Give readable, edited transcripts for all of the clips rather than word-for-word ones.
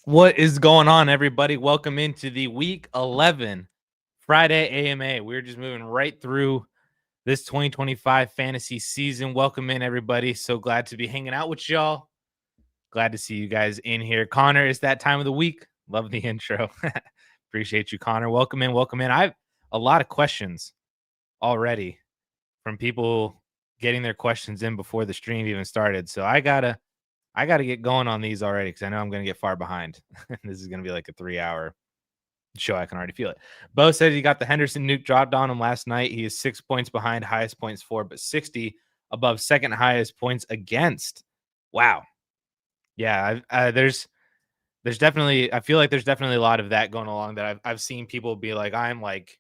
What is going on, everybody? Welcome into the Week 11 Friday AMA. We're just moving right through this 2025 fantasy season. Welcome in, everybody. So glad to be hanging out with y'all. Glad to see you guys in here. Connor, it's that time of the week. Love the intro. Appreciate you, Connor. Welcome in. Welcome in. I have a lot of questions already from people getting their questions in before the stream even started. So I gotta get going on these already because I know I'm gonna get far behind. This is gonna be like a 3-hour show. I can already feel it. Bo says he got the Henderson nuke dropped on him last night. He is 6 points behind, highest points for, but 60 above second highest points against. Wow. Yeah, there's definitely, I feel like there's definitely a lot of that going along that I've seen people be like, I'm like,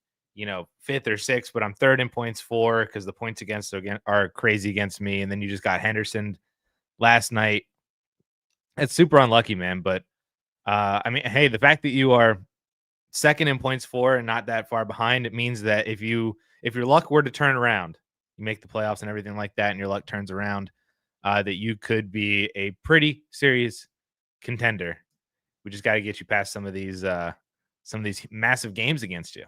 fifth or sixth, but I'm third in points for because the points against are crazy against me. And then you just got Henderson last night. It's super unlucky, man. But I mean, hey, the fact that you are second in points for and not that far behind, it means that if your luck were to turn around, you make the playoffs and everything like that, and your luck turns around, that you could be a pretty serious contender. We just got to get you past some of these massive games against you.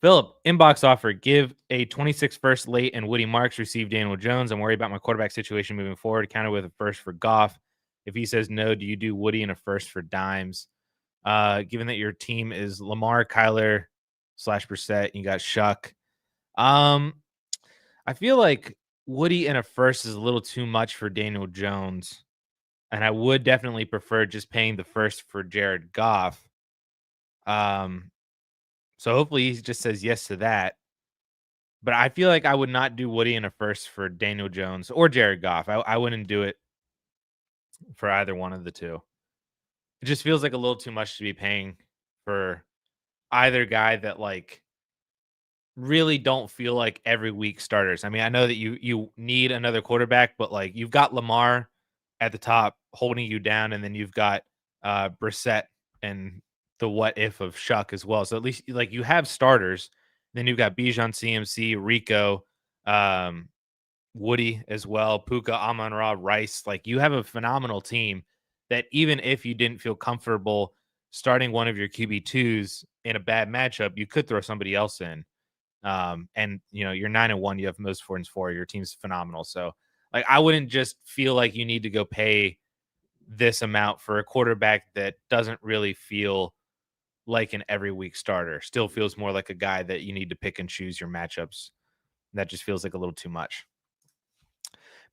Philip, inbox offer, give a 26 first late and Woody Marks, receive Daniel Jones. I'm worried about my quarterback situation moving forward. Counter with a first for Goff. If he says no, do you do Woody and a first for Dimes? Given that your team is Lamar, Kyler / Brissett, you got Shuck. I feel like Woody and a first is a little too much for Daniel Jones. And I would definitely prefer just paying the first for Jared Goff. So hopefully he just says yes to that. But I feel like I would not do Woody in a first for Daniel Jones or Jared Goff. I wouldn't do it for either one of the two. It just feels like a little too much to be paying for either guy that like really don't feel like every week starters. I mean, I know that you need another quarterback, but like you've got Lamar at the top holding you down, and then you've got Brissett and the what if of Shuck as well. So at least like you have starters. Then you've got Bijan, CMC, Rico, Woody as well, Puka, Amon-Ra, Rice. Like you have a phenomenal team that even if you didn't feel comfortable starting one of your QB2s in a bad matchup, you could throw somebody else in. And you're 9-1, you have most 4-4. Your team's phenomenal. So like I wouldn't just feel like you need to go pay this amount for a quarterback that doesn't really feel like an every week starter. Still feels more like a guy that you need to pick and choose your matchups. That just feels like a little too much.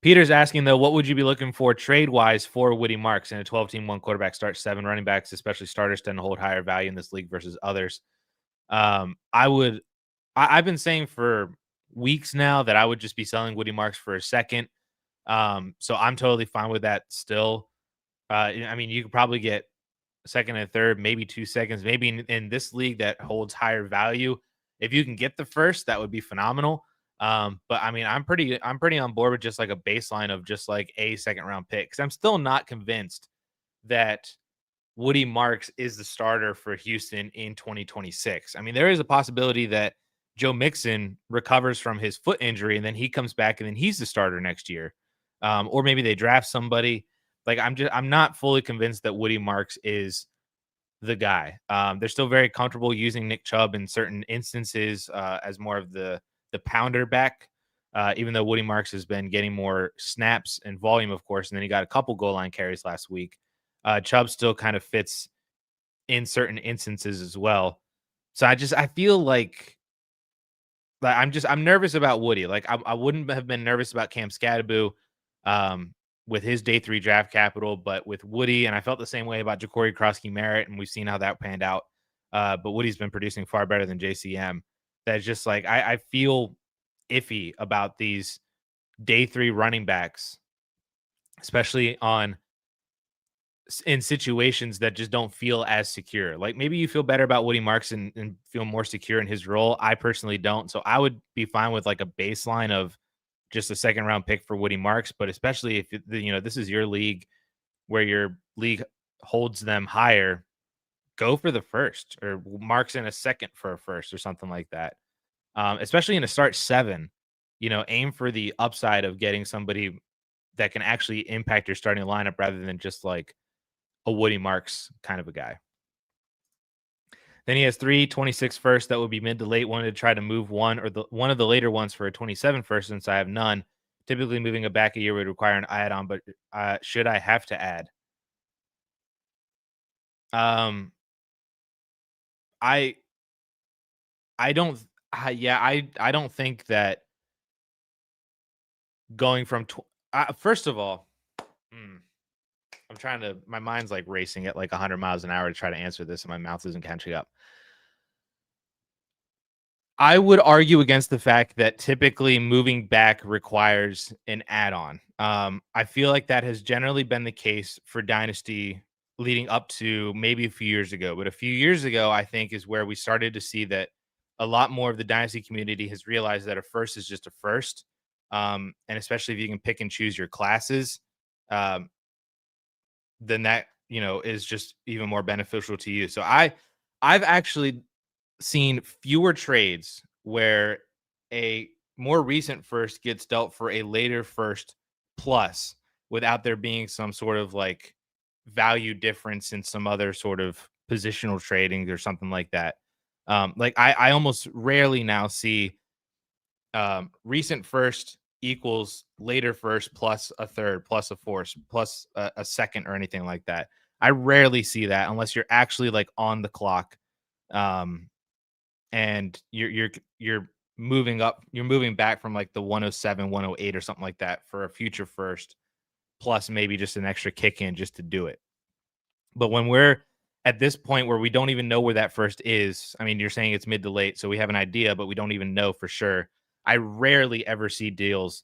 Peter's asking, though, what would you be looking for trade-wise for Woody Marks in a 12-team, one quarterback start, 7 running backs, especially starters tend to hold higher value in this league versus others? I've been saying for weeks now that I would just be selling Woody Marks for a second. So I'm totally fine with that still. I mean, you could probably get second and third, maybe 2 seconds, maybe in this league that holds higher value. If you can get the first, that would be phenomenal. But I mean, I'm pretty on board with just like a baseline of just like a second round pick because I'm still not convinced that Woody Marks is the starter for Houston in 2026. I mean, there is a possibility that Joe Mixon recovers from his foot injury and then he comes back and then he's the starter next year. Or maybe they draft somebody. Like I'm not fully convinced that Woody Marks is the guy. They're still very comfortable using Nick Chubb in certain instances as more of the pounder back, even though Woody Marks has been getting more snaps and volume, of course, and then he got a couple goal line carries last week. Chubb still kind of fits in certain instances as well. So I feel like I'm nervous about Woody. Like I wouldn't have been nervous about Cam Scadaboo with his day 3 draft capital, but with Woody, and I felt the same way about Ja'Cory Krosky-Merritt, and we've seen how that panned out. But Woody's been producing far better than JCM. That's just like I feel iffy about these day 3 running backs, especially in situations that just don't feel as secure. Like maybe you feel better about Woody Marks and feel more secure in his role. I personally don't. So I would be fine with like a baseline of just a second round pick for Woody Marks, but especially if this is your league where your league holds them higher, go for the first or Marks in a second for a first or something like that. Especially in a start 7, aim for the upside of getting somebody that can actually impact your starting lineup rather than just like a Woody Marks kind of a guy. Then he has 3 first that would be mid to late. Wanted to try to move one of the later ones for a 27 first since I have none. Typically, moving it back a year would require an add-on, but should I have to add? I I don't. Yeah, I don't think that going from first of all, mm, I'm trying to. My mind's like racing at like 100 miles an hour to try to answer this, and my mouth isn't catching up. I would argue against the fact that typically moving back requires an add-on. I feel like that has generally been the case for Dynasty leading up to maybe a few years ago. But a few years ago, I think, is where we started to see that a lot more of the Dynasty community has realized that a first is just a first. And especially if you can pick and choose your classes, um, then that, is just even more beneficial to you. So I've actually seen fewer trades where a more recent first gets dealt for a later first plus without there being some sort of like value difference in some other sort of positional trading or something like that. Like I almost rarely now see recent first equals later first plus a third plus a fourth plus a second or anything like that. I rarely see that unless you're actually like on the clock. Um, and you're moving up, you're moving back from like the 107, 108 or something like that for a future first, plus maybe just an extra kick in just to do it. But when we're at this point where we don't even know where that first is, I mean, you're saying it's mid to late, so we have an idea, but we don't even know for sure. I rarely ever see deals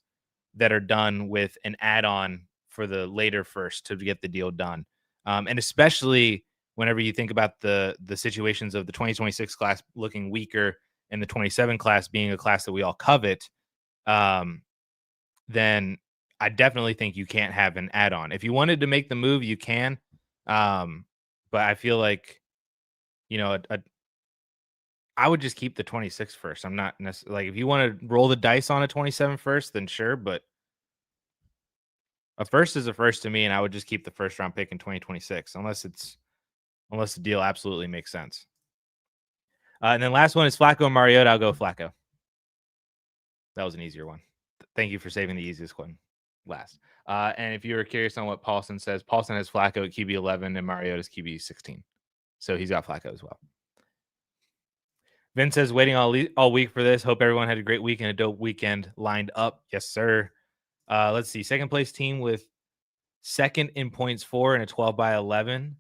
that are done with an add-on for the later first to get the deal done. And especially whenever you think about the situations of the 2026 class looking weaker and the 27 class being a class that we all covet, um, then I definitely think you can't have an add-on. If you wanted to make the move, you can. Um, but I feel like, I would just keep the 26 first. I'm not necessarily like if you want to roll the dice on a 27 first, then sure, but a first is a first to me, and I would just keep the first round pick in 2026 unless the deal absolutely makes sense. And then last one is Flacco and Mariota. I'll go Flacco. That was an easier one. Thank you for saving the easiest one last. And if you were curious on what Paulson says, Paulson has Flacco at QB 11 and Mariota's QB 16. So he's got Flacco as well. Vin says, waiting all week for this. Hope everyone had a great week and a dope weekend lined up. Yes, sir. Let's see. Second place team with second in points 4 and a 12 by 11.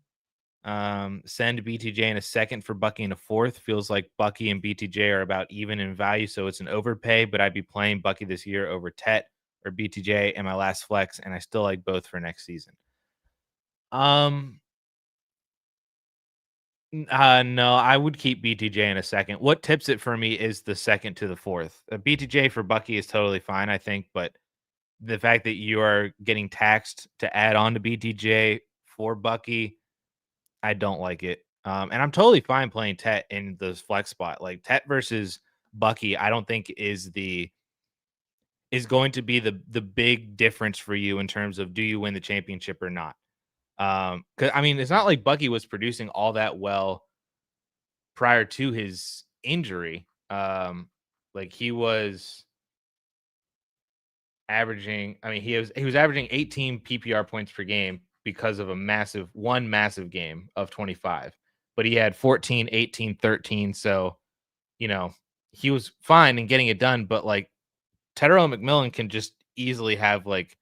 Send BTJ in a second for Bucky in a fourth. Feels like Bucky and BTJ are about even in value, so it's an overpay, but I'd be playing Bucky this year over Tet or BTJ in my last flex, and I still like both for next season. No, I would keep BTJ in a second. What tips it for me is the second to the fourth. BTJ for Bucky is totally fine, I think, but the fact that you are getting taxed to add on to BTJ for Bucky, I don't like it. And I'm totally fine playing Tet in the flex spot. Like Tet versus Bucky, I don't think is going to be the big difference for you in terms of do you win the championship or not. Because I mean, it's not like Bucky was producing all that well prior to his injury. Like he was averaging, I mean, he was averaging 18 PPR points per game because of one massive game of 25. But he had 14, 18, 13. So, he was fine in getting it done. But like Tedero McMillan can just easily have like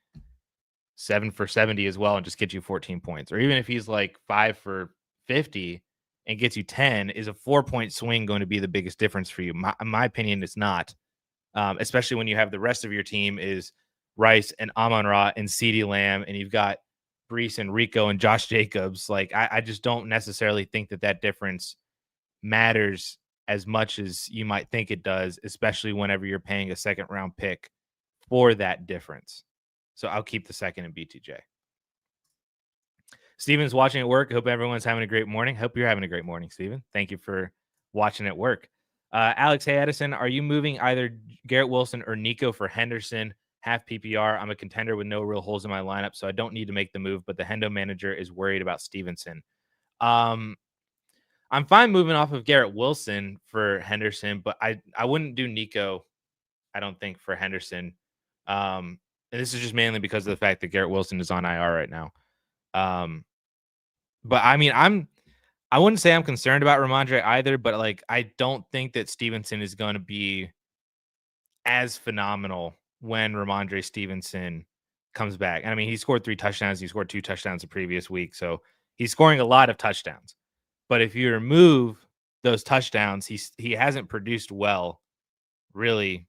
7 for 70 as well and just get you 14 points. Or even if he's like 5 for 50 and gets you 10, is a 4-point swing going to be the biggest difference for you? In my opinion, it's not. Especially when you have the rest of your team is Rice and Amon-Ra and CeeDee Lamb, and you've got Brees and Rico and Josh Jacobs. Like, I just don't necessarily think that difference matters as much as you might think it does, especially whenever you're paying a second round pick for that difference. So I'll keep the second in BTJ. Steven's watching at work. Hope everyone's having a great morning. Hope you're having a great morning, Steven. Thank you for watching at work. Alex, hey, Addison, are you moving either Garrett Wilson or Nico for Henderson? half PPR. I'm a contender with no real holes in my lineup, so I don't need to make the move. But the Hendo manager is worried about Stevenson. Um, I'm fine moving off of Garrett Wilson for Henderson, but I wouldn't do Nico. I don't think for Henderson. And this is just mainly because of the fact that Garrett Wilson is on IR right now. Um, but I mean, I wouldn't say I'm concerned about Ramondre either, but like I don't think that Stevenson is going to be as phenomenal when Ramondre Stevenson comes back. And I mean, he scored 3 touchdowns. He scored 2 touchdowns the previous week, so he's scoring a lot of touchdowns. But if you remove those touchdowns, he hasn't produced well, really,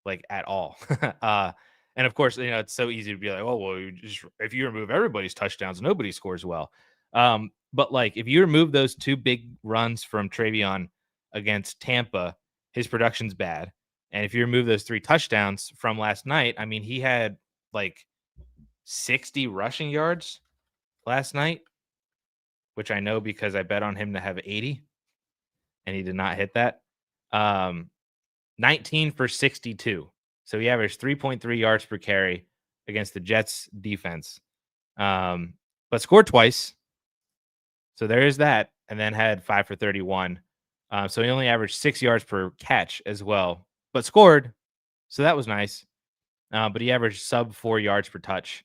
like at all. And of course, it's so easy to be like, oh well, if you remove everybody's touchdowns, nobody scores well. But like if you remove those 2 big runs from Travion against Tampa, his production's bad. And if you remove those 3 touchdowns from last night, I mean, he had like 60 rushing yards last night, which I know because I bet on him to have 80, and he did not hit that. 19 for 62. So he averaged 3.3 yards per carry against the Jets defense. But scored twice. So there is that. And then had 5 for 31. So he only averaged 6 yards per catch as well, but scored. So that was nice. But he averaged sub 4 yards per touch,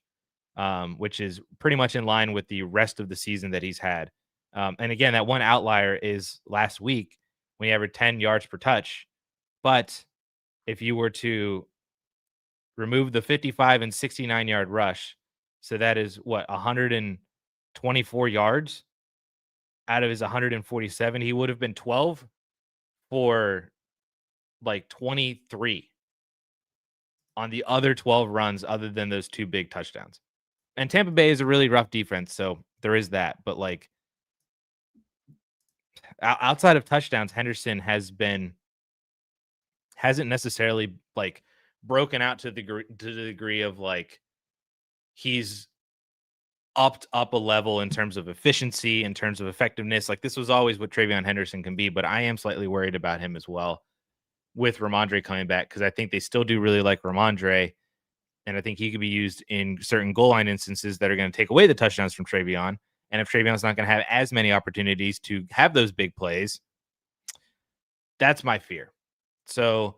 which is pretty much in line with the rest of the season that he's had. And again, that one outlier is last week when he averaged 10 yards per touch. But if you were to remove the 55 and 69-yard rush, so that is what, 124 yards out of his 147, he would have been 12 for like 23 on the other 12 runs other than those 2 big touchdowns. And Tampa Bay is a really rough defense, so there is that. But like outside of touchdowns, Henderson hasn't necessarily like broken out to the degree of like he's upped up a level in terms of efficiency, in terms of effectiveness. Like this was always what Travion Henderson can be, but I am slightly worried about him as well with Ramondre coming back because I think they still do really like Ramondre, and I think he could be used in certain goal line instances that are going to take away the touchdowns from Travion. And if Travion's not going to have as many opportunities to have those big plays, that's my fear. So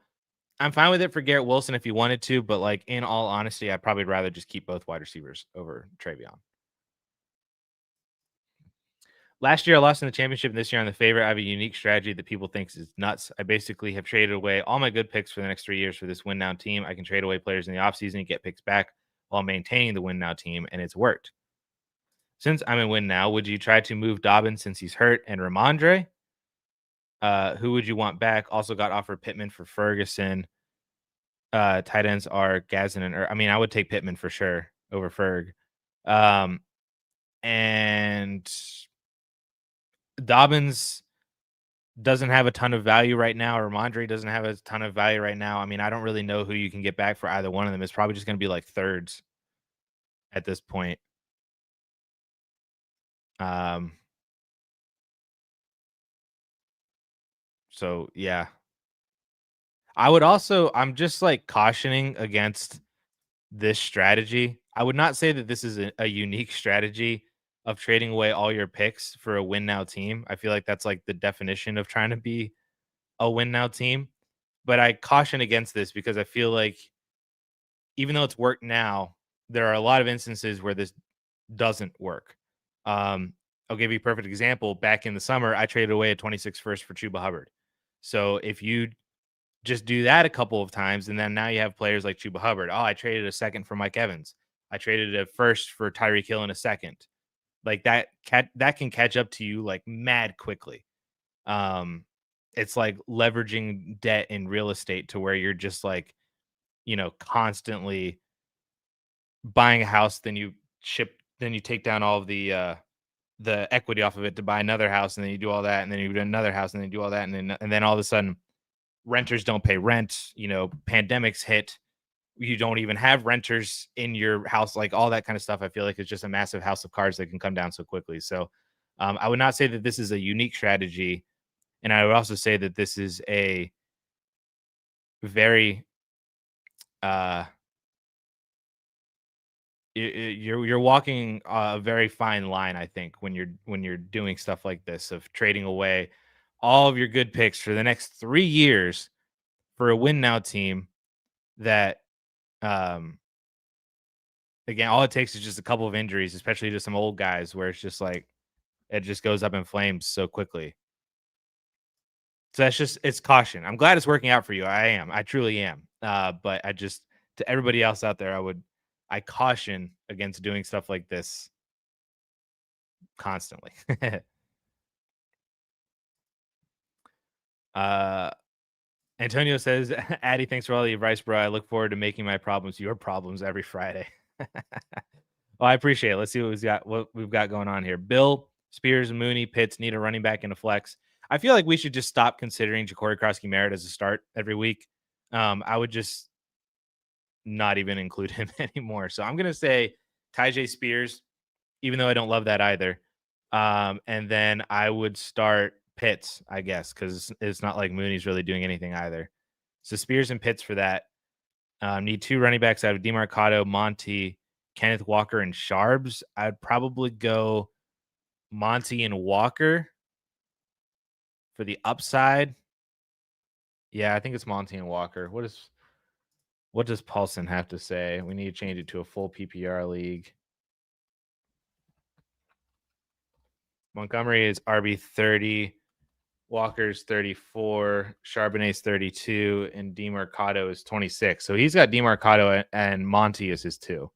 I'm fine with it for Garrett Wilson if you wanted to, but like in all honesty, I'd probably rather just keep both wide receivers over Travion. Last year, I lost in the championship, and this year I'm the favorite. I have a unique strategy that people think is nuts. I basically have traded away all my good picks for the next 3 years for this win now team. I can trade away players in the offseason and get picks back while maintaining the win now team, and it's worked. Since I'm in win now, would you try to move Dobbins since he's hurt and Ramondre? Who would you want back? Also got offered Pittman for Ferguson. Tight ends are Gazin and I mean, I would take Pittman for sure over Ferg. And Dobbins doesn't have a ton of value right now. Or Ramondre doesn't have a ton of value right now. I mean, I don't really know who you can get back for either one of them. It's probably just going to be like thirds at this point. So yeah. I'm just like cautioning against this strategy. I would not say that this is a unique strategy of trading away all your picks for a win now team. I feel like that's like the definition of trying to be a win now team. But I caution against this because I feel like even though it's worked now, there are a lot of instances where this doesn't work. I'll give you a perfect example. Back in the summer, I traded away a 26 first for Chuba Hubbard. So if you just do that a couple of times, and then now you have players like Chuba Hubbard. Oh, I traded a second for Mike Evans. I traded a first for Tyreek Hill in a second. Like that can catch up to you like mad quickly. It's like leveraging debt in real estate to where you're just like, constantly buying a house, then you take down all of the equity off of it to buy another house, and then you do all that, and then you do another house, and then you do all that, and then all of a sudden renters don't pay rent, pandemics hit, you don't even have renters in your house, like all that kind of stuff. I feel like it's just a massive house of cards that can come down so quickly. So I would not say that this is a unique strategy. And I would also say that this is a very You're walking a very fine line, I think, when you're doing stuff like this of trading away all of your good picks for the next 3 years for a win now team that, um, again, all it takes is just a couple of injuries, especially to some old guys, where it's just like it just goes up in flames so quickly. So that's just it's caution. I'm glad it's working out for you. I am. I truly am. But I just to everybody else out there, I caution against doing stuff like this constantly. uh Antonio says, Addy, thanks for all the advice, bro. I look forward to making my problems your problems every Friday. Well, I appreciate it. Let's see what we've got going on here. Bill, Spears, Mooney, Pitts need a running back and a flex. I feel like we should just stop considering Ja'Cory Krosky Merritt as a start every week. I would just not even include him anymore. So I'm gonna say Tyjae Spears, even though I don't love that either. And then I would start Pitts, I guess, because it's not like Mooney's really doing anything either. So Spears and Pitts for that. Need two running backs out of DeMarcado, Monty, Kenneth Walker, and Sharbs. I'd probably go Monty and Walker for the upside. Yeah, I think it's Monty and Walker. What does Paulson have to say? We need to change it to a full PPR league. Montgomery is RB 30, Walker's 34, Charbonnet's 32, and DeMarcado is 26. So he's got DeMarcado and Monty as his two.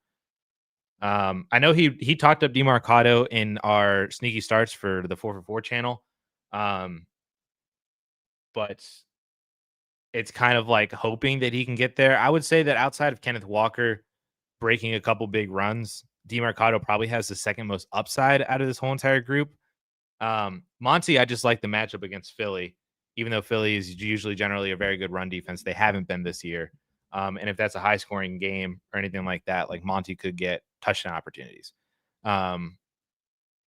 I know he talked up DeMarcado in our sneaky starts for the 4for4 channel. But it's kind of like hoping that he can get there. I would say that outside of Kenneth Walker breaking a couple big runs, DeMarcado probably has the second most upside out of this whole entire group. Monty, I just like the matchup against Philly, even though Philly is usually generally a very good run defense. They haven't been this year. And if that's a high scoring game or anything like that, like Monty could get touchdown opportunities. Um,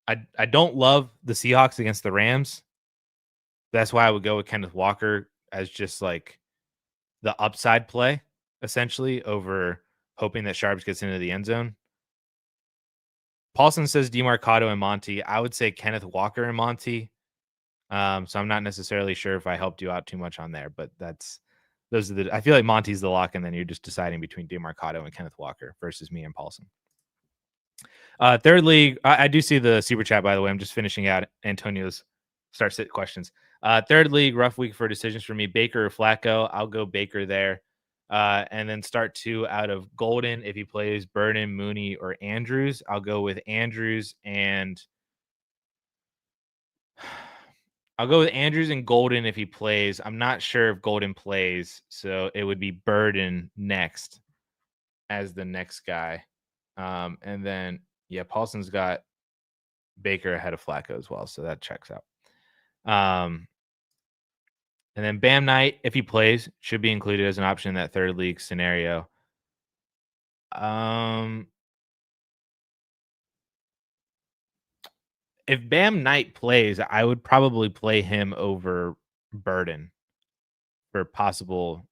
I don't love the Seahawks against the Rams. That's why I would go with Kenneth Walker as just like the upside play, essentially, over hoping that Sharps gets into the end zone. Paulson says DeMarcado and Monty. I would say Kenneth Walker and Monty. So I'm not necessarily sure if I helped you out too much on there, but those are the. I feel like Monty's the lock, and then you're just deciding between DeMarcado and Kenneth Walker versus me and Paulson. Third league, I do see the super chat, by the way. I'm just finishing out Antonio's start sit questions. Third league, rough week for decisions for me. Baker or Flacco. I'll go Baker there. And then start two out of Golden if he plays Burden, Mooney, or Andrews. I'll go with Andrews and Golden if he plays. I'm not sure if Golden plays, so it would be Burden next as the next guy. And then yeah, Paulson's got Baker ahead of Flacco as well, so that checks out. And then Bam Knight, if he plays, should be included as an option in that third league scenario. If Bam Knight plays, I would probably play him over Burden for possible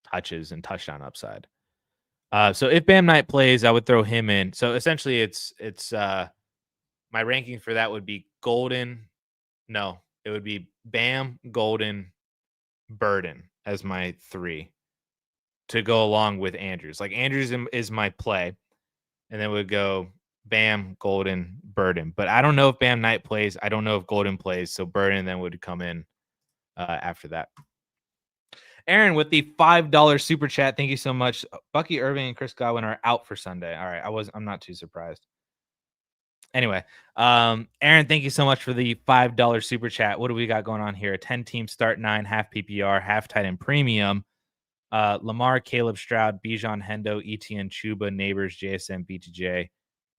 touches and touchdown upside. So if Bam Knight plays, I would throw him in. So essentially, it's my ranking for that would be Golden. No, it would be Bam, Golden, Burden as my three to go along with Andrews. Like Andrews is my play, and then we'd go Bam, Golden, Burden. But I don't know if Bam Knight plays. I don't know if Golden plays. So Burden then would come in after that. Aaron with the $5 super chat. Thank you so much. Bucky Irving and Chris Godwin are out for Sunday. All right. I'm not too surprised. Anyway, Aaron, thank you so much for the $5 super chat. What do we got going on here? A 10-team start, 9, half PPR, half tight end premium. Lamar, Caleb Stroud, Bijan Hendo, ETN, Chuba, Neighbors, JSN, BTJ.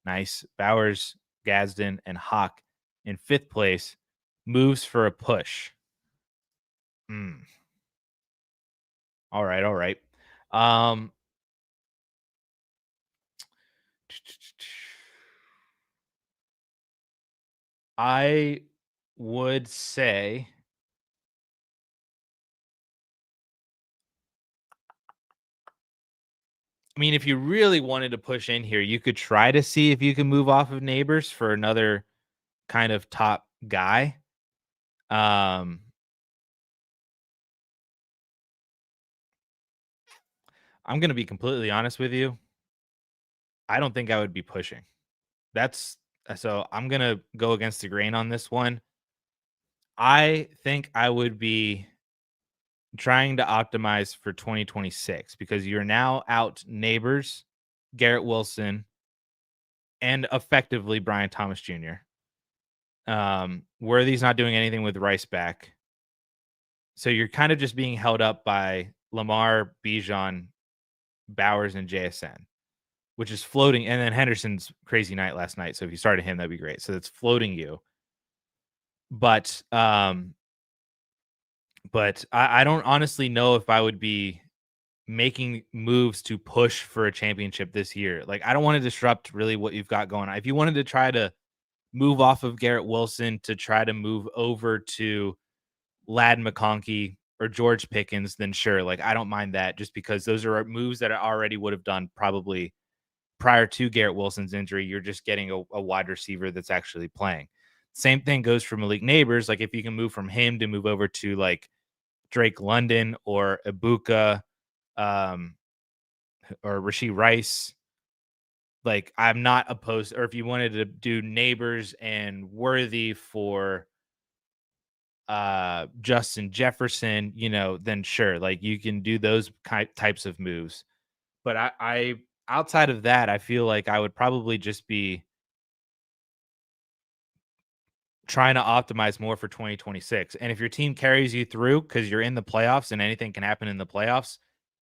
Nice. Bowers, Gadsden, and Hawk in 5th place. Moves for a push. All right. All right. I would say I mean, if you really wanted to push in here, you could try to see if you can move off of Neighbors for another kind of top guy. Um, I'm gonna be completely honest with you. I don't think I would be pushing. That's so I'm gonna go against the grain on this one. I think I would be trying to optimize for 2026 because you're now out Neighbors, Garrett Wilson, and effectively Brian Thomas Jr. Worthy's not doing anything with Rice back. So you're kind of just being held up by Lamar, Bijan, Bowers, and JSN, which is floating. And then Henderson's crazy night last night. So if you started him, that'd be great. So it's floating you. But I don't honestly know if I would be making moves to push for a championship this year. Like, I don't want to disrupt really what you've got going on. If you wanted to try to move off of Garrett Wilson to try to move over to Lad McConkey or George Pickens, then sure. Like, I don't mind that just because those are moves that I already would have done probably prior to Garrett Wilson's injury. You're just getting a wide receiver that's actually playing. Same thing goes for Malik Neighbors. Like, if you can move from him to move over to like Drake London or Ibuka, um, or Rashee Rice, like I'm not opposed. Or if you wanted to do Neighbors and Worthy for Justin Jefferson, then sure, like you can do those types of moves. But I outside of that, I feel like I would probably just be trying to optimize more for 2026. And if your team carries you through because you're in the playoffs and anything can happen in the playoffs,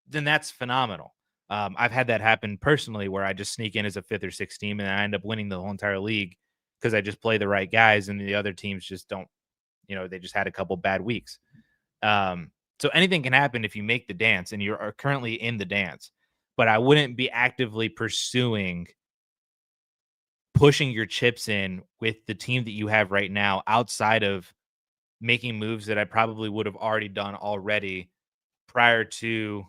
then that's phenomenal. I've had that happen personally where I just sneak in as a fifth or sixth team and I end up winning the whole entire league because I just play the right guys and the other teams just don't, they just had a couple bad weeks. So anything can happen if you make the dance and you are currently in the dance. But I wouldn't be actively pushing your chips in with the team that you have right now outside of making moves that I probably would have already done already prior to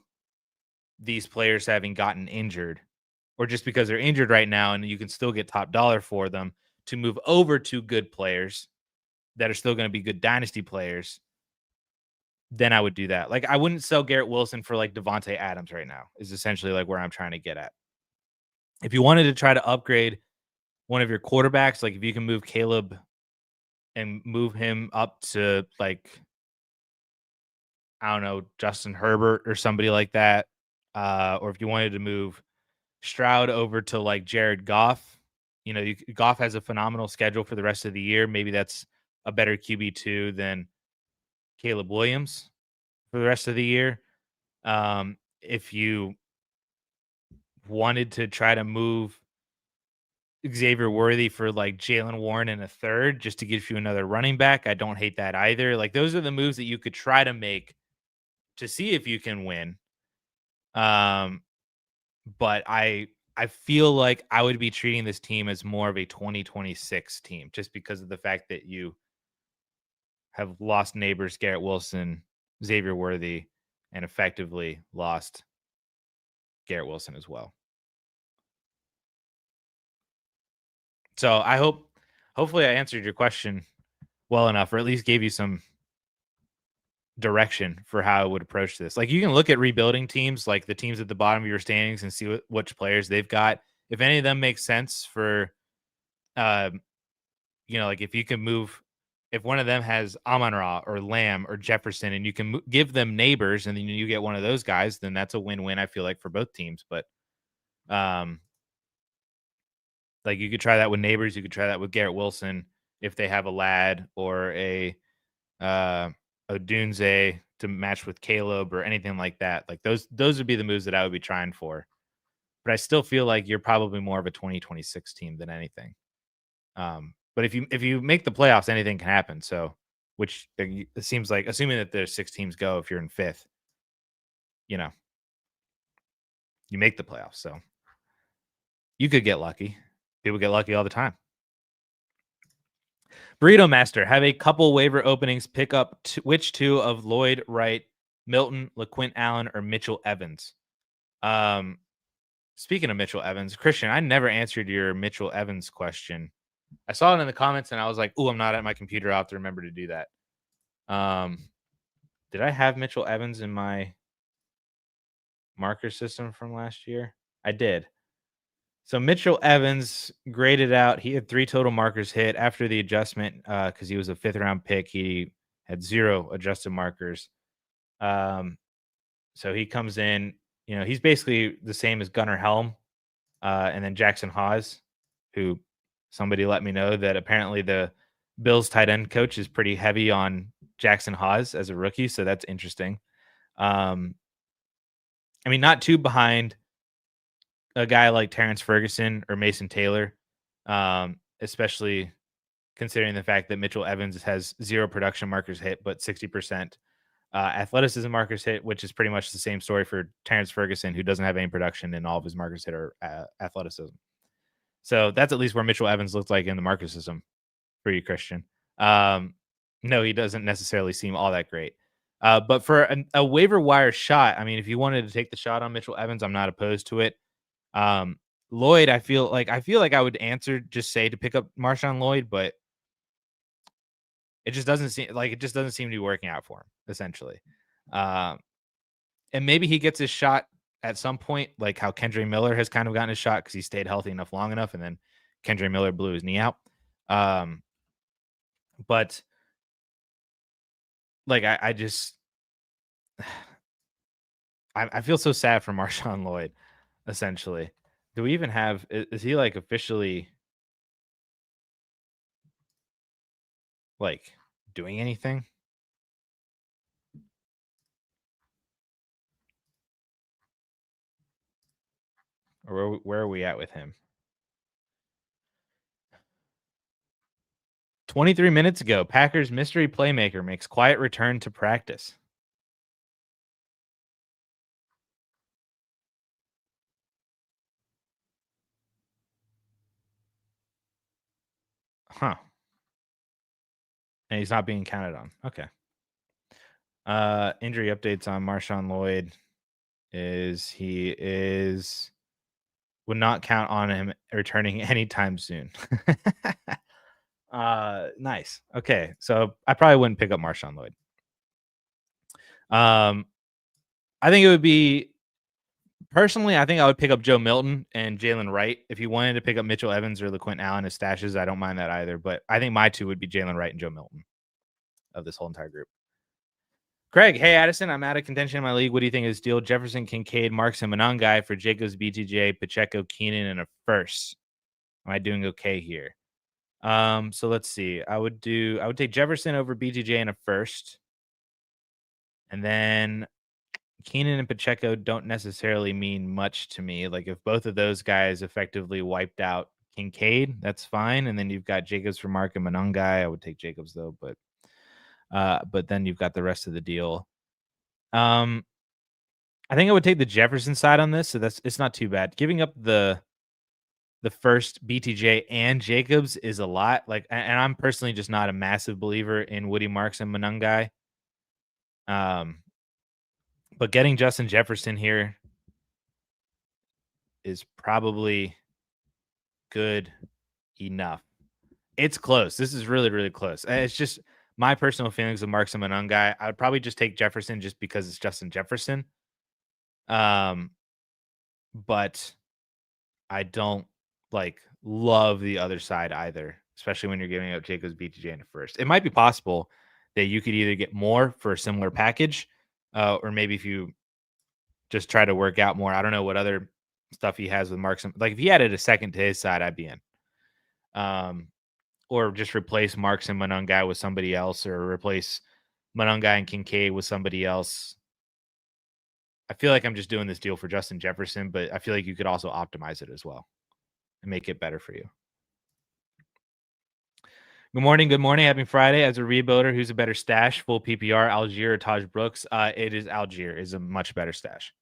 these players having gotten injured, or just because they're injured right now and you can still get top dollar for them to move over to good players that are still going to be good dynasty players. Then I would do that. Like, I wouldn't sell Garrett Wilson for like Devontae Adams right now is essentially like where I'm trying to get at. If you wanted to try to upgrade one of your quarterbacks, like if you can move Caleb and move him up to like, I don't know, Justin Herbert or somebody like that. Or if you wanted to move Stroud over to like Jared Goff, Goff has a phenomenal schedule for the rest of the year. Maybe that's a better QB2 than Caleb Williams for the rest of the year. If you wanted to try to move Xavier Worthy for like Jalen Warren in a third just to give you another running back, I don't hate that either. Like, those are the moves that you could try to make to see if you can win. But I feel like I would be treating this team as more of a 2026 team just because of the fact that you have lost Neighbors, Garrett Wilson, Xavier Worthy, and effectively lost Garrett Wilson as well. So hopefully I answered your question well enough, or at least gave you some direction for how I would approach this. Like, you can look at rebuilding teams, like the teams at the bottom of your standings, and see which players they've got. If any of them make sense for, like if you can move, if one of them has Amon-Ra or Lamb or Jefferson, and you can give them Neighbors, and then you get one of those guys, then that's a win-win. I feel like for both teams, but like you could try that with Neighbors, you could try that with Garrett Wilson if they have a Lad or a Dunze to match with Caleb or anything like that. Like those would be the moves that I would be trying for. But I still feel like you're probably more of a 2026 team than anything. But if you make the playoffs, anything can happen. So, which it seems like, assuming that there's 6 teams go, if you're in 5th, you make the playoffs. So you could get lucky. People get lucky all the time. Burrito Master, have a couple waiver openings. Pick up which 2 of Lloyd Wright, Milton, LaQuint Allen, or Mitchell Evans. Speaking of Mitchell Evans, Christian, I never answered your Mitchell Evans question. I saw it in the comments and I was like, "Oh, I'm not at my computer. I'll have to remember to do that." Did I have Mitchell Evans in my marker system from last year? I did. So Mitchell Evans graded out. He had 3 total markers hit after the adjustment because he was a 5th-round pick. He had 0 adjusted markers. So he comes in. He's basically the same as Gunnar Helm, and then Jackson Hawes, who somebody let me know that apparently the Bills tight end coach is pretty heavy on Jackson Hawes as a rookie. So that's interesting. I mean, not too behind a guy like Terrence Ferguson or Mason Taylor, especially considering the fact that Mitchell Evans has 0 production markers hit, but 60% athleticism markers hit, which is pretty much the same story for Terrence Ferguson, who doesn't have any production and all of his markers hit are athleticism. So that's at least where Mitchell Evans looks like in the marker system for you, Christian. No, he doesn't necessarily seem all that great. But for a waiver wire shot, I mean, if you wanted to take the shot on Mitchell Evans, I'm not opposed to it. Lloyd, I feel like I would just say to pick up Marshawn Lloyd, but it just doesn't seem to be working out for him, essentially. And maybe he gets his shot at some point, like how Kendre Miller has kind of gotten his shot because he stayed healthy enough long enough, and then Kendre Miller blew his knee out. But like I just I feel so sad for Marshawn Lloyd, essentially. Do we even have is he like officially like doing anything? Or where are we at with him? 23 minutes ago, Packers mystery playmaker makes quiet return to practice. Huh. And he's not being counted on. Okay. Injury updates on Marshawn Lloyd is he would not count on him returning anytime soon. Nice. Okay. So I probably wouldn't pick up Marshawn Lloyd. I think it would be personally, I think I would pick up Joe Milton and Jalen Wright. If you wanted to pick up Mitchell Evans or LaQuint Allen as stashes, I don't mind that either. But I think my 2 would be Jalen Wright and Joe Milton of this whole entire group. Craig, hey Addison, I'm out of contention in my league. What do you think of this deal? Jefferson, Kincaid, Marks, and Monangai for Jacobs, BTJ, Pacheco, Keenan, and a first. Am I doing okay here? So let's see. I would take Jefferson over BTJ in a first. And then Keenan and Pacheco don't necessarily mean much to me. Like if both of those guys effectively wiped out Kincaid, that's fine. And then you've got Jacobs for Mark and Monangai. I would take Jacobs though, but then you've got the rest of the deal. I think I would take the Jefferson side on this, so it's not too bad. Giving up the first BTJ and Jacobs is a lot. Like, and I'm personally just not a massive believer in Woody Marks and Monangai. But getting Justin Jefferson here is probably good enough. It's close. This is really, really close. It's just my personal feelings of Marks and Monangai. I would probably just take Jefferson just because it's Justin Jefferson. But I don't love the other side either, especially when you're giving up Jacobs, BTJ in the first. It might be possible that you could either get more for a similar package, or maybe if you just try to work out more. I don't know what other stuff he has with Marks. Like if he added a second to his side, I'd be in. Or just replace Marks and Monangai with somebody else, or replace Monangai and Kincaid with somebody else. I feel like I'm just doing this deal for Justin Jefferson, but I feel like you could also optimize it as well and make it better for you. Good morning. Good morning. Happy Friday. As a rebuilder, who's a better stash? Full PPR, Algier or Taj Brooks? It is Algier is a much better stash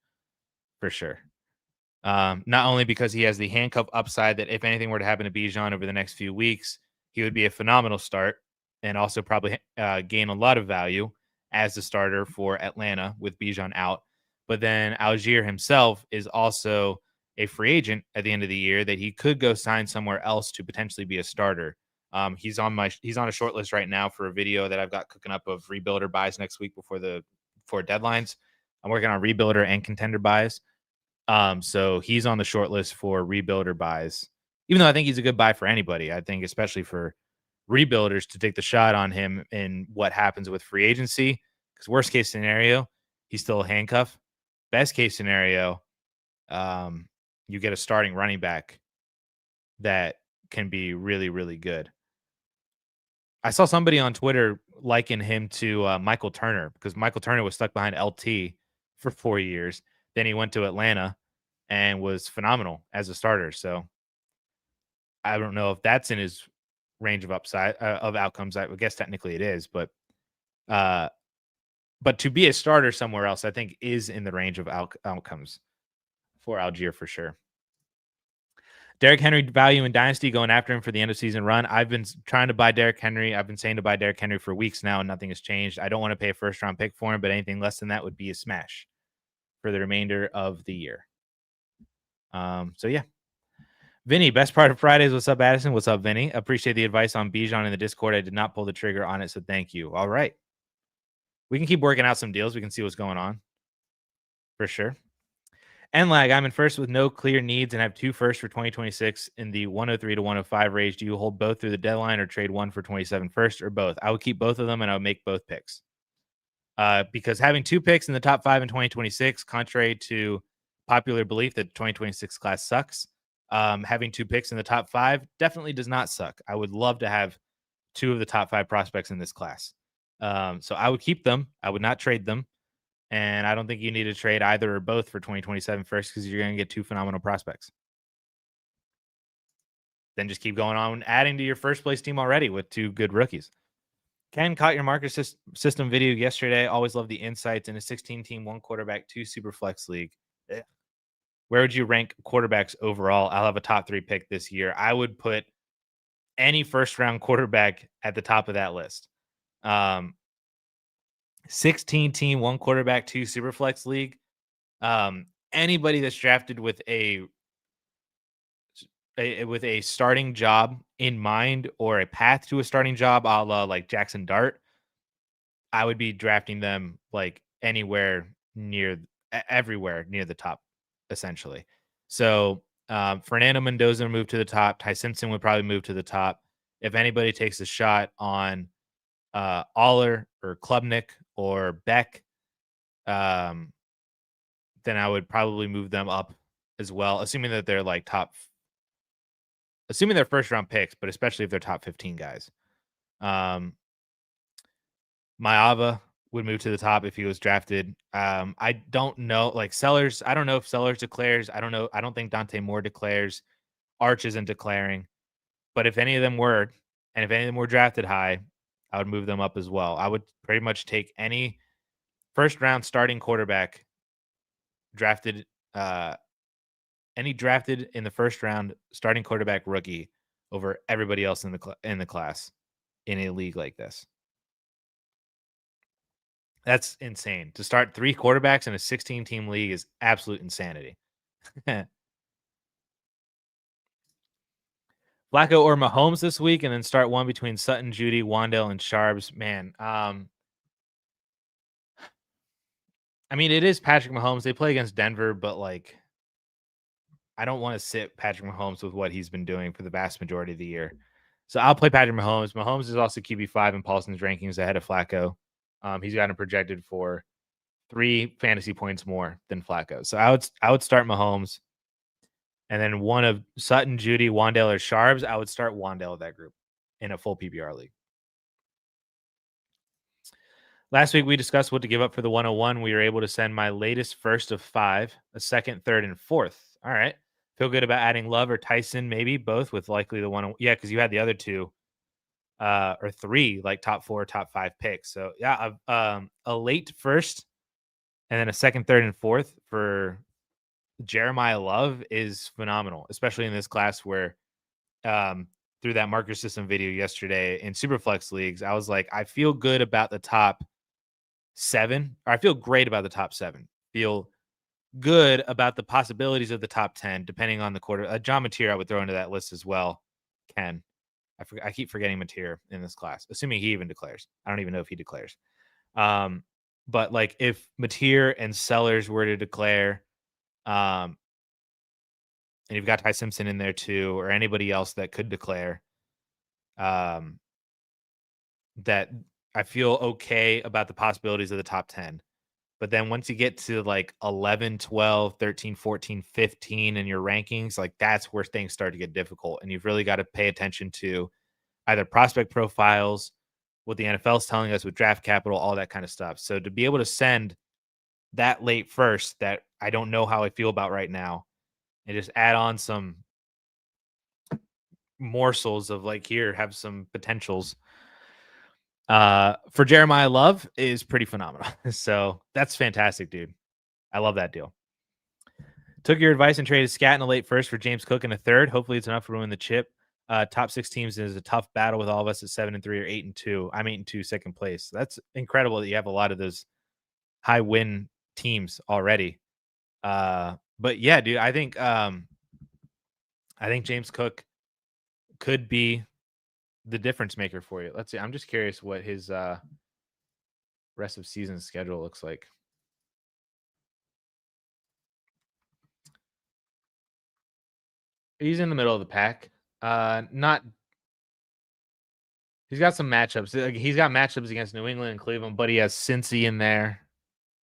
for sure. Not only because he has the handcuff upside that if anything were to happen to Bijan over the next few weeks, he would be a phenomenal start and also probably gain a lot of value as the starter for Atlanta with Bijan out. But then Algier himself is also a free agent at the end of the year that he could go sign somewhere else to potentially be a starter. He's on a short list right now for a video that I've got cooking up of rebuilder buys next week before deadlines. I'm working on rebuilder and contender buys. So he's on the short list for rebuilder buys. Even though I think he's a good buy for anybody, I think especially for rebuilders to take the shot on him in what happens with free agency. Because worst case scenario, he's still a handcuff. Best case scenario, you get a starting running back that can be really, really good. I saw somebody on Twitter liken him to Michael Turner because Michael Turner was stuck behind LT for 4 years. Then he went to Atlanta and was phenomenal as a starter. So I don't know if that's in his range of upside of outcomes. I guess technically it is, but to be a starter somewhere else, I think is in the range of outcomes for Algier for sure. Derrick Henry value in Dynasty, going after him for the end of season run. I've been trying to buy Derrick Henry. I've been saying to buy Derrick Henry for weeks now, and nothing has changed. I don't want to pay a first round pick for him, but anything less than that would be a smash for the remainder of the year. So yeah. Vinny, best part of Fridays. What's up, Addison? What's up, Vinny? Appreciate the advice on Bijan in the Discord. I did not pull the trigger on it, so thank you. All right. We can keep working out some deals. We can see what's going on. For sure. And I'm in first with no clear needs and have 2 firsts for 2026 in the 103 to 105 range. Do you hold both through the deadline or trade one for 27 first or both? I would keep both of them and I would make both picks. Because having 2 picks in the top 5 in 2026, contrary to popular belief that 2026 class sucks, having 2 picks in the top 5 definitely does not suck. I would love to have 2 of the top 5 prospects in this class. So I would keep them. I would not trade them. And I don't think you need to trade either or both for 2027 first because you're going to get 2 phenomenal prospects. Then just keep going on adding to your first place team already with 2 good rookies. Ken caught your market system video yesterday. Always love the insights in a 16-team, 1 quarterback, 2 super flex league. Where would you rank quarterbacks overall? I'll have a top 3 pick this year. I would put any first round quarterback at the top of that list. 16-team, 1 quarterback, 2 super flex league. Anybody that's drafted with a starting job in mind or a path to a starting job, a la like Jackson Dart, I would be drafting them like everywhere near the top, essentially. So Fernando Mendoza moved to the top. Ty Simpson would probably move to the top. If anybody takes a shot on Aller or Klubnik or Beck, then I would probably move them up as well, assuming that they're assuming they're first round picks, but especially if they're top 15 guys. Maava would move to the top if he was drafted. I don't know, Sellers. I don't know if Sellers declares. I don't know. I don't think Dante Moore declares. Arch isn't declaring. But if any of them were, and if any of them were drafted high, I would move them up as well. I would pretty much take any first round starting quarterback drafted, any drafted in the first round starting quarterback rookie over everybody else in the class in a league like this. That's insane. To start 3 quarterbacks in a 16-team league is absolute insanity. Flacco or Mahomes this week, and then start one between Sutton, Judy, Wandale, and Sharps. Man, I mean, it is Patrick Mahomes. They play against Denver, but I don't want to sit Patrick Mahomes with what he's been doing for the vast majority of the year. So I'll play Patrick Mahomes. Mahomes is also QB5 in Paulson's rankings ahead of Flacco. He's got him projected for 3 fantasy points more than Flacco. So I would start Mahomes. And then one of Sutton, Judy, Wandale, or Sharps, I would start Wandale of that group in a full PPR league. Last week, we discussed what to give up for the 101. We were able to send my latest first of 5, a second, third, and fourth. All right. Feel good about adding Love or Tyson, maybe both with likely the 101. Yeah, because you had the other 2 or 3, top 4, top 5 picks. So, yeah, a late first and then a second, third, and fourth for Jeremiah Love is phenomenal, especially in this class where through that marker system video yesterday in Superflex leagues, I was like, I feel good about the top 7, or I feel great about the top 7. Feel good about the possibilities of the top 10, depending on the quarter. John Mateer, I would throw into that list as well. Ken, I keep forgetting Mateer in this class, assuming he even declares. I don't even know if he declares. But like if Mateer and Sellers were to declare, um, and you've got Ty Simpson in there too, or anybody else that could declare, um, that I feel okay about the possibilities of the top 10. But then once you get to like 11, 12, 13, 14, 15 in your rankings, like that's where things start to get difficult. And you've really got to pay attention to either prospect profiles, what the NFL is telling us with draft capital, all that kind of stuff. So to be able to send that late first that I don't know how I feel about right now and just add on some morsels of like, here, have some potentials for Jeremiah Love is pretty phenomenal. So that's fantastic, dude. I love that deal. Took your advice and traded Scat in the late first for James Cook in a third. Hopefully it's enough to ruin the chip. Top 6 teams is a tough battle with all of us at 7-3 or 8-2. I'm 8-2, second place. That's incredible that you have a lot of those high win teams already. But yeah, dude, I think James Cook could be the difference maker for you. Let's see. I'm just curious what his rest of season schedule looks like. He's in the middle of the pack. Not. He's got some matchups. He's got matchups against New England and Cleveland, but he has Cincy in there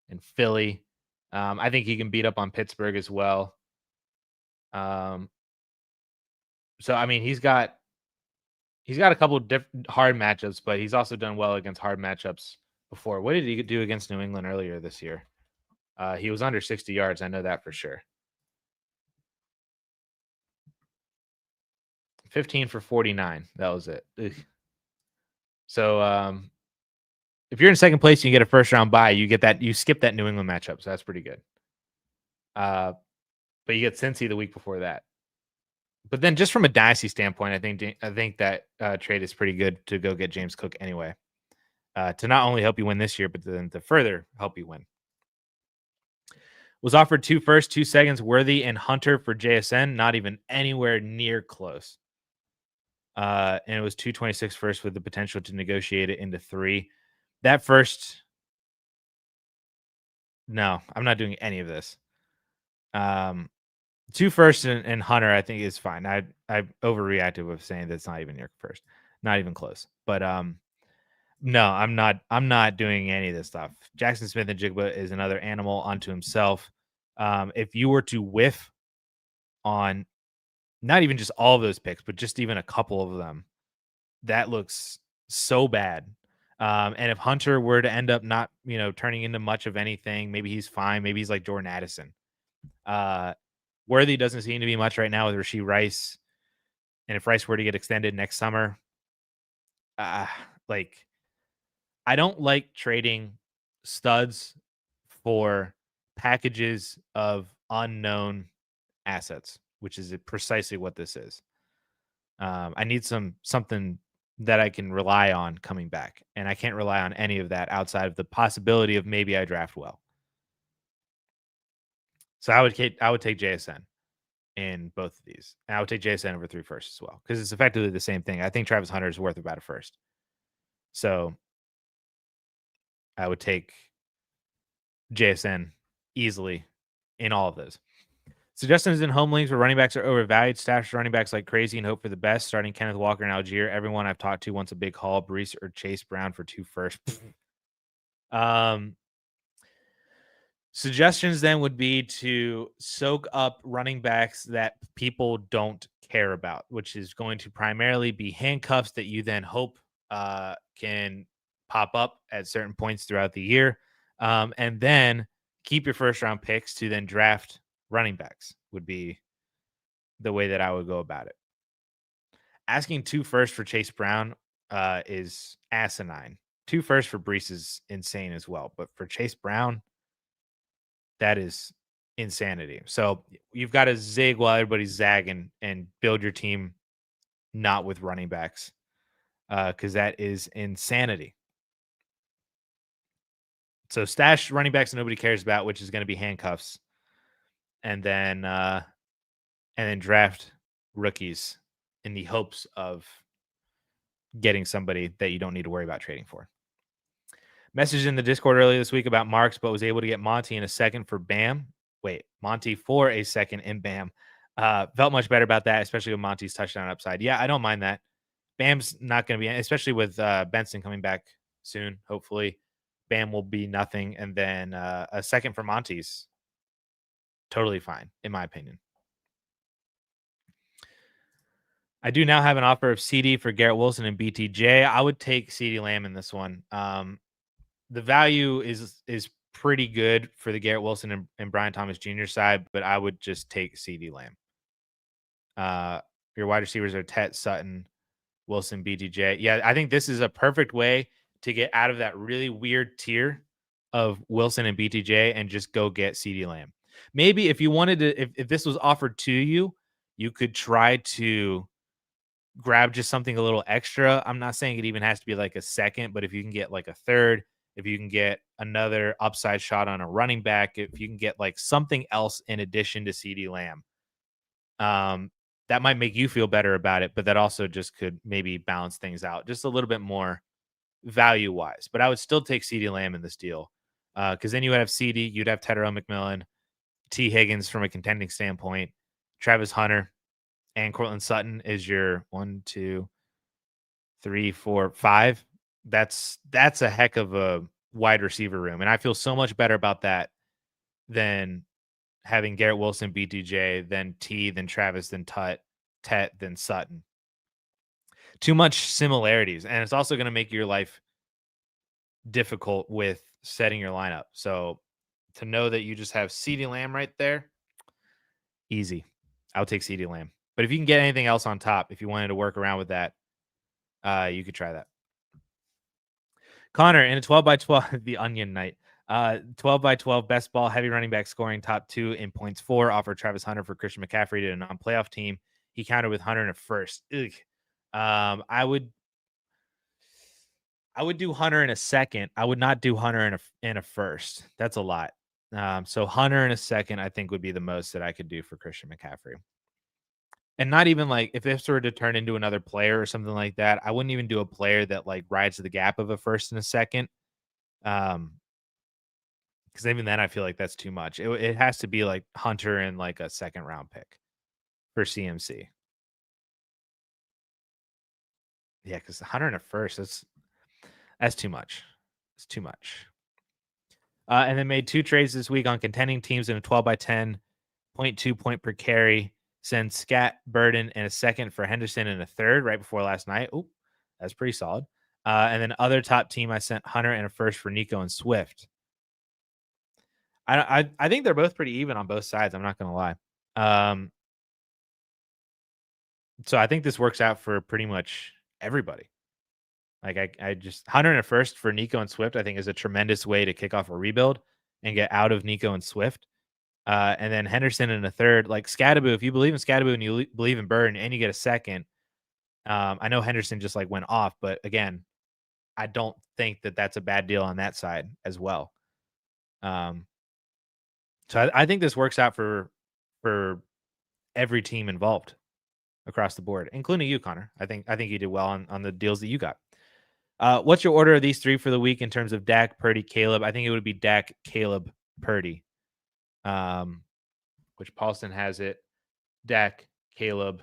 and Philly. I think he can beat up on Pittsburgh as well. So I mean, he's got a couple of hard matchups, but he's also done well against hard matchups before. What did he do against New England earlier this year? He was under 60 yards. I know that for sure. 15 for 49. That was it. Ugh. So if you're in second place and you get a first round bye, you skip that New England matchup. So that's pretty good. But you get Cincy the week before that. But then just from a dynasty standpoint, I think that trade is pretty good to go get James Cook anyway. To not only help you win this year, but then to further help you win. Was offered 2 firsts, 2 seconds, Worthy and Hunter for JSN, not even anywhere near close. And it was 226 first with the potential to negotiate it into 3. That first, no, I'm not doing any of this. 2 firsts and Hunter, I think is fine. I overreacted with saying that's not even your first, not even close. But no, I'm not doing any of this stuff. Jackson Smith and Jigba is another animal unto himself. If you were to whiff on not even just all of those picks, but just even a couple of them, that looks so bad. And if Hunter were to end up not, turning into much of anything, maybe he's fine. Maybe he's like Jordan Addison. Worthy doesn't seem to be much right now with Rashee Rice. And if Rice were to get extended next summer, I don't like trading studs for packages of unknown assets, which is precisely what this is. I need something that I can rely on coming back, and I can't rely on any of that outside of the possibility of maybe I draft well. So I would take JSN in both of these, and I would take JSN over 3 firsts as well because it's effectively the same thing. I think Travis Hunter is worth about a first, so I would take JSN easily in all of those. Suggestions in home leagues where running backs are overvalued. Stash running backs like crazy and hope for the best. Starting Kenneth Walker and Algier. Everyone I've talked to wants a big haul. Brees or Chase Brown for 2 firsts. Suggestions then would be to soak up running backs that people don't care about, which is going to primarily be handcuffs that you then hope can pop up at certain points throughout the year. And then keep your first round picks to then draft running backs would be the way that I would go about it. Asking 2 firsts for Chase Brown is asinine. 2 firsts for Brees is insane as well. But for Chase Brown, that is insanity. So you've got to zig while everybody's zagging and build your team not with running backs because that is insanity. So stash running backs that nobody cares about, which is going to be handcuffs. and then draft rookies in the hopes of getting somebody that you don't need to worry about trading for. Message in the Discord earlier this week about Marks, but was able to get Monty in a second for Bam. Wait, Monty for a second in Bam. Felt much better about that, especially with Monty's touchdown upside. Yeah, I don't mind that. Bam's not going to be, especially with Benson coming back soon, hopefully. Bam will be nothing. And then a second for Monty's totally fine, in my opinion. I do now have an offer of CD for Garrett Wilson and BTJ. I would take CD Lamb in this one. The value is pretty good for the Garrett Wilson and Brian Thomas Jr. side, but I would just take CD Lamb. Your wide receivers are Tet, Sutton, Wilson, BTJ. Yeah, I think this is a perfect way to get out of that really weird tier of Wilson and BTJ and just go get CD Lamb. Maybe if you wanted to, if this was offered to you, you could try to grab just something a little extra. I'm not saying it even has to be like a second, but if you can get like a third, if you can get another upside shot on a running back, if you can get like something else in addition to CD Lamb, that might make you feel better about it, but that also just could maybe balance things out just a little bit more value wise. But I would still take CD Lamb in this deal because then you would have CD, you'd have Tedero McMillan, T. Higgins from a contending standpoint, Travis Hunter, and Cortland Sutton is your 1, 2, 3, 4, 5. That's a heck of a wide receiver room, and I feel so much better about that than having Garrett Wilson, BTJ, then T, then Travis, then Tet, then Sutton. Too much similarities, and it's also going to make your life difficult with setting your lineup. So to know that you just have CeeDee Lamb right there, easy. I'll take CeeDee Lamb. But if you can get anything else on top, if you wanted to work around with that, you could try that. Connor, in a 12 by 12, the onion night, 12 by 12 best ball, heavy running back scoring top 2 in points 4, offered Travis Hunter for Christian McCaffrey to a non-playoff team. He countered with Hunter in a first. I would do Hunter in a second. I would not do Hunter in a first. That's a lot. So Hunter in a second, I think would be the most that I could do for Christian McCaffrey. And not even like if this were to turn into another player or something like that, I wouldn't even do a player that like rides the gap of a first and a second. Because even then I feel like that's too much. It has to be like Hunter and like a second round pick for CMC. Yeah, because Hunter in a first, that's too much. It's too much. And then made 2 trades this week on contending teams in a 12 by 10, 0.2 point per carry. Send Scat, Burden, and a second for Henderson and a third right before last night. Oh, that's pretty solid. And then other top team, I sent Hunter and a first for Nico and Swift. I think they're both pretty even on both sides. I'm not going to lie. So I think this works out for pretty much everybody. Like I just Hunter and a first for Nico and Swift, I think is a tremendous way to kick off a rebuild and get out of Nico and Swift. And then Henderson in a third, like Scattaboo. If you believe in Scattaboo and you believe in Burden and you get a second, I know Henderson just like went off, but again, I don't think that that's a bad deal on that side as well. So I think this works out for every team involved across the board, including you, Connor. I think you did well on the deals that you got. What's your order of these 3 for the week in terms of Dak, Purdy, Caleb? I think it would be Dak, Caleb, Purdy. Which Paulson has it. Dak, Caleb,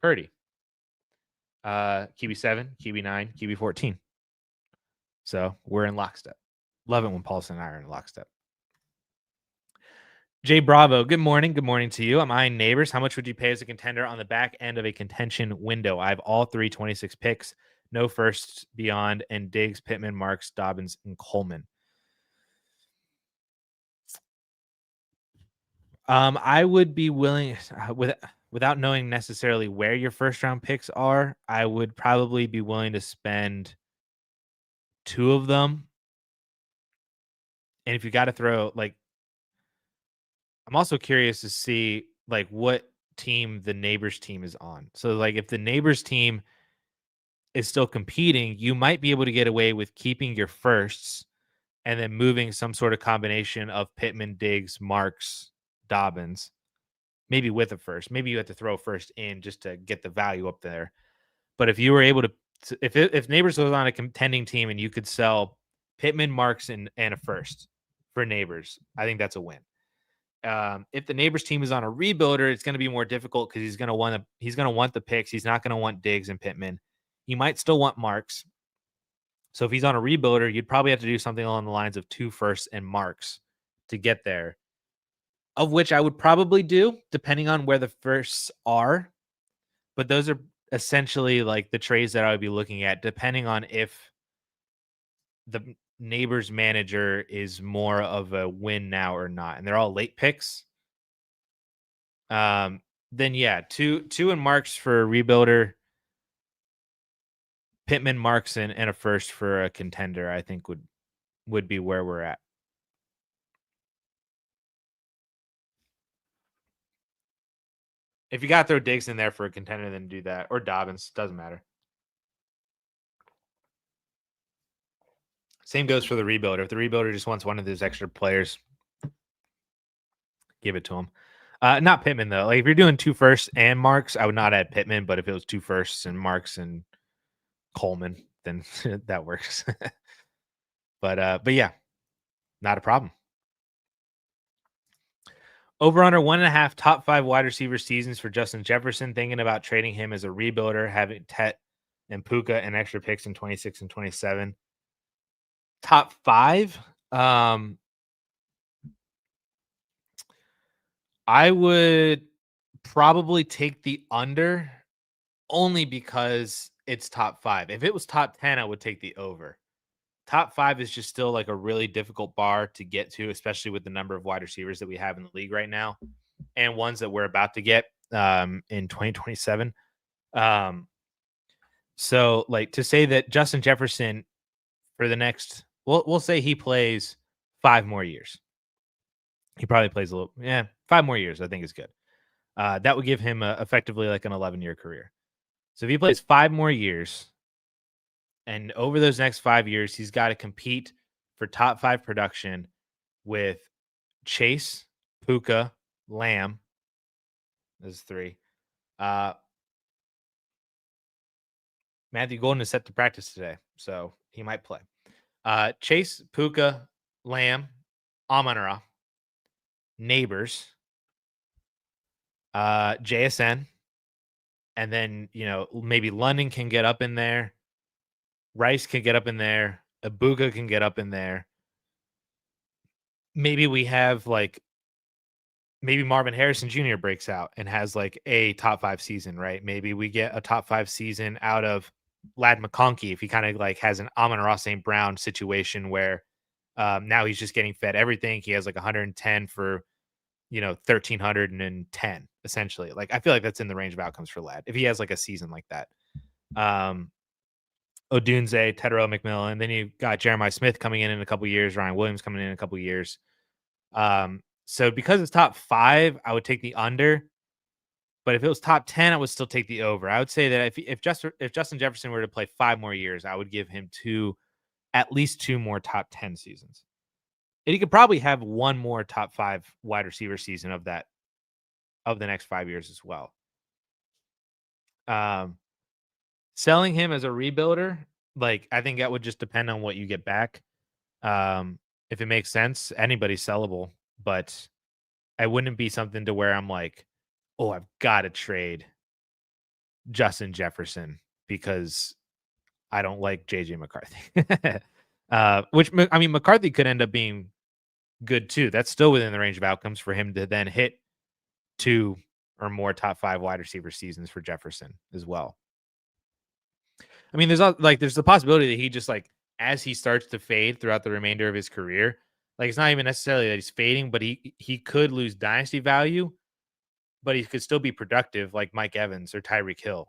Purdy. QB 7, QB 9, QB 14. So we're in lockstep. Love it when Paulson and I are in lockstep. Jay Bravo, good morning. Good morning to you. I'm eyeing neighbors. How much would you pay as a contender on the back end of a contention window? I have all 3 26 picks, no firsts beyond, and Diggs, Pittman, Marks, Dobbins, and Coleman. I would be willing without knowing necessarily where your first round picks are, I would probably be willing to spend 2 of them. And if you got to throw like, I'm also curious to see like what team the neighbors team is on. So like if the neighbors team is still competing, you might be able to get away with keeping your firsts and then moving some sort of combination of Pittman, Diggs, Marks, Dobbins. maybe with a first. Maybe you have to throw first in just to get the value up there. But if you were able to, if Neighbors was on a contending team and you could sell Pittman, Marks, and a first for Neighbors, I think that's a win. If the Neighbors team is on a rebuilder, it's going to be more difficult because he's going to want the picks. He's not going to want Diggs and Pittman. He might still want Marks. So if he's on a rebuilder, you'd probably have to do something along the lines of 2 firsts and Marks to get there. Of which I would probably do, depending on where the firsts are. But those are essentially like the trades that I would be looking at, depending on if the Neighbors manager is more of a win now or not. And they're all late picks. Then yeah, two and Marks for a rebuilder, Pittman, Marks, and a first for a contender, I think would be where we're at. If you got to throw Diggs in there for a contender, then do that. Or Dobbins. Doesn't matter. Same goes for the rebuilder. If the rebuilder just wants one of those extra players, give it to him. Not Pittman, though. Like if you're doing 2 firsts and Marks, I would not add Pittman. But if it was 2 firsts and Marks and Coleman, then that works. But yeah, not a problem. Over under 1.5 top 5 wide receiver seasons for Justin Jefferson. Thinking about trading him as a rebuilder, having Tet and Puka and extra picks in 26 and 27. Top 5. I would probably take the under only because it's top 5. If it was top 10, I would take the over. Top 5 is just still like a really difficult bar to get to, especially with the number of wide receivers that we have in the league right now and ones that we're about to get in 2027. So like to say that Justin Jefferson for the next, we'll say he plays 5 more years. He probably plays 5 more years, I think is good. That would give him effectively like an 11-year career. So if he plays 5 more years, and over those next 5 years, he's got to compete for top 5 production with Chase, Puka, Lamb. There's 3. Matthew Golden is set to practice today, so he might play. Chase, Puka, Lamb, Amon-Ra, Neighbors, JSN, and then maybe London can get up in there. Rice can get up in there. Ibuka can get up in there. Maybe we have maybe Marvin Harrison Jr. breaks out and has like a top 5 season, right? Maybe we get a top 5 season out of Lad McConkey if he kind of like has an Amon-Ra St. Brown situation where now he's just getting fed everything. He has like 110 for 1,310 essentially. Like I feel like that's in the range of outcomes for Lad if he has like a season like that. Odunze, Tedero McMillan. Then you got Jeremiah Smith coming in a couple years, Ryan Williams coming in a couple years. So because it's top 5, I would take the under. But if it was top 10, I would still take the over. I would say that if Justin Jefferson were to play 5 more years, I would give him at least 2 more top 10 seasons. And he could probably have 1 more top 5 wide receiver season of the next 5 years as well. Selling him as a rebuilder, like I think that would just depend on what you get back. If it makes sense, anybody's sellable, but I wouldn't be something to where I'm like, oh, I've got to trade Justin Jefferson because I don't like JJ McCarthy. Which I mean, McCarthy could end up being good too. That's still within the range of outcomes for him to then hit 2 or more top 5 wide receiver seasons for Jefferson as well. I mean, there's the possibility that he just like as he starts to fade throughout the remainder of his career, like it's not even necessarily that he's fading, but he could lose dynasty value, but he could still be productive like Mike Evans or Tyreek Hill,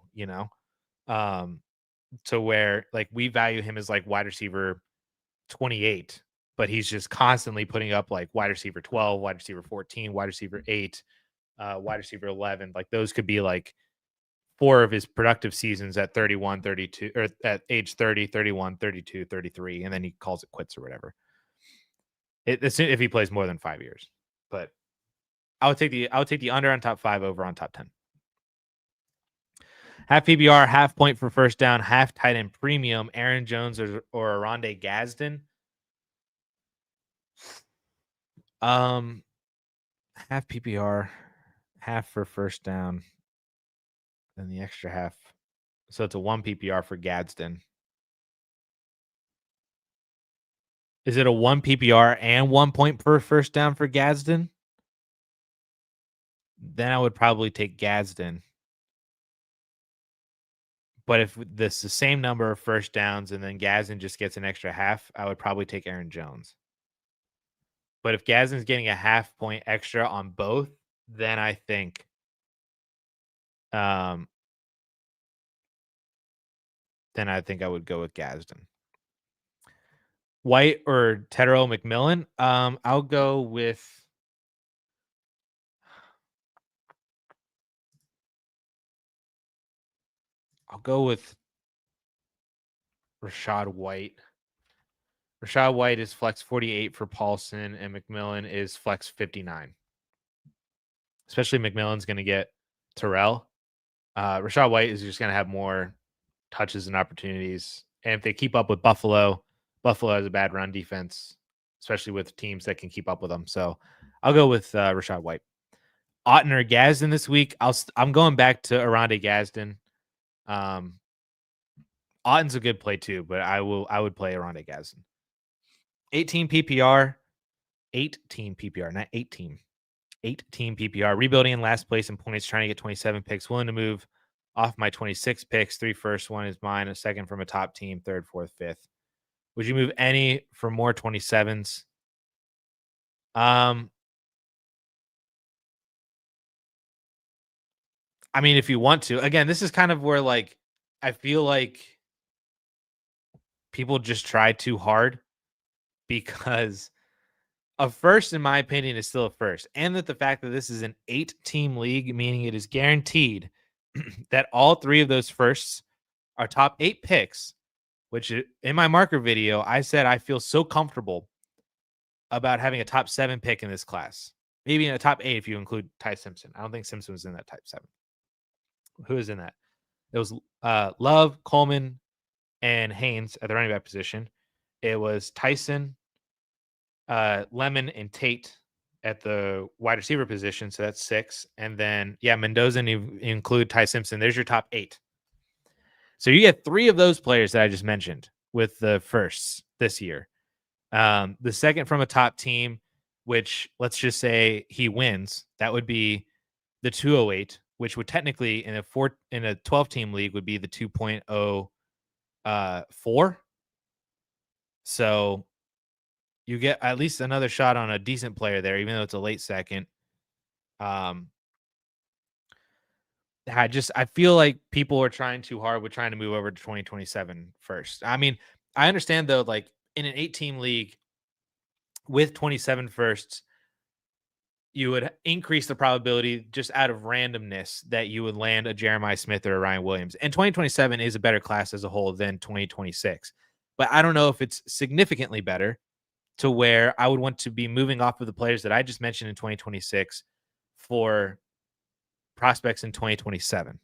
to where like we value him as like wide receiver 28, but he's just constantly putting up like wide receiver 12, wide receiver 14, wide receiver 8, wide receiver 11. Like those could be like 4 of his productive seasons at 31, 32, or at age 30, 31, 32, 33, and then he calls it quits or whatever. If he plays more than 5 years. But I would take the under on top 5, over on top 10. Half PPR, half point for first down, half tight end premium, Aaron Jones or Aronde Gadsden. Half PPR, half for first down, and the extra half. So it's a 1 PPR for Gadsden. Is it a 1 PPR and 1 point per first down for Gadsden? Then I would probably take Gadsden. But if this the same number of first downs and then Gadsden just gets an extra half, I would probably take Aaron Jones. But if Gadsden's getting a half point extra on both, then I think um I would go with Gadsden. White or Tedero McMillan? I'll go with Rashad White. Rashad White is flex 48 for Paulson, and McMillan is flex 59. Especially McMillan's going to get Terrell. Rashad White is just going to have more touches and opportunities. And if they keep up with Buffalo, Buffalo has a bad run defense, especially with teams that can keep up with them. So I'll go with Rashad White. Otten or Gadsden this week. I'm going back to Aronde Gadsden. Otten's a good play too, but I would play Aronde Gadsden. 18 PPR, not 18. 8-team PPR, rebuilding in last place in points, trying to get 27 picks, willing to move off my 26 picks. 3 first, 1 is mine, a second from a top team, 3rd, 4th, 5th. Would you move any for more 27s? I mean, if you want to. Again, this is kind of where like I feel like people just try too hard because a first, in my opinion, is still a first. And that the fact that this is an 8-team league, meaning it is guaranteed that all 3 of those firsts are top 8 picks, which in my marker video, I said I feel so comfortable about having a top 7 pick in this class. Maybe in a top 8 if you include Ty Simpson. I don't think Simpson was in that type 7. Who is in that? It was Love, Coleman, and Haynes at the running back position. It was Tyson, Lemon, and Tate at the wide receiver position. So that's 6. And then, Mendoza, and you include Ty Simpson. There's your top 8. So you get 3 of those players that I just mentioned with the firsts this year. The second from a top team, which let's just say he wins, that would be the 208, which would technically in a 12-team league would be the 2.04. So you get at least another shot on a decent player there, even though it's a late second. I feel like people are trying too hard with trying to move over to 2027 first. I mean, I understand though, like in an 8-team league with 27 firsts, you would increase the probability just out of randomness that you would land a Jeremiah Smith or a Ryan Williams. And 2027 is a better class as a whole than 2026. But I don't know if it's significantly better to where I would want to be moving off of the players that I just mentioned in 2026 for prospects in 2027,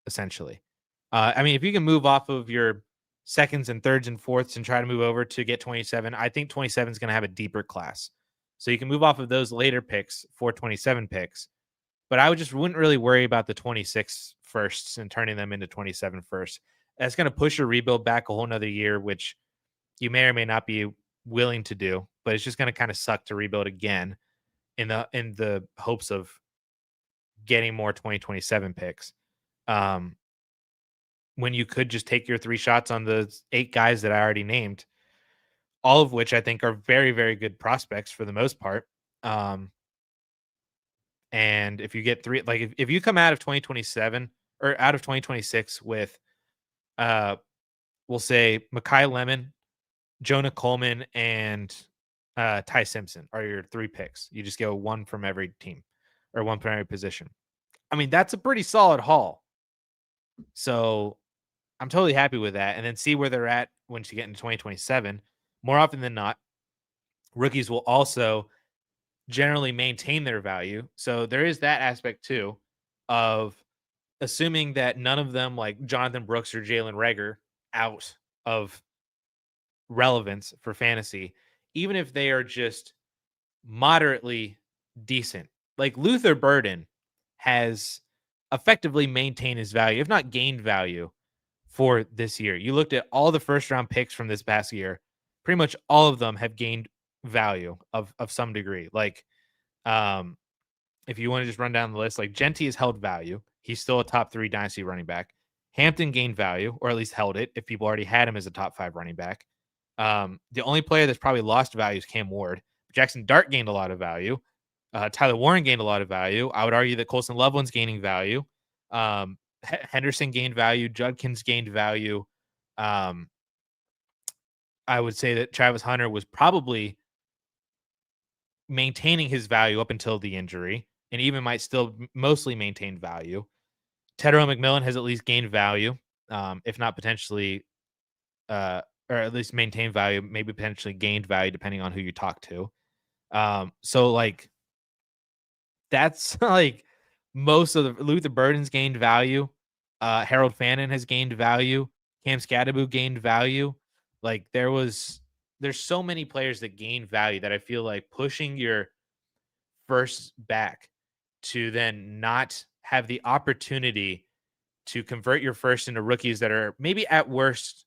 essentially. I mean, if you can move off of your seconds and thirds and fourths and try to move over to get 27, I think 27 is going to have a deeper class. So you can move off of those later picks for 27 picks. But I wouldn't really worry about the 26 firsts and turning them into 27 firsts. That's going to push your rebuild back a whole nother year, which you may or may not be willing to do, but it's just going to kind of suck to rebuild again in the hopes of getting more 2027 picks. When you could just take your 3 shots on the 8 guys that I already named, all of which I think are very, very good prospects for the most part. And if you get 3, like if you come out of 2027 or out of 2026 with, we'll say Mekhi Lemon, Jonah Coleman, and Ty Simpson are your 3 picks. You just go 1 from every team or 1 from every position. I mean, that's a pretty solid haul. So I'm totally happy with that. And then see where they're at once you get into 2027. More often than not, rookies will also generally maintain their value. So there is that aspect too of assuming that none of them, like Jonathan Brooks or Jalen Reagor, out of relevance for fantasy, even if they are just moderately decent. Like Luther Burden has effectively maintained his value, if not gained value, for this year. You looked at all the first round picks from this past year, pretty much all of them have gained value of some degree. Like, um, if you want to just run down the list, like Genti has held value. He's still a top 3 dynasty running back. Hampton gained value, or at least held it if people already had him as a top 5 running back. The only player that's probably lost value is Cam Ward. Jackson Dart gained a lot of value. Tyler Warren gained a lot of value. I would argue that Colson Loveland's gaining value. Henderson gained value. Judkins gained value. Um, I would say that Travis Hunter was probably maintaining his value up until the injury, and even might still mostly maintain value. Tedero McMillan has at least gained value, if not potentially, or at least maintained value, maybe potentially gained value, depending on who you talk to. So like that's like most of the Luther Burden's gained value. Harold Fannin has gained value. Cam Scadaboo gained value. Like there's so many players that gain value that I feel like pushing your first back to then not have the opportunity to convert your first into rookies that are maybe at worst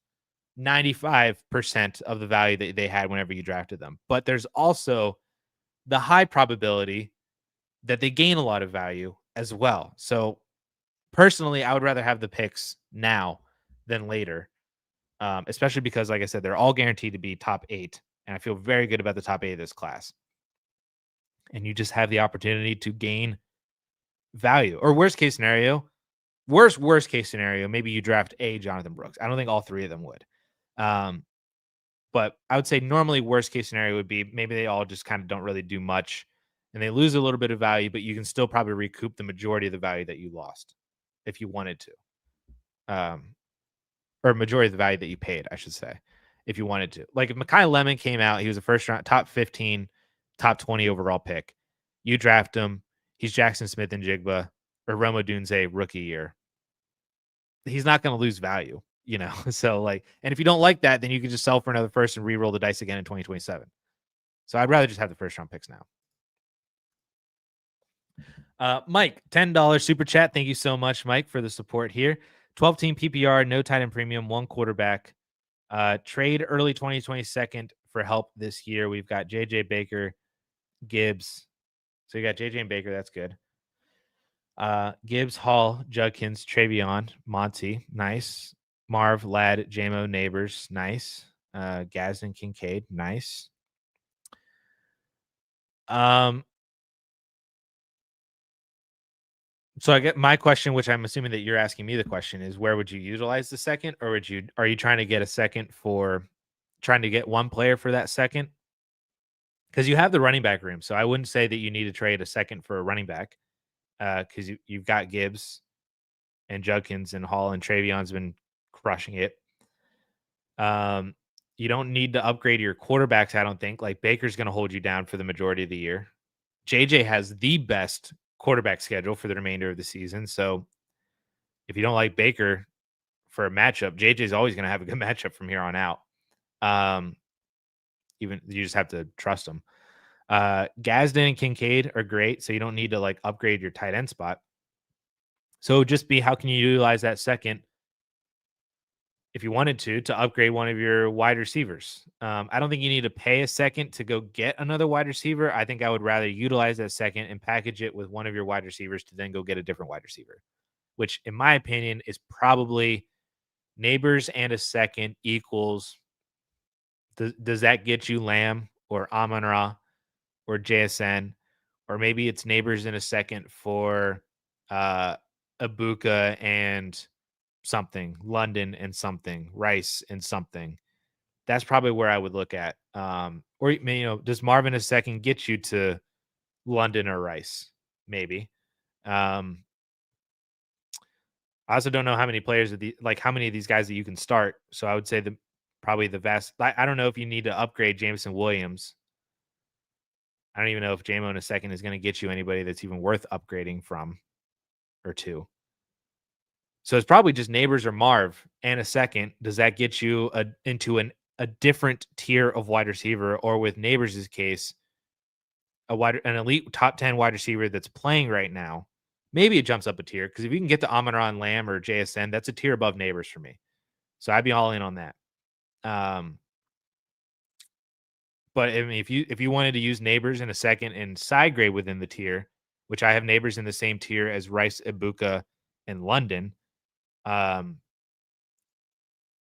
95% of the value that they had whenever you drafted them. But there's also the high probability that they gain a lot of value as well. So personally, I would rather have the picks now than later, especially because, like I said, they're all guaranteed to be top 8. And I feel very good about the top 8 of this class. And you just have the opportunity to gain value. Or worst case scenario, worst case scenario, maybe you draft a Jonathan Brooks. I don't think all 3 of them would. But I would say normally worst case scenario would be maybe they all just kind of don't really do much and they lose a little bit of value, but you can still probably recoup the majority of the value that you lost if you wanted to. Or majority of the value that you paid, I should say, if you wanted to. Like if Mekhi Lemon came out, he was a first round top 15, top 20 overall pick. You draft him, he's Jackson Smith and Jigba or Roma Dunze rookie year. He's not going to lose value, you know? So like, and if you don't like that, then you can just sell for another first and re-roll the dice again in 2027. So I'd rather just have the first round picks now. Mike, $10 super chat. Thank you so much, Mike, for the support here. 12 team PPR, no tight end premium, 1 quarterback. Trade early 2022 for help this year. We've got JJ Baker, Gibbs. So you got JJ and Baker. That's good. Gibbs, Hall, Judkins, Travion, Monty. Nice. Marv, Ladd, JMO, Neighbors. Nice. Gazden, Kincaid. Nice. So I get my question, which I'm assuming that you're asking me the question is, where would you utilize the second, or are you trying to get a second for trying to get one player for that second? Because you have the running back room. So I wouldn't say that you need to trade a second for a running back because you've got Gibbs and Judkins and Hall, and Travion's been crushing it. You don't need to upgrade your quarterbacks, I don't think. Like Baker's going to hold you down for the majority of the year. JJ has the best quarterback schedule for the remainder of the season. So if you don't like Baker for a matchup, JJ is always going to have a good matchup from here on out. Even you just have to trust him. Gazden and Kincaid are great, so you don't need to like upgrade your tight end spot. So just be how can you utilize that second if you wanted to upgrade one of your wide receivers. I don't think you need to pay a second to go get another wide receiver. I think I would rather utilize that second and package it with one of your wide receivers to then go get a different wide receiver, which in my opinion is probably Neighbors and a second equals. Does that get you Lamb or Amon-Ra or JSN? Or maybe it's Neighbors in a second for Ibuka and something, London and something, Rice and something. That's probably where I would look at. Or does Marvin a second get you to London or Rice? Maybe. I also don't know how many players how many of these guys that you can start. So I would say probably the vast. I don't know if you need to upgrade Jameson Williams. I don't even know if JMO in a second is going to get you anybody that's even worth upgrading from or two. So it's probably just Neighbors or Marv and a second. Does that get you into a different tier of wide receiver, or with Neighbors' case, an elite top 10 wide receiver that's playing right now? Maybe it jumps up a tier because if you can get to Amon-Ra Lamb or JSN, that's a tier above Neighbors for me. So I'd be all in on that. But I mean, if you wanted to use Neighbors in a second and side grade within the tier, which I have Neighbors in the same tier as Rice, Ibuka, and London, um,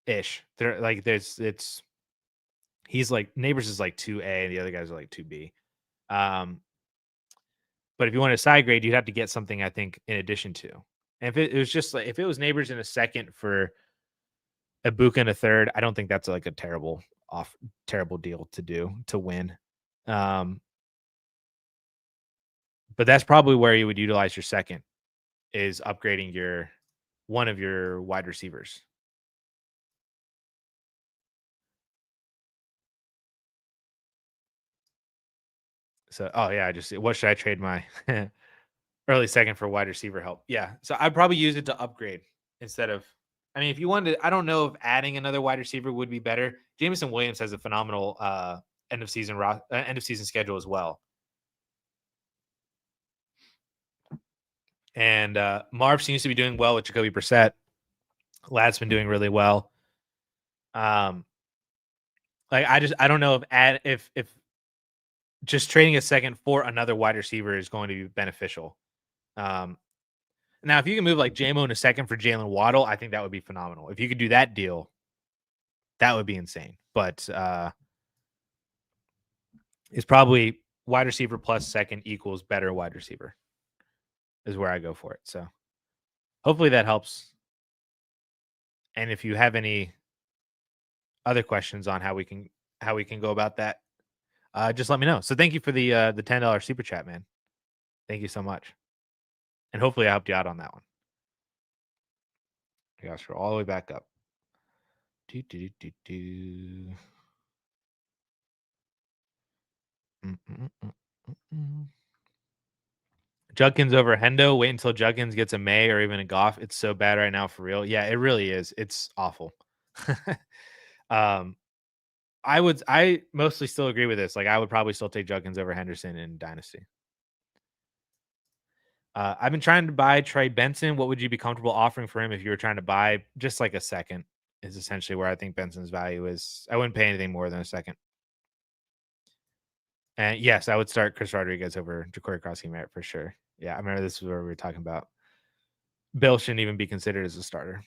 ish. They're like it's he's like Neighbors is like 2A and the other guys are like 2B. Um, but if you want to side grade, you'd have to get something I think in addition to. And if it was just like if it was Neighbors in a second for Ibuka in a third, I don't think that's like a terrible deal to do to win. Um, but that's probably where you would utilize your second is upgrading your one of your wide receivers. So, oh yeah, I just what should I trade my early second for wide receiver help? Yeah, so I'd probably use it to upgrade instead of. I mean, if you wanted, I don't know if adding another wide receiver would be better. Jameson Williams has a phenomenal end of season schedule as well, and Marv seems to be doing well with Jacoby Brissett. Lad's been doing really well. Um, like I don't know if just trading a second for another wide receiver is going to be beneficial. Um, now, if you can move like JMO in a second for Jalen Waddle, I think that would be phenomenal. If you could do that deal, that would be insane. But it's probably wide receiver plus second equals better wide receiver is where I go for it. So hopefully that helps. And if you have any other questions on how we can go about that, just let me know. So thank you for the $10 super chat, man. Thank you so much. And hopefully I helped you out on that one. I gotta scroll all the way back up. Do, do, do, do. Judkins over Hendo. Wait until Judkins gets a May or even a Goff. It's so bad right now for real. Yeah, it really is. It's awful. um, I mostly still agree with this. Like I would probably still take Judkins over Henderson in Dynasty. I've been trying to buy Trey Benson. What would you be comfortable offering for him if you were trying to buy just like a second? Is essentially where I think Benson's value is. I wouldn't pay anything more than a second. And yes, I would start Chris Rodriguez over Ja'Cory Cross-Merritt for sure. Yeah, I remember this is where we were talking about. Bill shouldn't even be considered as a starter.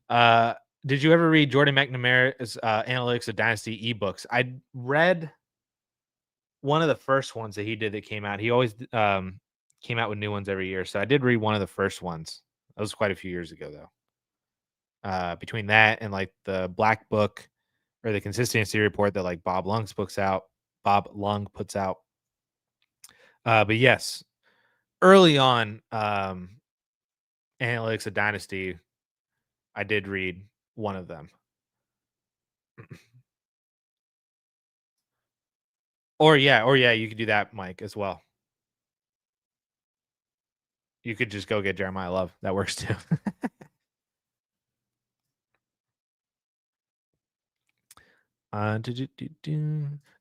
Did you ever read Jordan McNamara's Analytics of Dynasty ebooks? I read one of the first ones that he did that came out. He always came out with new ones every year. So I did read one of the first ones. That was quite a few years ago, though. Between that and like the Black Book or the consistency report that like Bob Lung puts out. But yes, early on, Analytics of Dynasty, I did read one of them. Or yeah, you could do that, Mike, as well. You could just go get Jeremiah Love. That works too.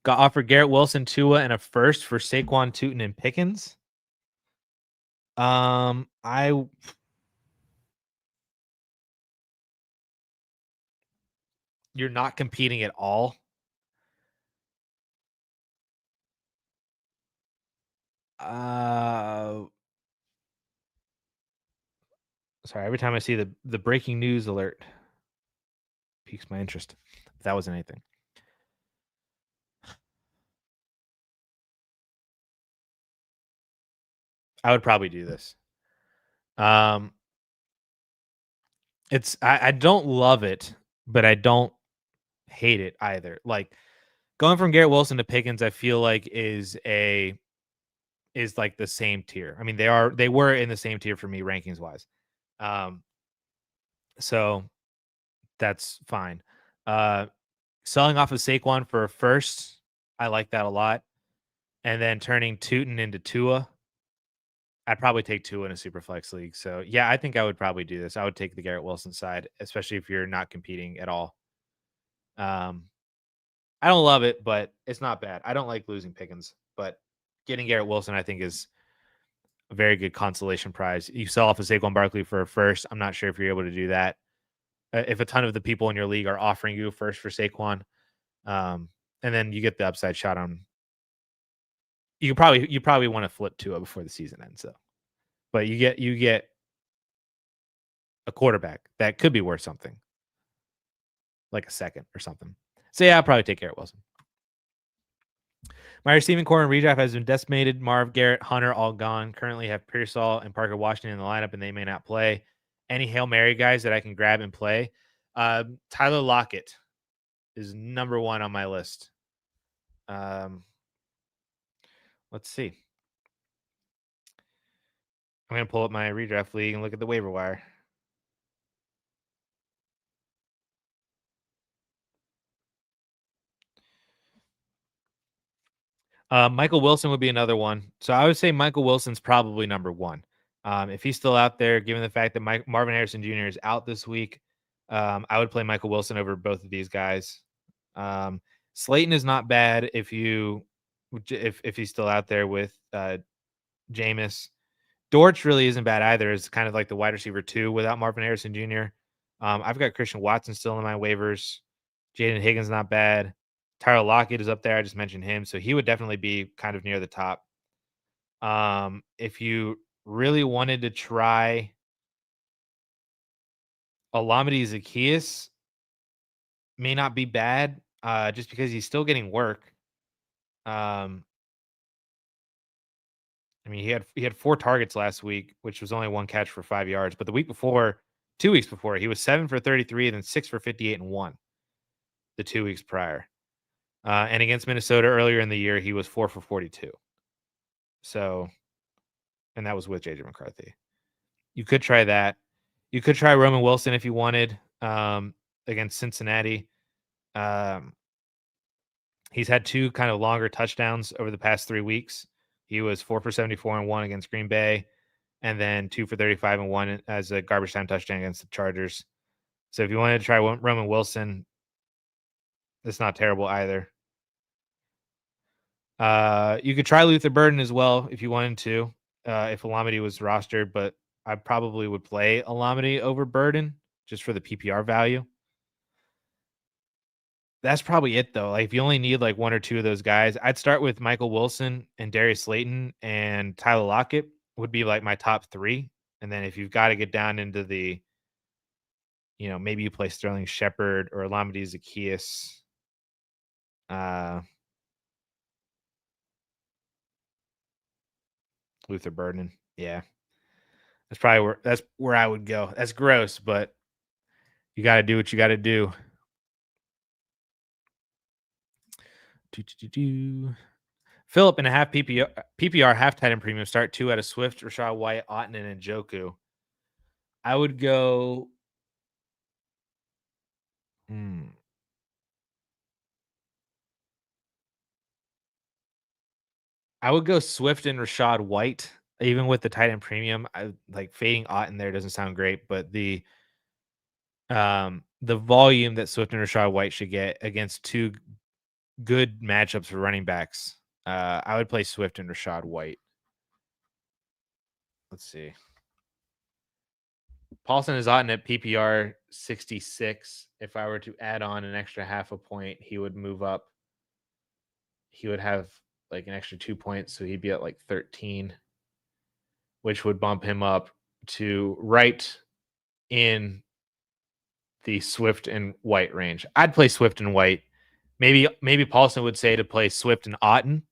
Got offered Garrett Wilson, Tua, and a first for Saquon, Tootin, and Pickens. You're not competing at all. Sorry, every time I see the breaking news alert piques my interest. If that wasn't anything. I would probably do this. It's I don't love it, but I don't hate it either. Like going from Garrett Wilson to Pickens, I feel like is like the same tier. I mean, they were in the same tier for me rankings wise. So that's fine. Selling off of Saquon for a first, I like that a lot. and then turning Tootin into Tua. I'd probably take Tua in a super flex league. So yeah, I think I would probably do this. I would take the Garrett Wilson side, especially if you're not competing at all. Um, I don't love it, but it's not bad. I don't like losing Pickens, but getting Garrett Wilson, I think, is a very good consolation prize. You sell off a Saquon Barkley for a first. I'm not sure if you're able to do that. If a ton of the people in your league are offering you a first for Saquon, and then you get the upside shot on. You probably want to flip Tua before the season ends, though. But you get a quarterback that could be worth something, like a second or something. So yeah, I'll probably take Garrett Wilson. My receiving core and redraft has been decimated. Marv, Garrett, Hunter, all gone. Currently have Pearsall and Parker Washington in the lineup, and they may not play. Any Hail Mary guys that I can grab and play? Tyler Lockett is number one on my list. Let's see. I'm going to pull up my redraft league and look at the waiver wire. Michael Wilson would be another one. So I would say Michael Wilson's probably number one. If he's still out there, given the fact that Marvin Harrison Jr. is out this week, I would play Michael Wilson over both of these guys. Slayton is not bad if he's still out there with Jameis. Dortch really isn't bad either. It's kind of like the wide receiver 2 without Marvin Harrison Jr. I've got Christian Watson still in my waivers. Jaden Higgins not bad. Tyler Lockett is up there. I just mentioned him, so he would definitely be kind of near the top. If you really wanted to try Olamide Zaccheaus, may not be bad, just because he's still getting work. I mean, he had 4 targets last week, which was only 1 catch for 5 yards. But the week before, 2 weeks before, he was 7 for 33 and then 6 for 58 and 1 the 2 weeks prior. And against Minnesota earlier in the year, he was 4 for 42. So, and that was with JJ McCarthy. You could try that. You could try Roman Wilson if you wanted, against Cincinnati. He's had 2 kind of longer touchdowns over the past 3 weeks. He was 4 for 74 and 1 against Green Bay, and then 2 for 35 and 1 as a garbage time touchdown against the Chargers. So if you wanted to try Roman Wilson, it's not terrible either. You could try Luther Burden as well if you wanted to, if Olamide was rostered, but I probably would play Olamide over Burden just for the PPR value. That's probably it, though. Like, if you only need like 1 or 2 of those guys, I'd start with Michael Wilson and Darius Slayton, and Tyler Lockett would be like my top 3. And then if you've got to get down into the, maybe you play Sterling Shepard or Olamide Zaccheaus. Luther Burden. Yeah. That's where I would go. That's gross, but you got to do what you got to do. Philip in a half PPR half tight end premium start 2 out of Swift, Rachaad White, Otton, and Njoku. I would go. I would go Swift and Rachaad White, even with the tight end premium. I like fading Otton there doesn't sound great, but the volume that Swift and Rachaad White should get against 2 good matchups for running backs. I would play Swift and Rachaad White. Let's see. Paulson is Otton at PPR 66. If I were to add on an extra half a point, he would move up. He would have like an extra 2 points, so he'd be at like 13, which would bump him up to right in the Swift and White range. I'd play Swift and White. Maybe Paulson would say to play Swift and Otton.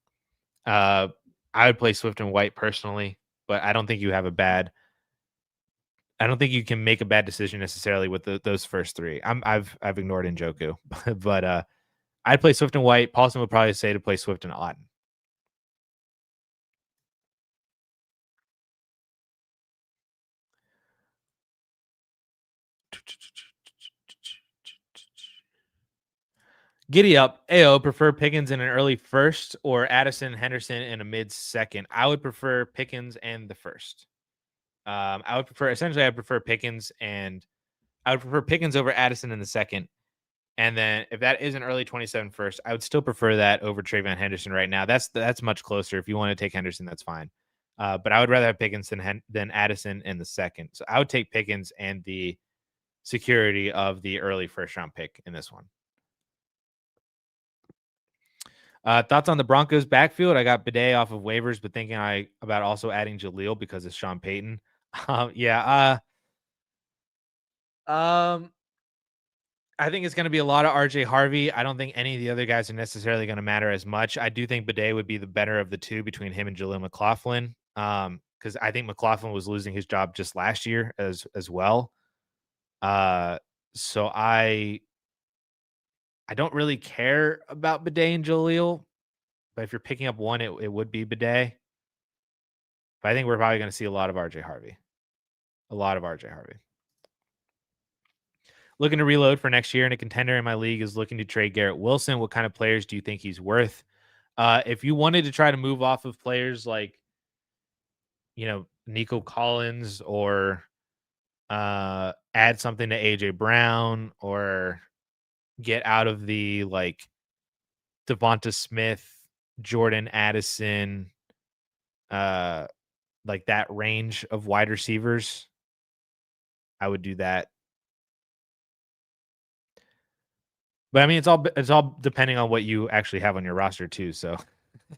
I would play Swift and White personally, but I don't think you have I don't think you can make a bad decision necessarily with those first 3. I've ignored Njoku, but I'd play Swift and White. Paulson would probably say to play Swift and Otton. Giddy up. AO, prefer Pickens in an early first or Addison Henderson in a mid second? I would prefer Pickens and the first. I would prefer essentially I prefer Pickens and I would prefer Pickens over Addison in the second. And then if that is an early 27 first, I would still prefer that over Trayvon Henderson right now. That's much closer. If you want to take Henderson, that's fine. But I would rather have Pickens than Addison in the second. So I would take Pickens and the security of the early first round pick in this one. Thoughts on the Broncos backfield? I got Bidet off of waivers, but thinking about also adding Jaleel because it's Sean Payton. Yeah. I think it's going to be a lot of RJ Harvey. I don't think any of the other guys are necessarily going to matter as much. I do think Bidet would be the better of the two between him and Jaleel McLaughlin. Because I think McLaughlin was losing his job just last year as well. So I don't really care about Bidet and Jaleel, but if you're picking up one, it would be Bidet. But I think we're probably going to see a lot of RJ Harvey. A lot of RJ Harvey. Looking to reload for next year, and a contender in my league is looking to trade Garrett Wilson. What kind of players do you think he's worth? If you wanted to try to move off of players like, Nico Collins or add something to AJ Brown or get out of the like Devonta Smith, Jordan Addison, like that range of wide receivers, I would do that. But I mean, it's all depending on what you actually have on your roster too. So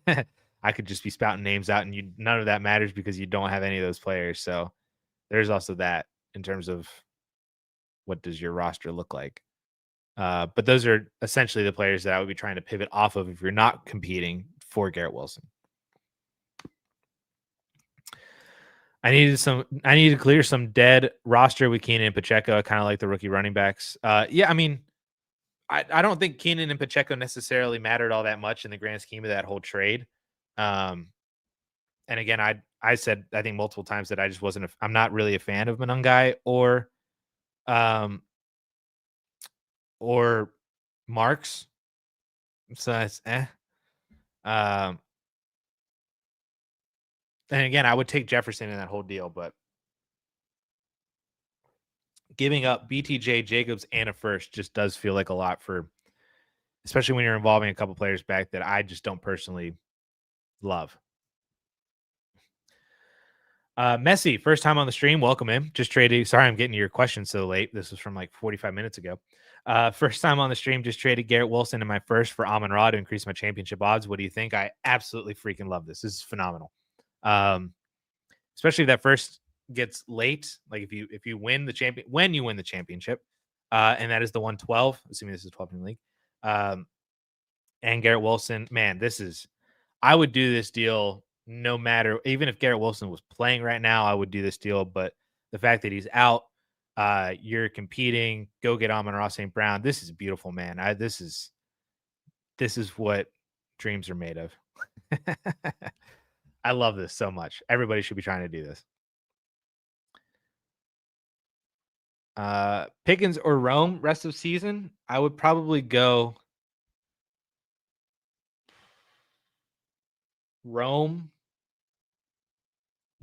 I could just be spouting names out, and none of that matters because you don't have any of those players. So there's also that in terms of what does your roster look like. But those are essentially the players that I would be trying to pivot off of if you're not competing for Garrett Wilson. I needed to clear some dead roster with Keenan and Pacheco. I kind of like the rookie running backs. Yeah, I mean, I don't think Keenan and Pacheco necessarily mattered all that much in the grand scheme of that whole trade. And again, I said I think multiple times that I just wasn't. I'm not really a fan of Monangai or Marks. So it's Um, and again, I would take Jefferson in that whole deal, but giving up BTJ, Jacobs, and a first just does feel like a lot for, especially when you're involving a couple players back that I just don't personally love. Messi, first time on the stream. Welcome in. Just traded. Sorry, I'm getting to your question so late. This was from like 45 minutes ago. First time on the stream. Just traded Garrett Wilson in my first for Amon Ra to increase my championship odds. What do you think? I absolutely freaking love this. This is phenomenal. Especially if that first gets late. Like if you win the champion, when you win the championship, and that is the 112. Assuming this is 12 in the league. And Garrett Wilson, man, I would do this deal no matter, even if Garrett Wilson was playing right now, I would do this deal. But the fact that he's out, you're competing, go get Amon-Ra St. Brown. This is beautiful, man. This is what dreams are made of. I love this so much. Everybody should be trying to do this. Pickens or Rome rest of season? I would probably go Rome.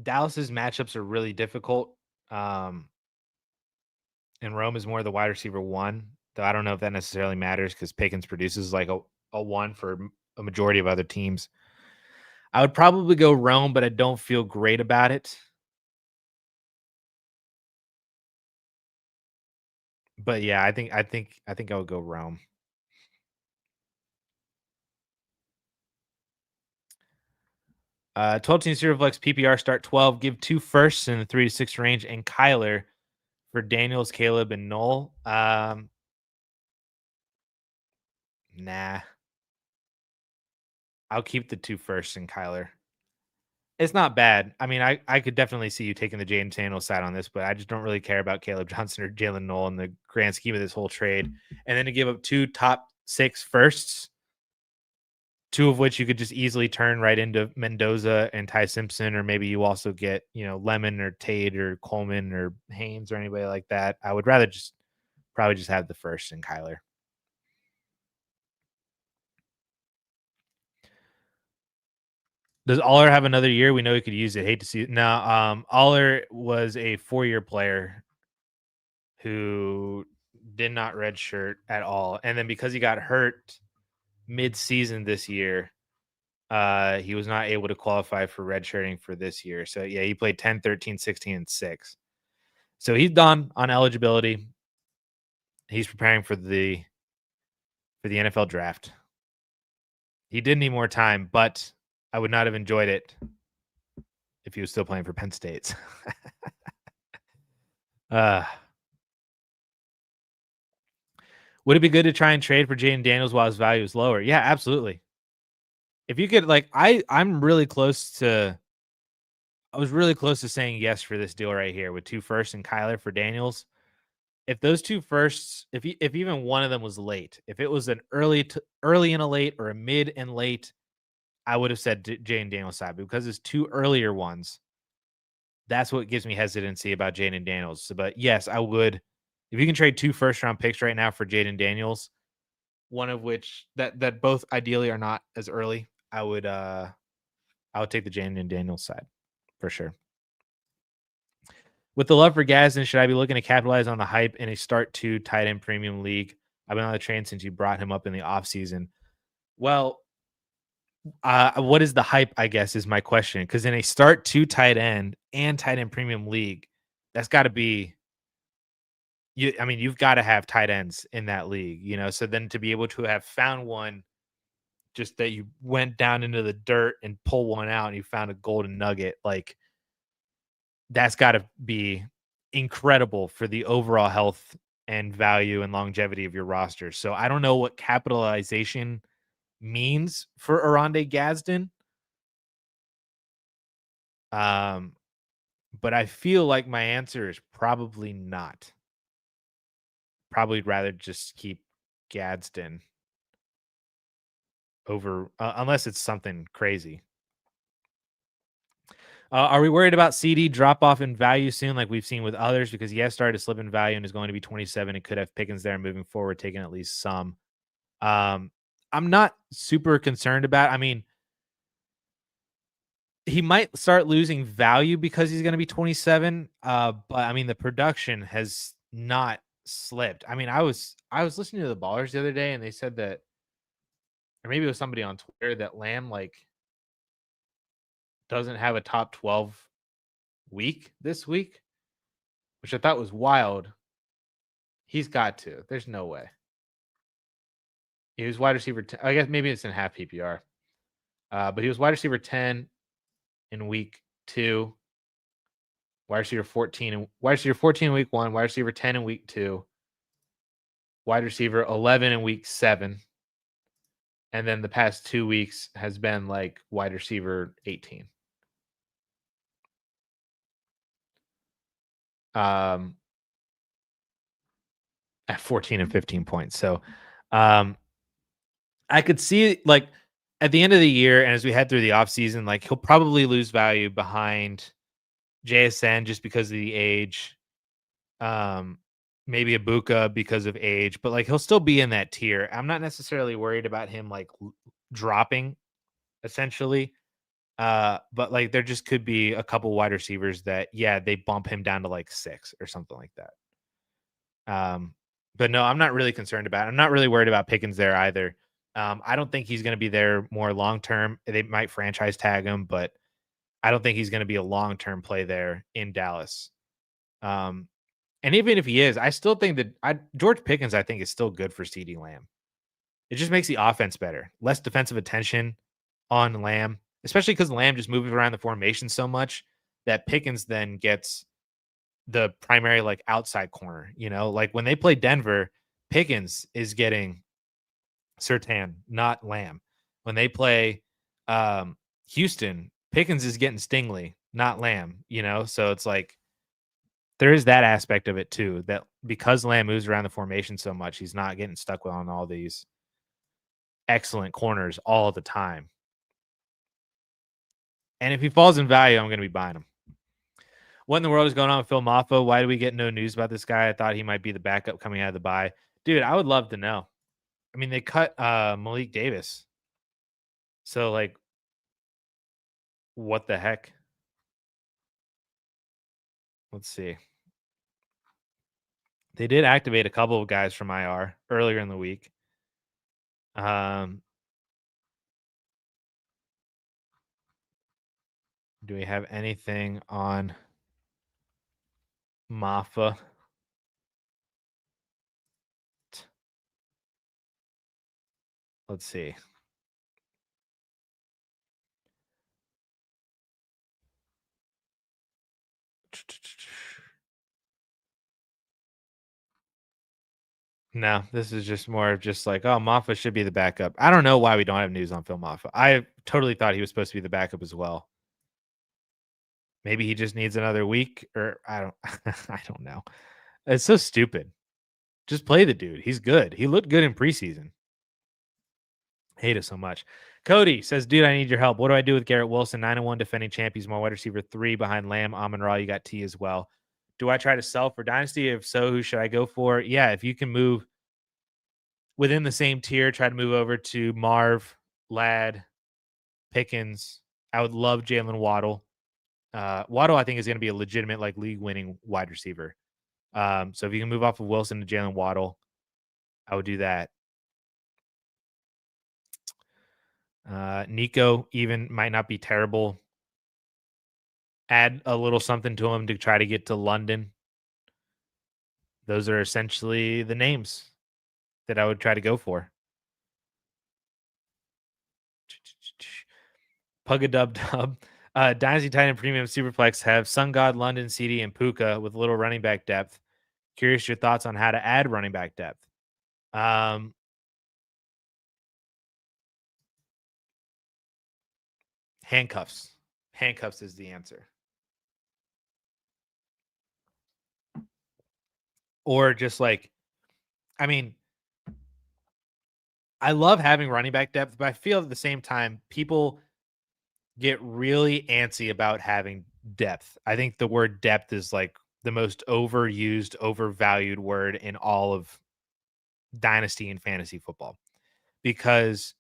Dallas's matchups are really difficult. And Rome is more the wide receiver one, though I don't know if that necessarily matters because Pickens produces like a one for a majority of other teams. I would probably go Rome, but I don't feel great about it. But yeah, I think I would go Rome. Uh, 12 team zero flex PPR start 12. Give 2 firsts in the 3 to 6 range and Kyler for Daniels, Caleb, and Noel. Nah. I'll keep the 2 firsts and Kyler. It's not bad. I mean, I could definitely see you taking the Jaden Daniels side on this, but I just don't really care about Caleb Johnson or Jalen Noel in the grand scheme of this whole trade. And then to give up 2 top 6 firsts, 2 of which you could just easily turn right into Mendoza and Ty Simpson, or maybe you also get, Lemon or Tate or Coleman or Haynes or anybody like that. I would rather probably just have the first and Kyler. Does Aller have another year? We know he could use it. Hate to see it. No, Aller was a 4-year player who did not redshirt at all. And then because he got hurt mid-season this year, he was not able to qualify for redshirting for this year. So yeah, he played 10, 13, 16, and 6. So he's done on eligibility. He's preparing for the NFL draft. He did need more time, but I would not have enjoyed it if he was still playing for Penn State. uh, would it be good to try and trade for Jaden Daniels while his value is lower? Yeah, absolutely. If you could, like, I'm really close to. I was really close to saying yes for this deal right here with 2 firsts and Kyler for Daniels. If those 2 firsts, if even one of them was late, if it was an early and a late or a mid and late, I would have said Jaden Daniels side. But because it's 2 earlier ones, that's what gives me hesitancy about Jaden Daniels. So, but yes, I would. If you can trade 2 first round picks right now for Jaden Daniels, one of which that both ideally are not as early, I would take the Jaden Daniels side for sure. With the love for Gadsden, should I be looking to capitalize on the hype in a start 2 tight end premium league? I've been on the train since you brought him up in the offseason. Well, what is the hype, I guess, is my question. Because in a start 2 tight end and tight end premium league, that's got to be you. I mean, you've got to have tight ends in that league, So then to be able to have found one, just that you went down into the dirt and pull one out and you found a golden nugget, like that's got to be incredible for the overall health and value and longevity of your roster. So I don't know what capitalization means for Aronde Gadsden. Um, but I feel like my answer is probably not. Probably rather just keep Gadsden over, unless it's something crazy. Are we worried about CD drop off in value soon, like we've seen with others? Because he has started to slip in value and is going to be 27 and could have Pickens there moving forward, taking at least some. I'm not super concerned about. I mean, he might start losing value because he's going to be 27. But I mean, the production has not slipped. I mean, I was listening to the Ballers the other day, and they said that, or maybe it was somebody on Twitter, that Lamb like doesn't have a top 12 week this week, which I thought was wild. He's got to. There's no way. He was wide receiver 10. I guess maybe it's in half PPR. But he was wide receiver 10 in week 2, wide receiver 14 and wide receiver 14 in week 1, wide receiver 10 in week 2, wide receiver 11 in week 7. And then the past 2 weeks has been like wide receiver 18. At 14 and 15 points. So I could see, like, at the end of the year and as we head through the offseason, like he'll probably lose value behind JSN just because of the age. Maybe Ibuka because of age, but like he'll still be in that tier. I'm not necessarily worried about him like dropping essentially. But like there just could be a couple wide receivers that, yeah, they bump him down to like 6 or something like that. But no, I'm not really concerned about it. I'm not really worried about Pickens there either. I don't think he's going to be there more long term. They might franchise tag him, but I don't think he's going to be a long term play there in Dallas. And even if he is, I still think that George Pickens, I think, is still good for CeeDee Lamb. It just makes the offense better. Less defensive attention on Lamb, especially because Lamb just moves around the formation so much that Pickens then gets the primary like outside corner. Like when they play Denver, Pickens is getting Surtain, not Lamb. When they play Houston, Pickens is getting Stingley, not Lamb. So it's like there is that aspect of it too, that because Lamb moves around the formation so much, he's not getting stuck on all these excellent corners all the time. And if he falls in value, I'm going to be buying him. What in the world is going on with Phil Maffa? Why do we get no news about this guy? I thought he might be the backup coming out of the bye. Dude, I would love to know. I mean, they cut Malik Davis. So, like, What the heck? Let's see. They did activate a couple of guys from IR earlier in the week. Um, do we have anything on Mafa? Let's see. No, this is just more of just like, oh, Mafa should be the backup. I don't know why we don't have news on Phil Mafa. I totally thought he was supposed to be the backup as well. Maybe he just needs another week, or I don't, I don't know. It's so stupid. Just play the dude. He's good. He looked good in preseason. Hate it so much. Cody says, dude, I need your help. What do I do with Garrett Wilson? 9-1 defending champ. He's my wide receiver 3 behind Lamb, Amon Ra. You got T as well. Do I try to sell for Dynasty? If so, who should I go for? Yeah, if you can move within the same tier, try to move over to Marv, Ladd, Pickens. I would love Jalen Waddle. Waddle, I think, is going to be a legitimate, like, league-winning wide receiver. So if you can move off of Wilson to Jalen Waddle, I would do that. Nico even might not be terrible. Add a little something to him to try to get to London. Those are essentially the names that I would try to go for. Pugadub Dub. Dynasty Titan Premium Superflex have Sun God, London, CD, and Puka with little running back depth. Curious your thoughts on how to add running back depth. Handcuffs. Handcuffs is the answer. Or just like, I mean, I love having running back depth, but I feel at the same time, people get really antsy about having depth. I think the word depth is like the most overused, overvalued word in all of dynasty and fantasy football. Because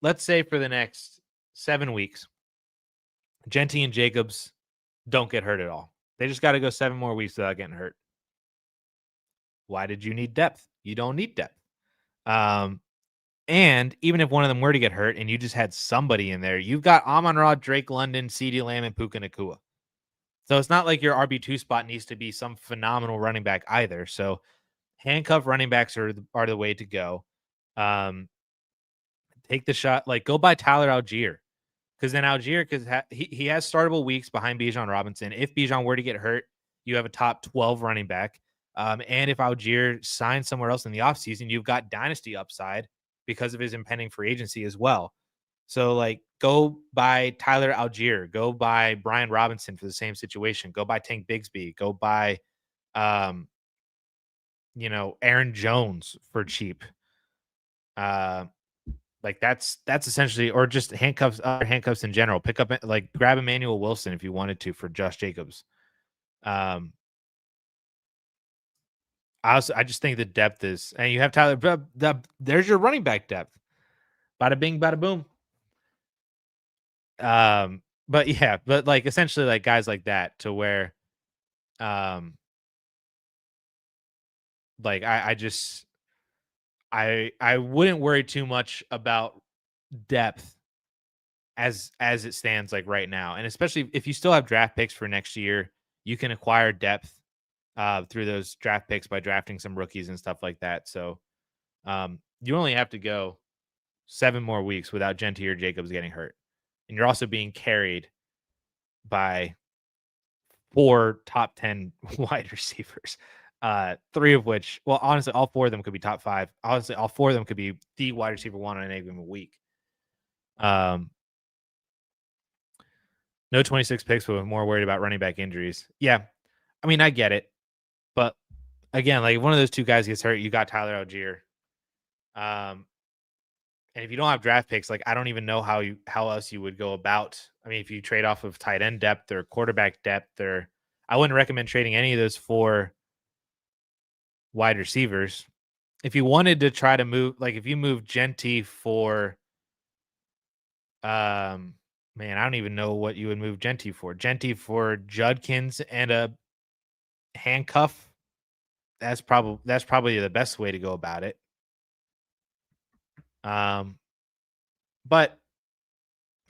let's say for the next 7 weeks, Genty and Jacobs don't get hurt at all. They just got to go 7 more weeks without getting hurt. Why did you need depth? You don't need depth. And even if one of them were to get hurt and you just had somebody in there, you've got Amon Ra, Drake London, CeeDee Lamb, and Puka Nacua. So it's not like your RB2 spot needs to be some phenomenal running back either. So handcuff running backs are the way to go. Take the shot, like go buy Tyler Algier. Because then Algier, because he has startable weeks behind Bijan Robinson. If Bijan were to get hurt, you have a top 12 running back. And if Algier signs somewhere else in the offseason, you've got dynasty upside because of his impending free agency as well. So, like, go buy Tyler Algier. Go buy Brian Robinson for the same situation. Go buy Tank Bigsby. Go buy, Aaron Jones for cheap. Like that's essentially, or just handcuffs, other handcuffs in general. Pick up, like, grab Emmanuel Wilson if you wanted to for Josh Jacobs. I just think the depth is, and you have Tyler. There's your running back depth. Bada bing, bada boom. But yeah, but like essentially like guys like that to where, like I wouldn't worry too much about depth as it stands like right now, and especially if you still have draft picks for next year, you can acquire depth through those draft picks by drafting some rookies and stuff like that. So you only have to go 7 more weeks without Genty or Jacobs getting hurt, and you're also being carried by 4 top 10 wide receivers. 3 of which, well, honestly, all 4 of them could be top 5. Honestly, all 4 of them could be the wide receiver 1 on any given week. No 26 picks, but more worried about running back injuries. Yeah, I mean, I get it, but again, like if one of those 2 guys gets hurt, you got Tyler Algier. And if you don't have draft picks, like I don't even know how else you would go about. I mean, if you trade off of tight end depth or quarterback depth, or I wouldn't recommend trading any of those for wide receivers. If you wanted to try to move, like if you move Genty for Man, I don't even know what you would move Genty for. Genty for Judkins and a handcuff. That's probably the best way to go about it. Um, but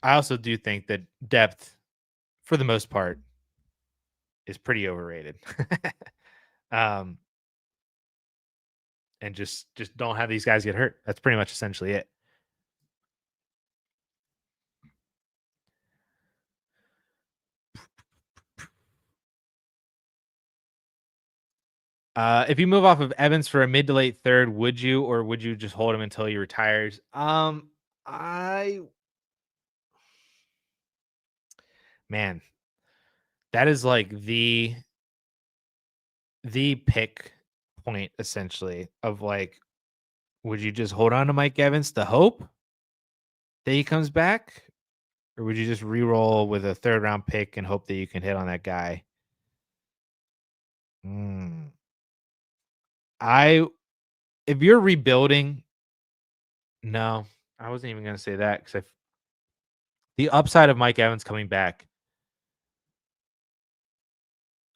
I also do think that depth, for the most part, is pretty overrated. um, and just don't have these guys get hurt. That's pretty much essentially it. If you move off of Evans for a mid to late third, would you, or would you just hold him until he retires? I man, that is like the pick point essentially of like, would you just hold on to Mike Evans to hope that he comes back, or would you just re-roll with a third round pick and hope that you can hit on that guy? Mm. I If you're rebuilding, no, I wasn't even going to say that because the upside of Mike Evans coming back,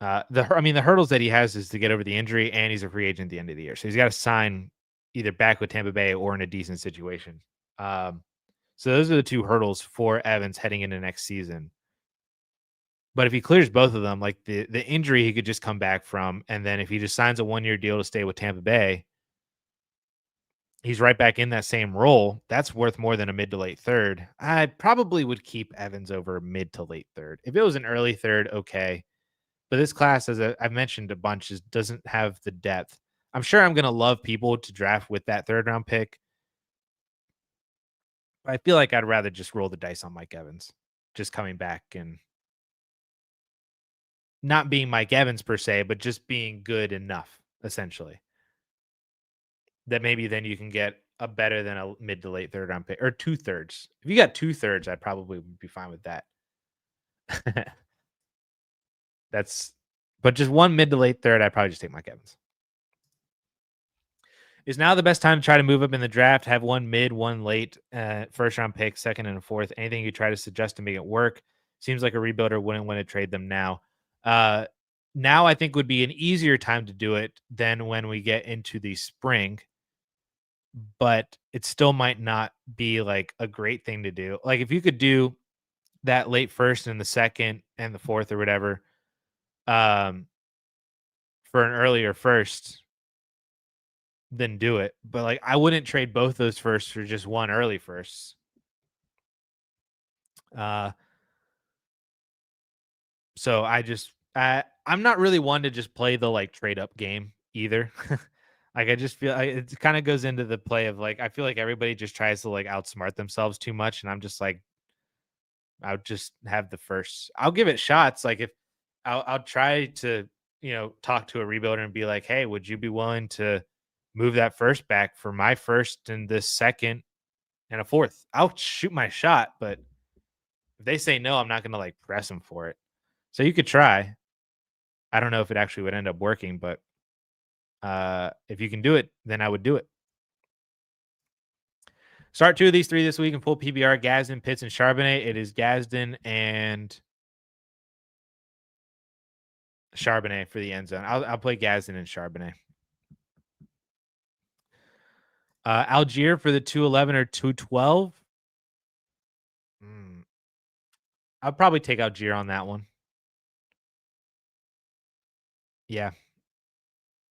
the hurdles that he has is to get over the injury, and he's a free agent at the end of the year, so he's got to sign either back with Tampa Bay or in a decent situation. Um, so those are the two hurdles for Evans heading into next season. But if he clears both of them, like the injury, he could just come back from, and then if he just signs a 1-year deal to stay with Tampa Bay, he's right back in that same role. That's worth more than a mid to late third. I probably would keep Evans over mid to late third. If it was an early third, okay. But this class, as I've mentioned a bunch, doesn't have the depth. I'm sure I'm going to love people to draft with that third round pick. I feel like I'd rather just roll the dice on Mike Evans, just coming back and not being Mike Evans per se, but just being good enough, essentially. That maybe then you can get a better than a mid to late third round pick or two thirds. If you got two thirds, I probably would be fine with that. That's, but just one mid to late third, I'd probably just take Mike Evans. Is now the best time to try to move up in the draft? Have one mid, one late, first round pick, second and a fourth. Anything you try to suggest to make it work? Seems like a rebuilder wouldn't want to trade them now. Uh, Now I think would be an easier time to do it than when we get into the spring, but it still might not be like a great thing to do. Like if you could do that late first and the second and the fourth or whatever, um, for an earlier first, then do it. But like I wouldn't trade both those firsts for just one early first. Uh, so I'm not really one to just play the like trade up game either. Like I just feel it kind of goes into the play of like I feel like everybody just tries to like outsmart themselves too much, and I'm just like I'll just have the first. I'll give it shots. Like if I'll try to talk to a rebuilder and be like, hey, would you be willing to move that first back for my first and this second and a fourth? I'll shoot my shot, but if they say no, I'm not going to like press them for it. So you could try. I don't know if it actually would end up working, but if you can do it, then I would do it. Start two of these three this week in full PBR: Gadsden, Pitts, and Charbonnet. It is Gadsden and Charbonnet for the end zone. I'll play Gadsden and Charbonnet. Algier for the 211 or 212. Mm, I'll probably take Algier on that one. Yeah.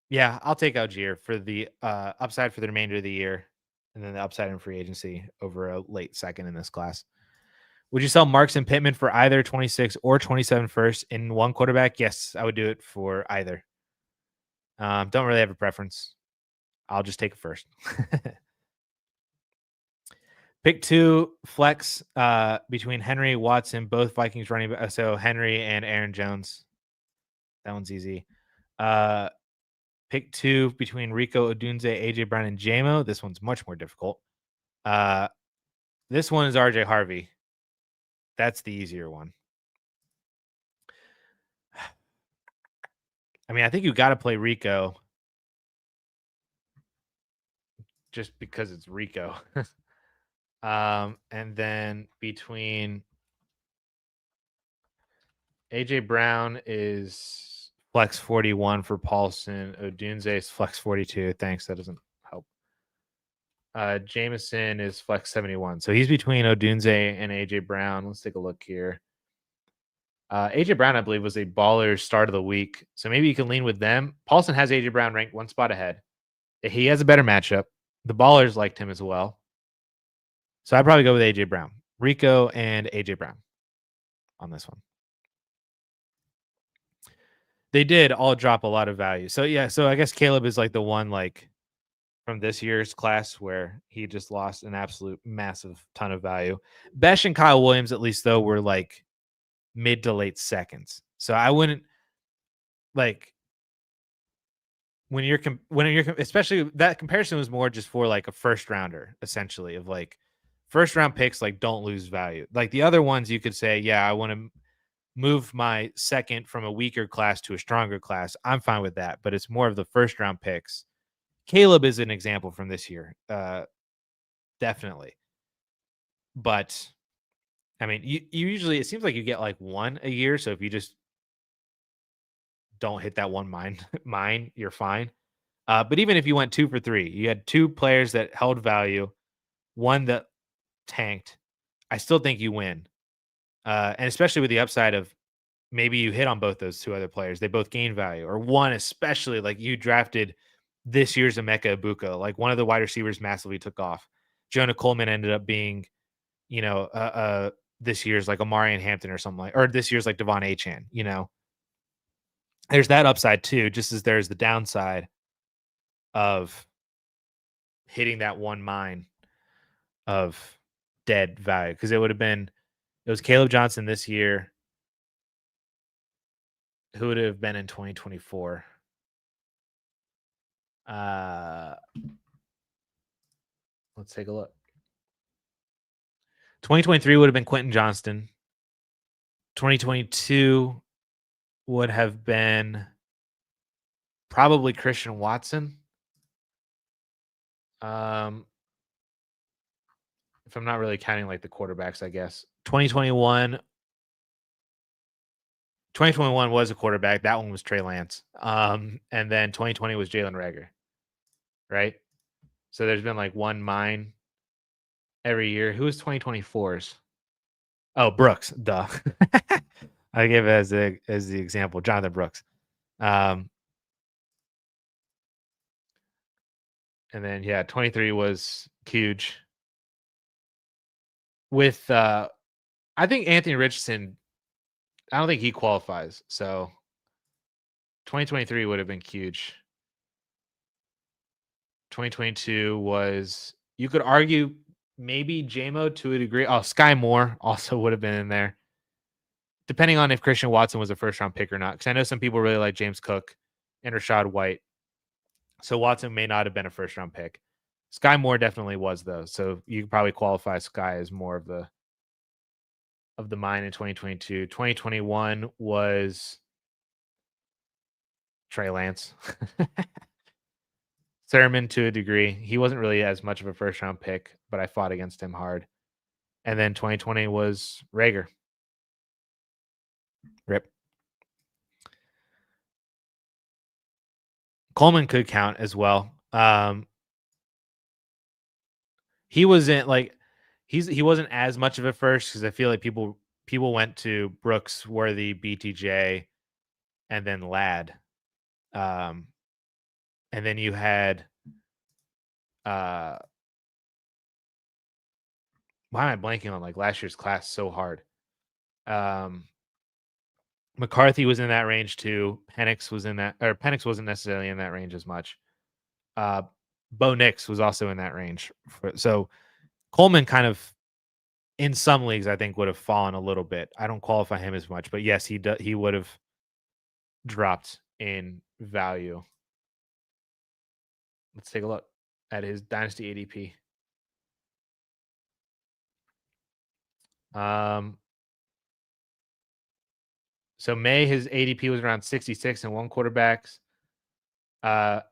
Yeah, I'll take Algier for the upside for the remainder of the year, and then the upside in free agency over a late second in this class. Would you sell Marks and Pittman for either 26 or 27 first in one quarterback? Yes, I would do it for either. Don't really have a preference. I'll just take a first. Pick two, flex between Henry, Watson, both Vikings running back. So Henry and Aaron Jones. That one's easy. Pick two between Rico Odunze, AJ Brown, and JMO. This one's much more difficult. This one is RJ Harvey. That's the easier one. I mean, I think you got to play Rico just because it's Rico. And then between AJ Brown is flex 41 for Paulson. Odunze is flex 42. Thanks. That doesn't help. Jameson is flex 71. So he's between Odunze and AJ Brown. Let's take a look here. AJ Brown, I believe, was a baller start of the week. So maybe you can lean with them. Paulson has AJ Brown ranked one spot ahead. He has a better matchup. The ballers liked him as well. So I'd probably go with AJ Brown. Rico and AJ Brown on this one. They did all drop a lot of value. So yeah, so I guess Caleb is like the one like from this year's class where he just lost an absolute massive ton of value. Besh and Kyle Williams, at least though, were like mid to late seconds. So I wouldn't like when you're especially that comparison was more just for like a first rounder, essentially, of like first round picks, like don't lose value. Like the other ones, you could say, yeah, I want to move my second from a weaker class to a stronger class. I'm fine with that, but it's more of the first round picks. Caleb is an example from this year, definitely. But I mean, you usually it seems like you get like one a year. So if you just don't hit that one mine, you're fine. But even if you went 2 for 3, you had 2 players that held value, one that tanked. I still think you win, and especially with the upside of maybe you hit on both those 2 other players. They both gain value, or one especially like you drafted this year's Emeka Ibuka, like one of the wide receivers massively took off. Jonah Coleman ended up being, this year's like Amarian Hampton or something like, or this year's like Devon Achan. There's that upside too, just as there's the downside of hitting that one mine of dead value, because it was Caleb Johnson this year. Who would it have been in 2024? Let's take a look. 2023 would have been Quentin Johnston. 2022 would have been probably Christian Watson. If I'm not really counting like the quarterbacks, I guess. 2021 was a quarterback. That one was Trey Lance. And then 2020 was Jalen Reagor, right? So there's been like one mine every year. Who was 2024's? Oh, Brooks. Duh. I gave it as the example, Jonathan Brooks. And then 23 was huge. With I think Anthony Richardson, I don't think he qualifies. So 2023 would have been huge. 2022 was, you could argue maybe JMO to a degree. Oh, Sky Moore also would have been in there, depending on if Christian Watson was a first round pick or not. Because I know some people really like James Cook and Rashad White. So Watson may not have been a first round pick. Sky Moore definitely was, though. So you could probably qualify Sky as more of the mine in 2022. 2021 was Trey Lance. Sermon to a degree. He wasn't really as much of a first round pick, but I fought against him hard. And then 2020 was Reagor. Rip. Coleman could count as well. He wasn't like he wasn't as much of a first, because I feel like people went to Brooks, Worthy, BTJ, and then Ladd. And then you had why am I blanking on like last year's class so hard? McCarthy was in that range too. Penix wasn't necessarily in that range as much. Bo Nix was also in that range. So Coleman kind of, in some leagues, I think would have fallen a little bit. I don't qualify him as much, but yes, he would have dropped in value. Let's take a look at his Dynasty ADP. So May, his ADP was around 66 and 1 quarterbacks. And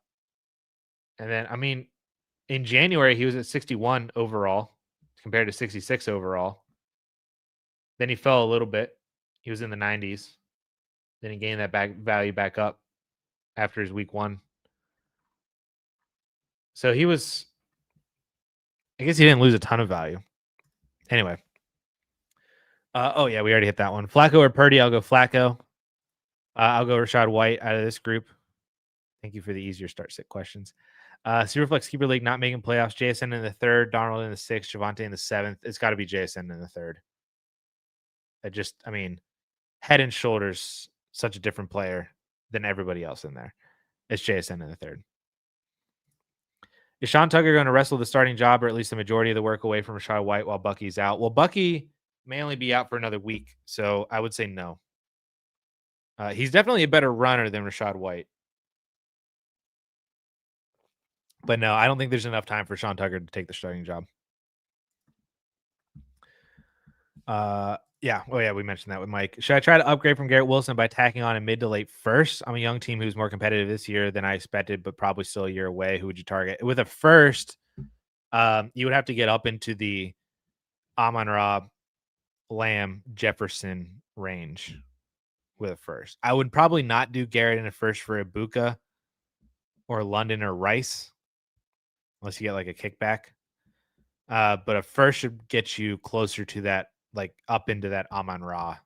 then, I mean, in January, he was at 61 overall compared to 66 overall. Then he fell a little bit. He was in the 90s. Then he gained that value back up after his week 1. So he was, I guess he didn't lose a ton of value. Anyway. Oh, yeah, we already hit that one. Flacco or Purdy? I'll go Flacco. I'll go Rachaad White out of this group. Thank you for the easier start sit questions. Superflex Keeper League not making playoffs. JSN in the 3rd, Darnold in the 6th, Javonte in the 7th. It's got to be JSN in the 3rd. I mean, head and shoulders, such a different player than everybody else in there. It's JSN in the 3rd. Is Sean Tucker going to wrestle the starting job or at least the majority of the work away from Rachaad White while Bucky's out? Well, Bucky may only be out for another week, so I would say no. He's definitely a better runner than Rachaad White. But no, I don't think there's enough time for Sean Tucker to take the starting job. Yeah. Oh, yeah, we mentioned that with Mike. Should I try to upgrade from Garrett Wilson by tacking on a mid to late first? I'm a young team who's more competitive this year than I expected, but probably still a year away. Who would you target? With a first, you would have to get up into the Amon-Ra, Lamb, Jefferson range with a first. I would probably not do Garrett in a first for Ibuka or London or Rice, unless you get like a kickback. But a first should get you closer to that, like up into that Amon-Ra.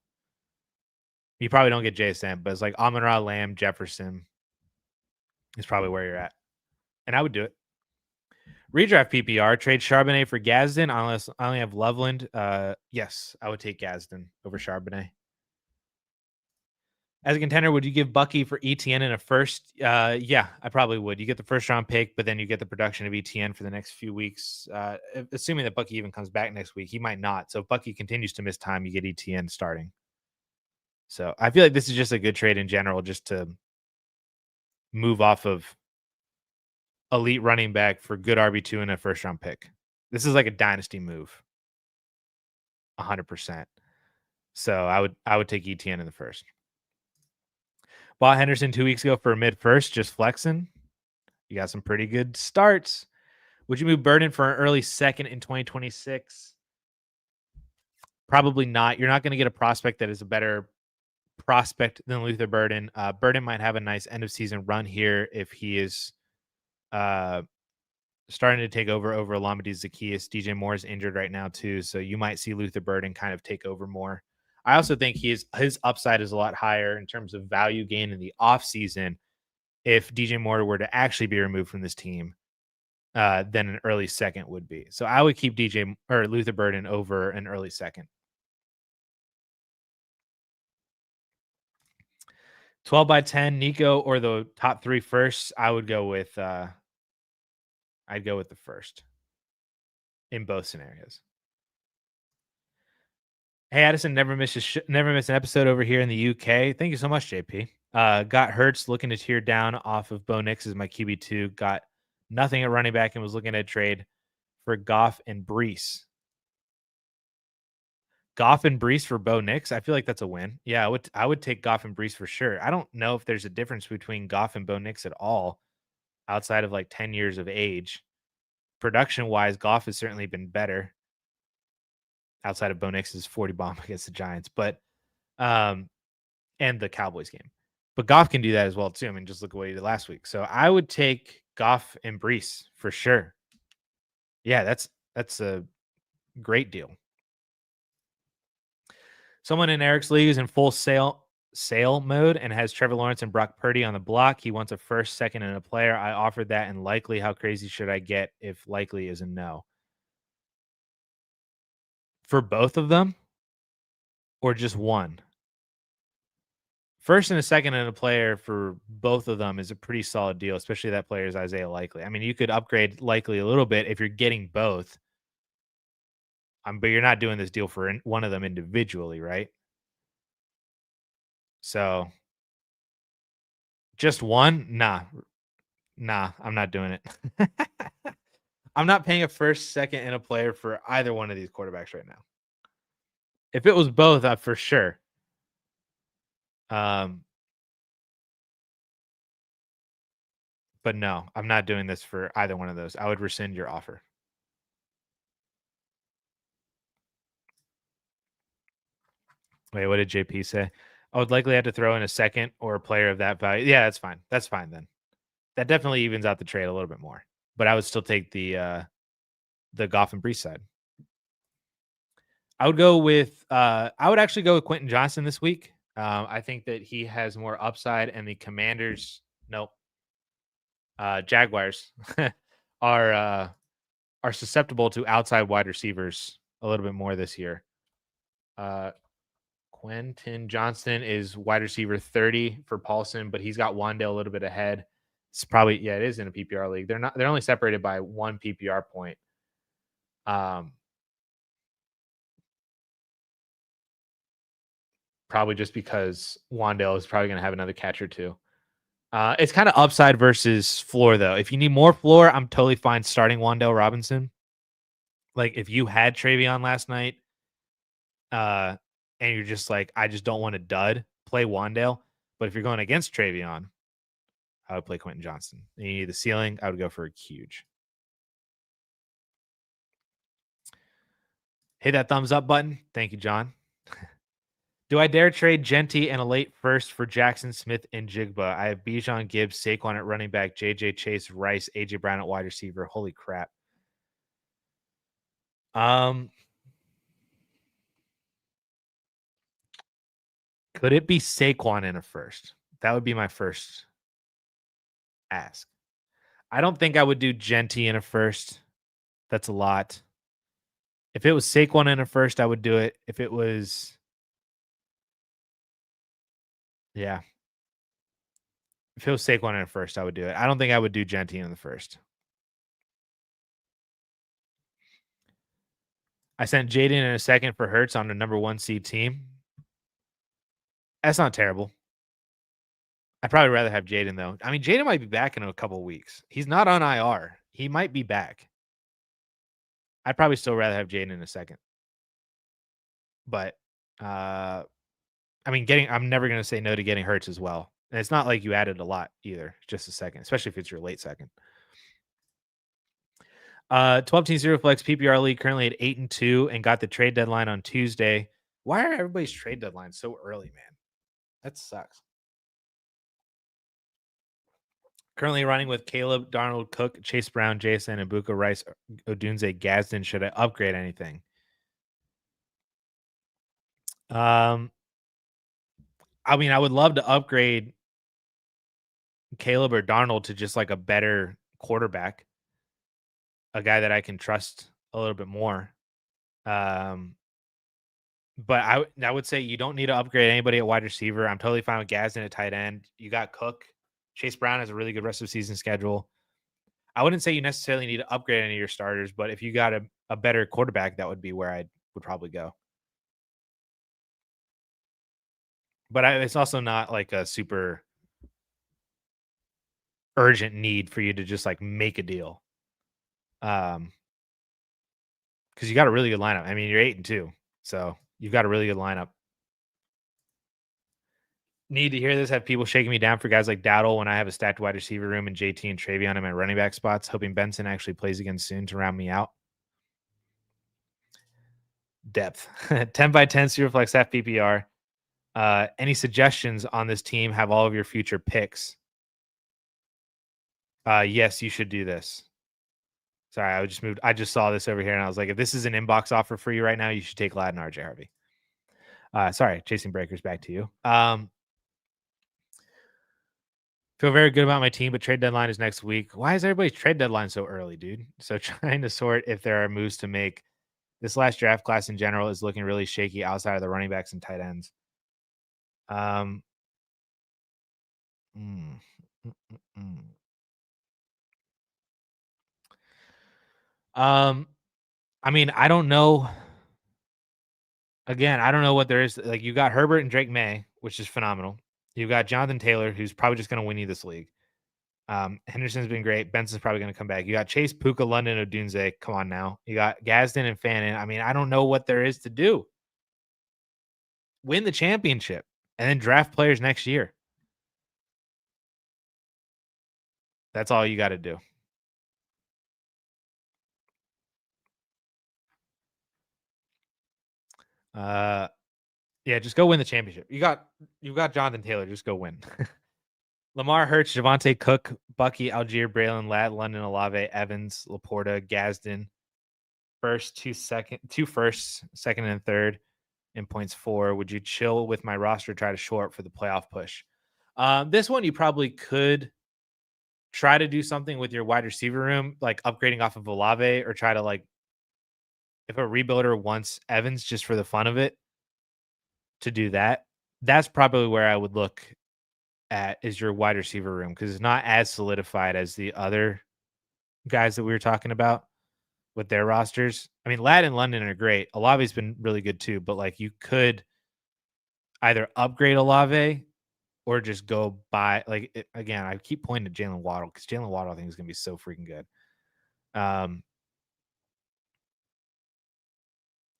You probably don't get JSN, but it's like Amon-Ra, Lamb, Jefferson is probably where you're at. And I would do it. Redraft PPR, trade Charbonnet for Gadsden. Unless I only have Loveland. Yes, I would take Gadsden over Charbonnet. As a contender, would you give Bucky for ETN in a first? Yeah, I probably would. You get the first round pick, but then you get the production of ETN for the next few weeks. Assuming that Bucky even comes back next week, he might not. So if Bucky continues to miss time, you get ETN starting. So I feel like this is just a good trade in general, just to move off of elite running back for good RB2 and a first round pick. This is like a dynasty move. 100%. So I would take ETN in the first. Bought Henderson 2 weeks ago for a mid first, just flexing. You got some pretty good starts. Would you move Burden for an early second in 2026? Probably not. You're not going to get a prospect that is a better prospect than Luther Burden. Burden might have a nice end of season run here if he is starting to take over Alameda Zacchaeus. DJ Moore is injured right now too, so you might see Luther Burden kind of take over more. I also think his upside is a lot higher in terms of value gain in the offseason if DJ Moore were to actually be removed from this team than an early second would be. So I would keep DJ or Luther Burden over an early second. 12 by 10, Nico or the top 3 firsts. I would go with I'd go with the first in both scenarios. Hey, Addison, never miss an episode over here in the UK. Thank you so much, JP. Got Hurts looking to tear down off of Bo Nix as my QB2. Got nothing at running back and was looking at trade for Goff and Brees. Goff and Brees for Bo Nix. I feel like that's a win. Yeah, I would take Goff and Brees for sure. I don't know if there's a difference between Goff and Bo Nix at all outside of like 10 years of age. Production wise, Goff has certainly been better outside of Bo Nix's 40 bomb against the Giants, but and the Cowboys game. But Goff can do that as well too. I mean, just look at what he did last week. So I would take Goff and Brees for sure. Yeah, that's a great deal. Someone in Eric's league is in full sale mode and has Trevor Lawrence and Brock Purdy on the block. He wants a first, second, and a player. I offered that, and likely. How crazy should I get if likely is a no? For both of them, or just one? First and a second and a player for both of them is a pretty solid deal, especially that player is Isaiah Likely. I mean, you could upgrade Likely a little bit if you're getting both. But you're not doing this deal for one of them individually, right? So just one? Nah, I'm not doing it. I'm not paying a first, second, and a player for either one of these quarterbacks right now. If it was both, for sure. But no, I'm not doing this for either one of those. I would rescind your offer. Wait, what did JP say? I would likely have to throw in a second or a player of that value. Yeah, that's fine. That's fine then. That definitely evens out the trade a little bit more. But I would still take the Goff and Brees side. I would go with I would actually go with Quentin Johnson this week. I think that he has more upside, and the Commanders, nope, Jaguars are are susceptible to outside wide receivers a little bit more this year. Quentin Johnson is wide receiver 30 for Paulson, but he's got Wandale a little bit ahead. It's probably it is in a PPR league. They're only separated by 1 PPR point. Probably just because Wandale is probably going to have another catch or two. It's kind of upside versus floor though. If you need more floor, I'm totally fine starting Wandale Robinson. Like if you had Travion last night, uh, and you're just like, I just don't want to dud, play Wandale. But if you're going against Travion, I would play Quentin Johnson. And you need the ceiling, I would go for a huge. Hit that thumbs up button. Thank you, John. Do I dare trade Genty and a late first for Jackson Smith and Jigba? I have Bijan Gibbs, Saquon at running back, JJ Chase, Rice, AJ Brown at wide receiver. Holy crap. Could it be Saquon in a first? That would be my first ask. I don't think I would do Genty in a first. That's a lot. If it was Saquon in a first, I would do it. If it was, yeah. If it was Saquon in a first, I would do it. I don't think I would do Genty in the first. I sent Jaden in a second for Hurts on the number 1 seed team. That's not terrible. I'd probably rather have Jaden though. I mean, Jaden might be back in a couple weeks. He's not on IR. He might be back. I'd probably still rather have Jaden in a second. But I mean, I'm never gonna say no to getting Hurts as well. And it's not like you added a lot either, just a second, especially if it's your late second. 12-team Zero Flex PPR league currently at 8-2 and got the trade deadline on Tuesday. Why are everybody's trade deadlines so early, man? That sucks. Currently running with Caleb, Darnold, Cook, Chase Brown, Jason, Ibuka, Rice, Odunze, Gadsden. Should I upgrade anything? I mean, I would love to upgrade Caleb or Darnold to just like a better quarterback, a guy that I can trust a little bit more. But I would say you don't need to upgrade anybody at wide receiver. I'm totally fine with Gadsden at tight end. You got Cook. Chase Brown has a really good rest of season schedule. I wouldn't say you necessarily need to upgrade any of your starters, but if you got a better quarterback, that would be where I would probably go. But it's also not like a super urgent need for you to just like make a deal. Because you got a really good lineup. I mean, you're 8-2, so you've got a really good lineup. Need to hear this. Have people shaking me down for guys like Dowdle when I have a stacked wide receiver room and JT and Travion in my running back spots. Hoping Benson actually plays again soon to round me out. Depth 10 by 10 Superflex FPPR. Any suggestions on this team? Have all of your future picks. Yes, you should do this. Sorry, I just saw this over here and I was like, if this is an inbox offer for you right now, you should take Ladd and RJ Harvey. Sorry, Chasing Breakers, back to you. Feel very good about my team, but trade deadline is next week. Why is everybody's trade deadline so early, dude? So trying to sort if there are moves to make. This last draft class in general is looking really shaky outside of the running backs and tight ends. I mean, I don't know. Again, I don't know what there is. Like, you got Herbert and Drake May, which is phenomenal. You got Jonathan Taylor, who's probably just going to win you this league. Henderson's been great. Benson's probably going to come back. You got Chase, Puka, London, Odunze. Come on now. You got Gadsden and Fannin. I mean, I don't know what there is to do. Win the championship and then draft players next year. That's all you got to do. Yeah, just go win the championship. You got Jonathan Taylor. Just go win. Lamar Hurts, Javante Cook, Bucky, Algier, Braylon, Ladd, London, Olave, Evans, Laporta, Gadsden. Two firsts, second and third, in points for. Would you chill with my roster? Try to short for the playoff push. This one you probably could try to do something with your wide receiver room, like upgrading off of Olave, or try to like if a rebuilder wants Evans just for the fun of it to do that. That's probably where I would look at is your wide receiver room because it's not as solidified as the other guys that we were talking about with their rosters. I mean, Ladd and London are great. Olave's been really good too, but like you could either upgrade Olave or just go buy again. I keep pointing to Jalen Waddle because Jalen Waddle I think is going to be so freaking good.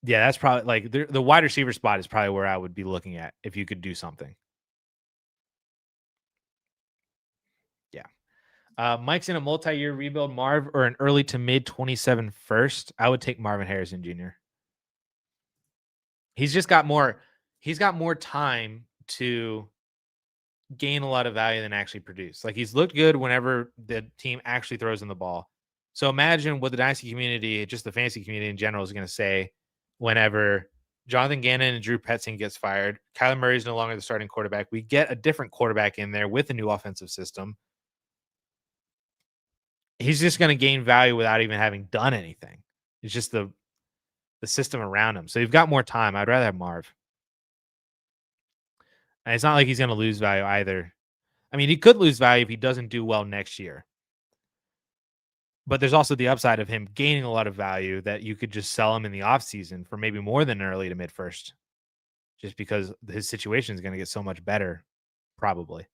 Yeah, that's probably like the wide receiver spot is probably where I would be looking at if you could do something. Yeah. Mike's in a multi-year rebuild, Marv, or an early to mid 27 first. I would take Marvin Harrison Jr. He's got more time to gain a lot of value than actually produce. Like he's looked good whenever the team actually throws in the ball. So imagine what the dynasty community, just the fantasy community in general, is going to say whenever Jonathan Gannon and Drew Petzing gets fired. Kyler Murray is no longer the starting quarterback. We get a different quarterback in there with a new offensive system. He's just going to gain value without even having done anything. It's just the system around him. So you've got more time. I'd rather have Marv. And it's not like he's going to lose value either. I mean, he could lose value if he doesn't do well next year. But there's also the upside of him gaining a lot of value that you could just sell him in the offseason for maybe more than early to mid first, just because his situation is going to get so much better, probably.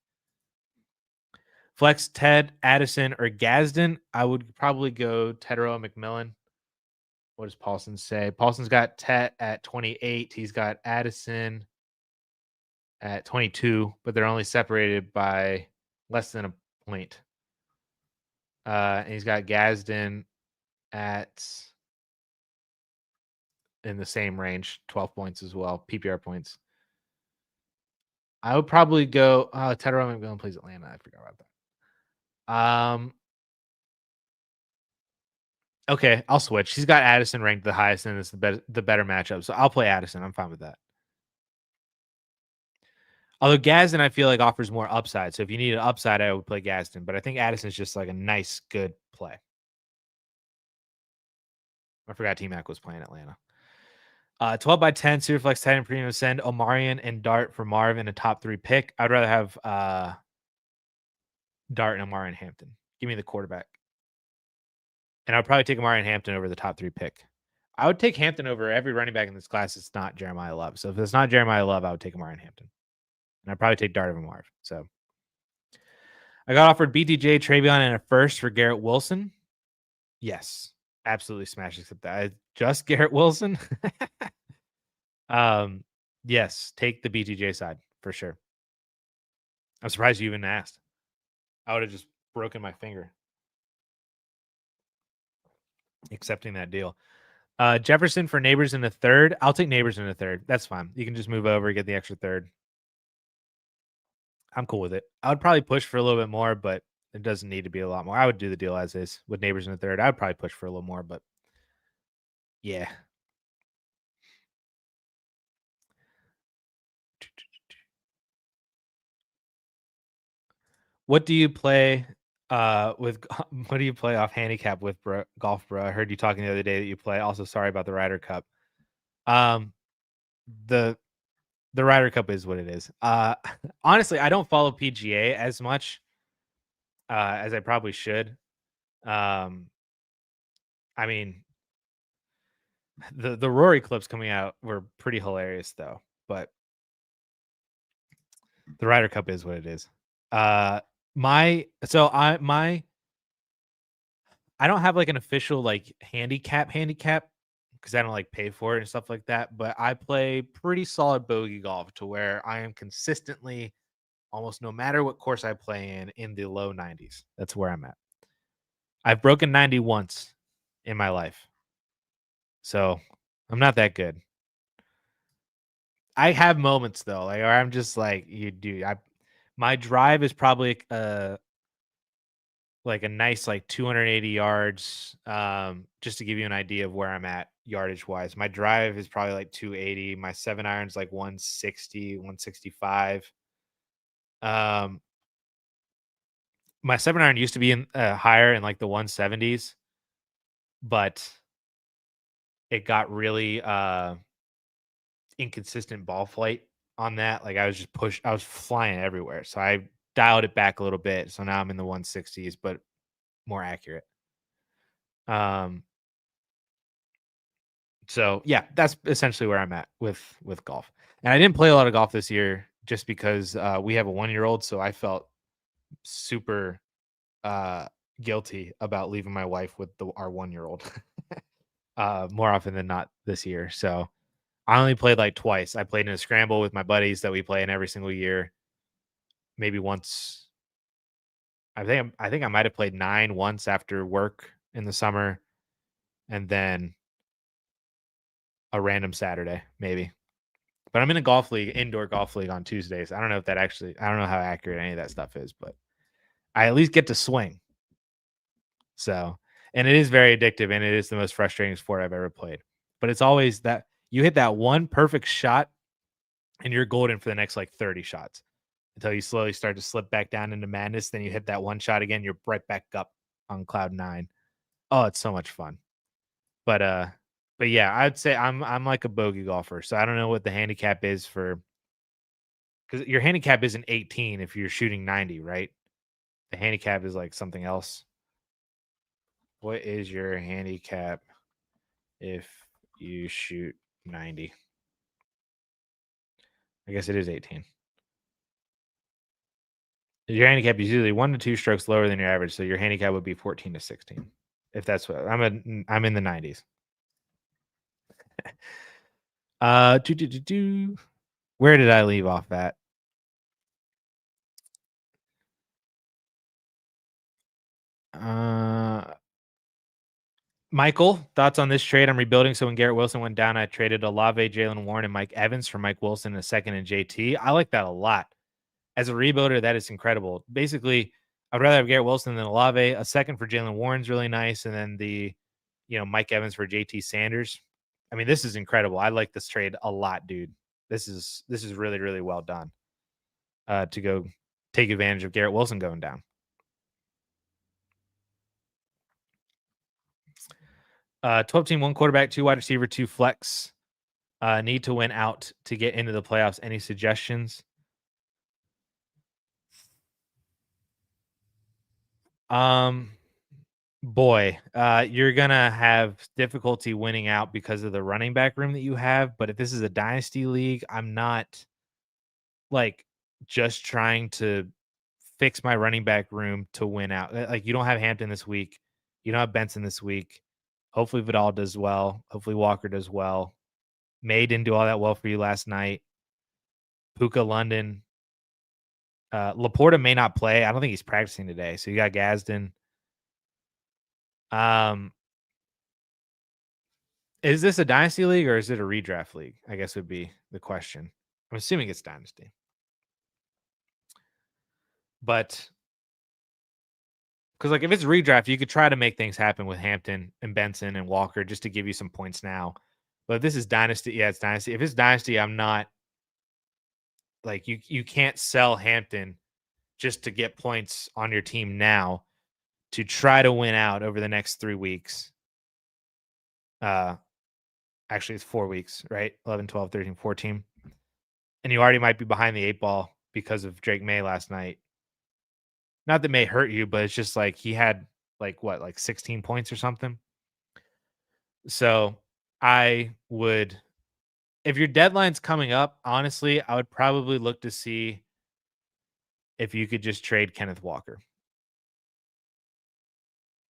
Flex Ted, Addison, or Gadsden. I would probably go Tedero McMillan. What does Paulson say? Paulson's got Ted at 28. He's got Addison at 22, but they're only separated by less than a point. And he's got Gadsden at in the same range, 12 points as well, PPR points. I would probably go Tedero McMillan plays Atlanta. I forgot about that. Okay, I'll switch. He's got Addison ranked the highest, and it's the better matchup. So I'll play Addison. I'm fine with that. Although Gadsden, I feel like offers more upside. So if you need an upside, I would play Gadsden. But I think Addison's just like a nice, good play. I forgot T-Mac was playing Atlanta. 12 by 10, Superflex Titan Premium send Omarion and Dart for Marv in a top 3 pick. I'd rather have Dart and Omarion Hampton. Give me the quarterback. And I'd probably take Omarion Hampton over the top 3 pick. I would take Hampton over every running back in this class. It's not Jeremiah Love. So if it's not Jeremiah Love, I would take Omarion Hampton. And I'd probably take Dart over Marv. So I got offered BTJ, Travion, and a first for Garrett Wilson. Yes, absolutely smash accept that. Just Garrett Wilson. Yes, take the BTJ side for sure. I'm surprised you even asked. I would have just broken my finger accepting that deal. Jefferson for Neighbors in the third. I'll take Neighbors in the third. That's fine. You can just move over, get the extra third. I'm cool with it. I would probably push for a little bit more, but it doesn't need to be a lot more. I would do the deal as is with Neighbors in the third. I would probably push for a little more, but yeah. What do you play with what do you play off handicap with golf, bro? I heard you talking the other day that you play. Also, sorry about the Ryder Cup. The Ryder Cup is what it is. Honestly, I don't follow PGA as much as I probably should. I mean, the Rory clips coming out were pretty hilarious though, but the Ryder Cup is what it is. I don't have like an official like handicap because I don't like pay for it and stuff like that, but I play pretty solid bogey golf to where I am consistently almost no matter what course I play in the low 90s. That's where I'm at. I've broken 90 once in my life. So, I'm not that good. I have moments though, like, where I'm just like, "You dude, my drive is probably, like a nice, like, 280 yards, just to give you an idea of where I'm at yardage-wise. My drive is probably, like, 280, my 7 iron's, like, 160, 165. Um, my 7 iron used to be in higher in, like, the 170s, but it got really, inconsistent ball flight on that. Like, I was flying everywhere, so I dialed it back a little bit, so now I'm in the 160s, but more accurate. Um, so yeah, that's essentially where I'm at with golf. And I didn't play a lot of golf this year just because we have a 1-year-old, so I felt super uh guilty about leaving my wife with our 1-year-old more often than not this year. So I only played like twice. I played in a scramble with my buddies that we play in every single year. Maybe once. I think I might have played 9 once after work in the summer, and then a random Saturday, maybe. But I'm in a golf league, indoor golf league on Tuesdays. I don't know if that actually I don't know how accurate any of that stuff is, but I at least get to swing. So, and it is very addictive and it is the most frustrating sport I've ever played. But it's always that you hit that one perfect shot and you're golden for the next like 30 shots until you slowly start to slip back down into madness. Then you hit that one shot again, you're right back up on cloud 9. Oh, it's so much fun. But but yeah, I'd say I'm like a bogey golfer. So I don't know what the handicap is for because your handicap isn't 18 if you're shooting 90, right? The handicap is like something else. What is your handicap if you shoot 90? I guess it is 18. Your handicap is usually 1 to 2 strokes lower than your average, so your handicap would be 14 to 16. If that's what I'm in the 90s. Where did I leave off at? Uh Michael, thoughts on this trade? I'm rebuilding. So when Garrett Wilson went down, I traded Olave, Jalen Warren, and Mike Evans for Mike Wilson in a second and JT. I like that a lot. As a rebuilder, that is incredible. Basically, I'd rather have Garrett Wilson than Olave. A second for Jalen Warren's really nice, and then Mike Evans for JT Sanders. I mean, this is incredible. I like this trade a lot, dude. This is really really well done. To go take advantage of Garrett Wilson going down. 12 team, 1 quarterback, 2 wide receiver, 2 flex. Need to win out to get into the playoffs. Any suggestions? Um, boy, you're gonna have difficulty winning out because of the running back room that you have. But if this is a dynasty league, I'm not like just trying to fix my running back room to win out. Like you don't have Hampton this week, you don't have Benson this week. Hopefully Vidal does well. Hopefully Walker does well. May didn't do all that well for you last night. Puka London. Laporta may not play. I don't think he's practicing today. So you got Gadsden. Um, is this a dynasty league or is it a redraft league? I guess would be the question. I'm assuming it's dynasty. But because like if it's redraft, you could try to make things happen with Hampton and Benson and Walker just to give you some points now. But if this is dynasty, yeah, it's dynasty. If it's dynasty, I'm not like you can't sell Hampton just to get points on your team now to try to win out over the next 3 weeks. Actually it's 4 weeks, right? 11, 12, 13, 14. And you already might be behind the 8 ball because of Drake May last night. Not that May hurt you, but it's just like he had like 16 points or something. So I would, if your deadline's coming up, honestly, I would probably look to see if you could just trade Kenneth Walker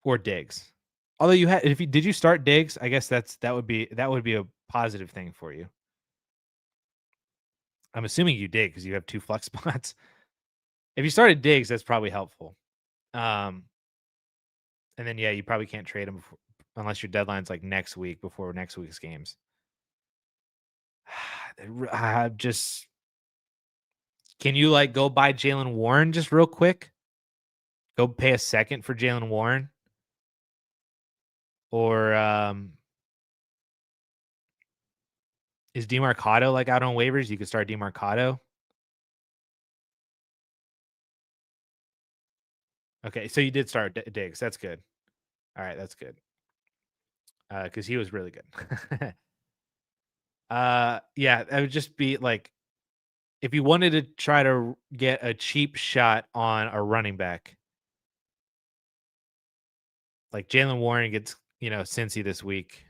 or Diggs. Although you had, if you did you start Diggs, I guess that would be a positive thing for you. I'm assuming you did because you have 2 flex spots. If you started Diggs, that's probably helpful. Um, and then yeah, you probably can't trade him unless your deadline's like next week before next week's games. just can you like go buy Jalen Warren just real quick? Go pay a second for Jalen Warren, or is Demarcado like out on waivers? You could start Demarcado. Okay, so you did start Diggs. That's good. All right, that's good. Because he was really good. Yeah, that would just be like if you wanted to try to get a cheap shot on a running back, like Jalen Warren gets, Cincy this week.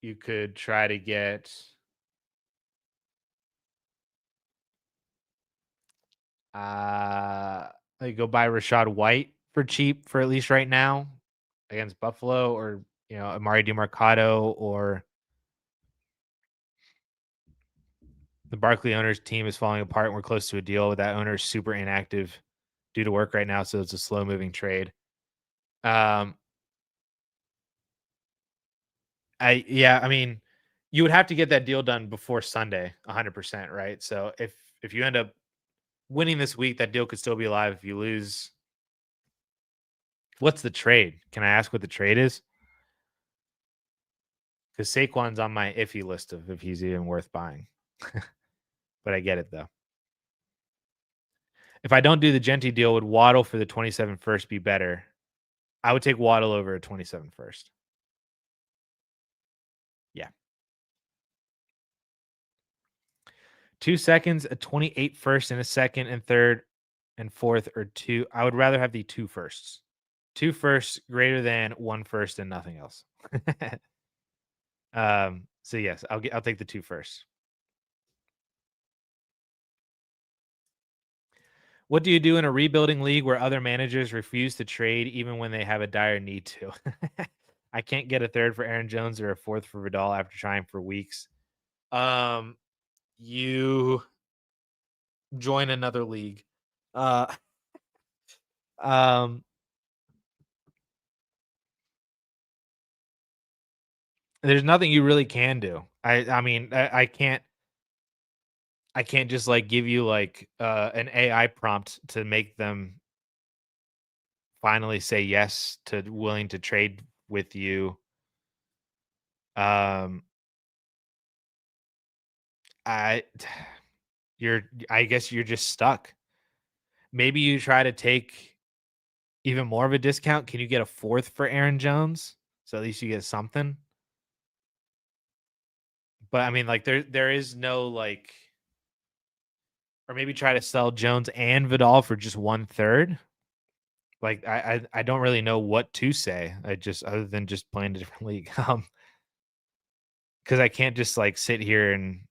You could try to get uh like go buy Rashad White for cheap for at least right now against Buffalo, or Amari DeMarcado, or the Barkley owner's team is falling apart and we're close to a deal, but that owner is super inactive due to work right now, so it's a slow moving trade. Um I mean, you would have to get that deal done before Sunday, 100%, right? So if you end up winning this week, that deal could still be alive. If you lose, what's the trade? Can I ask what the trade is? Because Saquon's on my iffy list of if he's even worth buying. But I get it though. If I don't do the Genti deal, would Waddle for the 27 first be better? I would take Waddle over a 27 first. Yeah. 2 seconds, a 28 first, and a second and third and fourth, or two. I would rather have the two firsts. Two firsts greater than one first and nothing else. So yes, I'll take the two firsts. What do you do in a rebuilding league where other managers refuse to trade even when they have a dire need to? I can't get a third for Aaron Jones or a fourth for Vidal after trying for weeks. Um, you join another league. Uh, um, there's nothing you really can do. I mean, I can't just like give you like an AI prompt to make them finally say yes to willing to trade with you. Um, I I guess you're just stuck. Maybe you try to take even more of a discount. Can you get a fourth for Aaron Jones? So at least you get something. But I mean, like there is no like, or maybe try to sell Jones and Vidal for just one third. Like I don't really know what to say. I just other than just playing a different league. Because I can't just like sit here and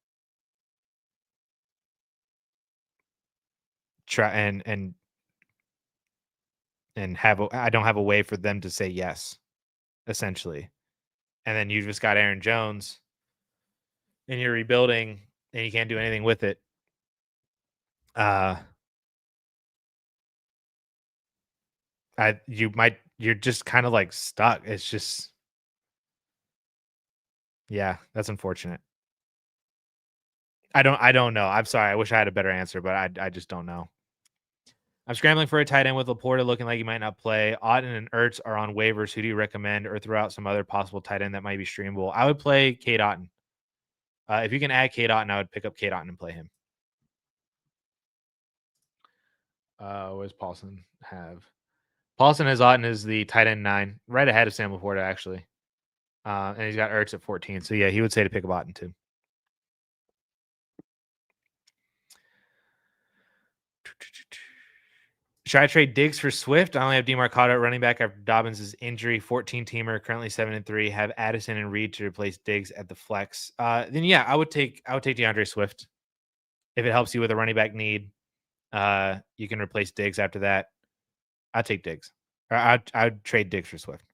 try and I don't have a way for them to say yes, essentially. And then you just got Aaron Jones and you're rebuilding and you can't do anything with it. Uh you're just kind of like stuck. It's just yeah, that's unfortunate. I don't know. I'm sorry. I wish I had a better answer, but I just don't know. I'm scrambling for a tight end with Laporta looking like he might not play. Otten and Ertz are on waivers. Who do you recommend, or throw out some other possible tight end that might be streamable? I would play Kate Otten. If you can add Kate Otten, I would pick up Kate Otten and play him. What does Paulson have? Paulson has Otten as the tight end 9, right ahead of Sam Laporta, actually. And he's got Ertz at 14. So, yeah, he would say to pick up Otten, too. Should I trade Diggs for Swift? I only have DeMarcado at running back after Dobbins' injury. 14-teamer, currently 7-3. Have Addison and Reed to replace Diggs at the flex. Then yeah, I would take DeAndre Swift if it helps you with a running back need. You can replace Diggs after that. I'd take Diggs. Or I'd trade Diggs for Swift.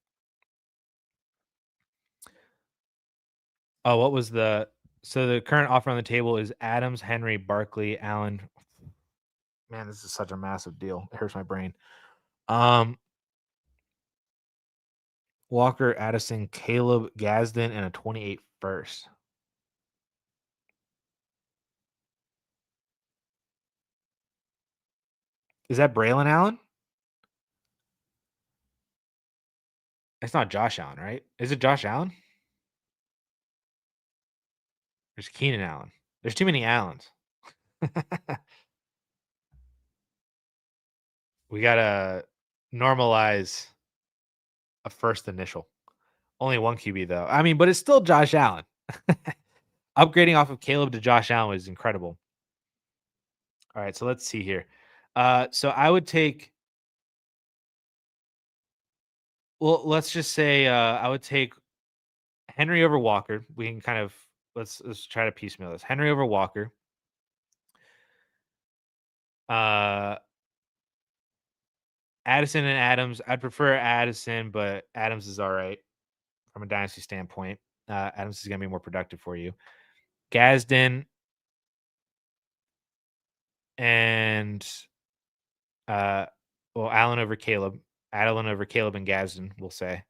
Oh, what was the current offer on the table is Adams, Henry, Barkley, Allen. Man, this is such a massive deal. It hurts my brain. Um, Walker, Addison, Caleb, Gazden, and a 28 first. Is that Braylon Allen? It's not Josh Allen, right? Is it Josh Allen? There's Keenan Allen. There's too many Allens. We gotta normalize a first initial. Only one QB though. I mean, but it's still Josh Allen. Upgrading off of Caleb to Josh Allen was incredible. All right, so let's see here. So I would take. Well, let's just say I would take Henry over Walker. We can kind of let's try to piecemeal this. Henry over Walker. Uh, Addison and Adams. I'd prefer Addison, but Adams is all right from a dynasty standpoint. Adams is going to be more productive for you. Gazden and well, Allen over Caleb. Allen over Caleb and Gazden, we'll say.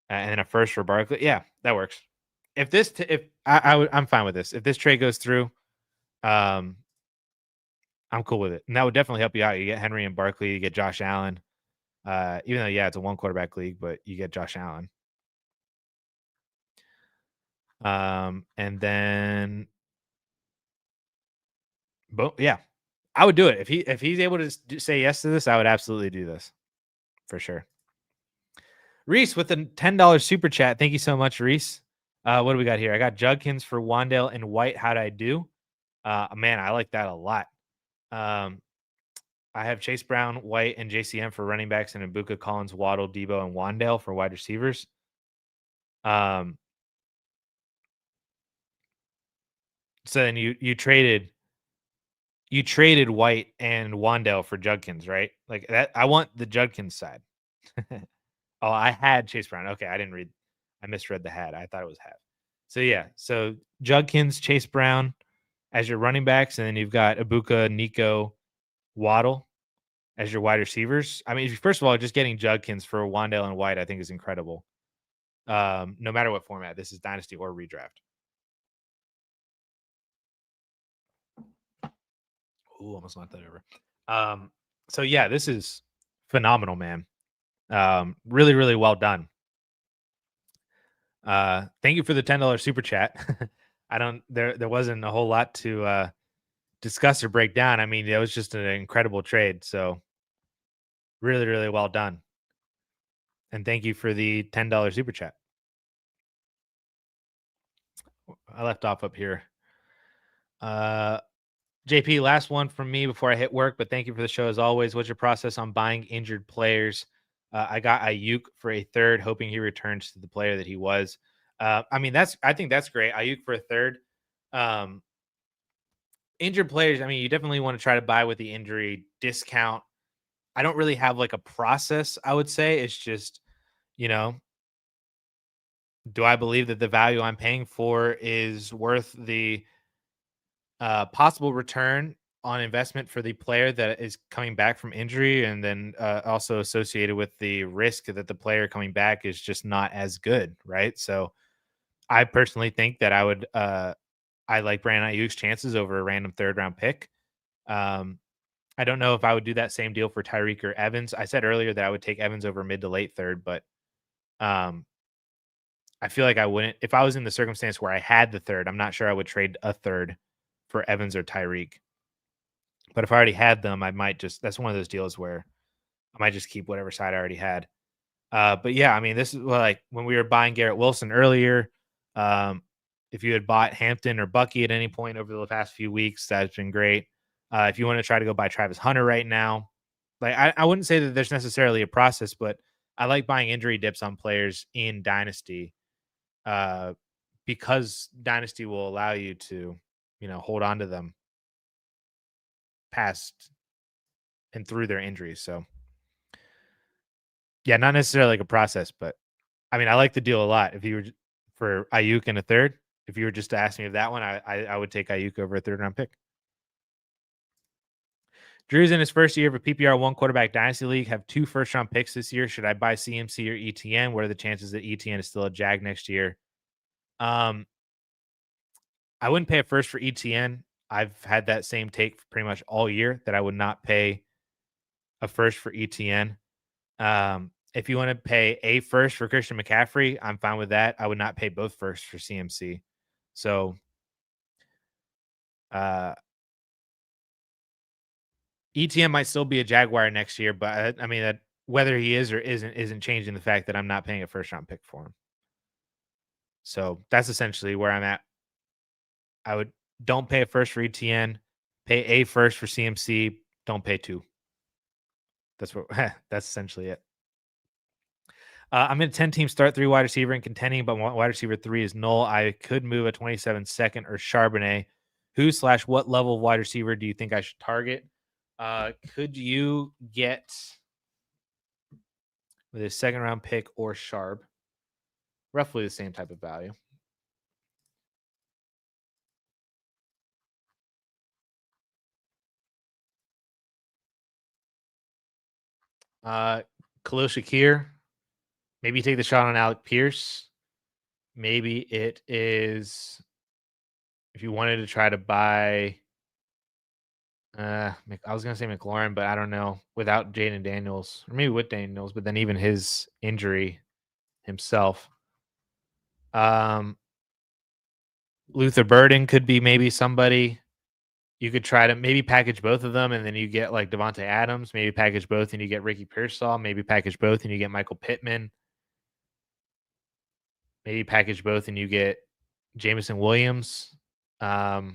And then a first for Barkley. Yeah, that works. If this, if I'm fine with this. If this trade goes through, um, I'm cool with it, and that would definitely help you out. You get Henry and Barkley, you get Josh Allen. Even though yeah, it's a one quarterback league, but you get Josh Allen. And then, but yeah, I would do it if he's able to say yes to this. I would absolutely do this for sure. Reese with a $10 super chat. Thank you so much, Reese. What do we got here? I got Judkins for Wandale and White. How'd I do? Man, I like that a lot. I have Chase Brown, White, and JCM for running backs, and Ibuka, Collins, Waddle, Debo, and Wandale for wide receivers. So then you traded White and Wandale for Judkins, right? Like that. I want the Judkins side. Oh, I had Chase Brown. Okay, I misread the hat. I thought it was hat. So yeah, so Judkins, Chase Brown as your running backs, and then you've got Ibuka, Nico, Waddle as your wide receivers. I mean, first of all, just getting Judkins for Wandale and White, I think is incredible. No matter what format, this is dynasty or redraft. Ooh, almost knocked that over. So yeah, this is phenomenal, man. Really, really well done. Thank you for the $10 super chat. I don't there wasn't a whole lot to discuss or break down. I mean, it was just an incredible trade. So really, really well done. And thank you for the $10 super chat. I left off up here. JP, last one from me before I hit work, but thank you for the show as always. What's your process on buying injured players? I got Ayuk for a third, hoping he returns to the player that he was. I mean, I think that's great. Ayuk for a third. Injured players, I mean, you definitely want to try to buy with the injury discount. I don't really have like a process, I would say. It's just, you know, do I believe that the value I'm paying for is worth the possible return on investment for the player that is coming back from injury, and then also associated with the risk that the player coming back is just not as good, right? So I personally think that I like Brandon Ayuk's chances over a random third round pick. I don't know if I would do that same deal for Tyreek or Evans. I said earlier that I would take Evans over mid to late third, but um, I feel like I wouldn't. If I was in the circumstance where I had the third, I'm not sure I would trade a third for Evans or Tyreek. But if I already had them, I might just. That's one of those deals where I might just keep whatever side I already had. But yeah, I mean, this is like when we were buying Garrett Wilson earlier. If you had bought Hampton or Bucky at any point over the past few weeks, that's been great. If you want to try to go buy Travis Hunter right now, like I wouldn't say that there's necessarily a process, but I like buying injury dips on players in Dynasty because Dynasty will allow you to, hold on to them past and through their injuries. So yeah, not necessarily like a process, but I mean, I like the deal a lot. If you were for Ayuk in a third, if you were just to ask me of that one, I would take Ayuk over a third round pick. Drew's in his first year of a PPR one quarterback dynasty league. Have 2 first-round picks this year. Should I buy CMC or ETN? What are the chances that ETN is still a Jag next year? Um, I wouldn't pay a first for ETN. I've had that same take for pretty much all year that I would not pay a first for ETN. If you want to pay a first for Christian McCaffrey, I'm fine with that. I would not pay both firsts for CMC. So, uh, ETN might still be a Jaguar next year, but I mean that whether he is or isn't changing the fact that I'm not paying a first round pick for him. So that's essentially where I'm at. I would don't pay a first for ETN, pay a first for CMC, don't pay two. That's what that's essentially it. I'm in a 10 team start 3 wide receiver and contending, but wide receiver 3 is null. I could move a 27 second or Charbonnet. Who / what level of wide receiver do you think I should target? Could you get with a second round pick or Sharp? Roughly the same type of value. Khalil Shakir. Maybe take the shot on Alec Pierce. Maybe it is if you wanted to try to buy I was gonna say McLaurin, but I don't know. Without Jaden Daniels, or maybe with Daniels, but then even his injury himself. Luther Burden could be maybe somebody you could try to maybe package both of them, and then you get like Devontae Adams. Maybe package both, and you get Ricky Pearsall. Maybe package both, and you get Michael Pittman. Maybe package both, and you get Jameson Williams, or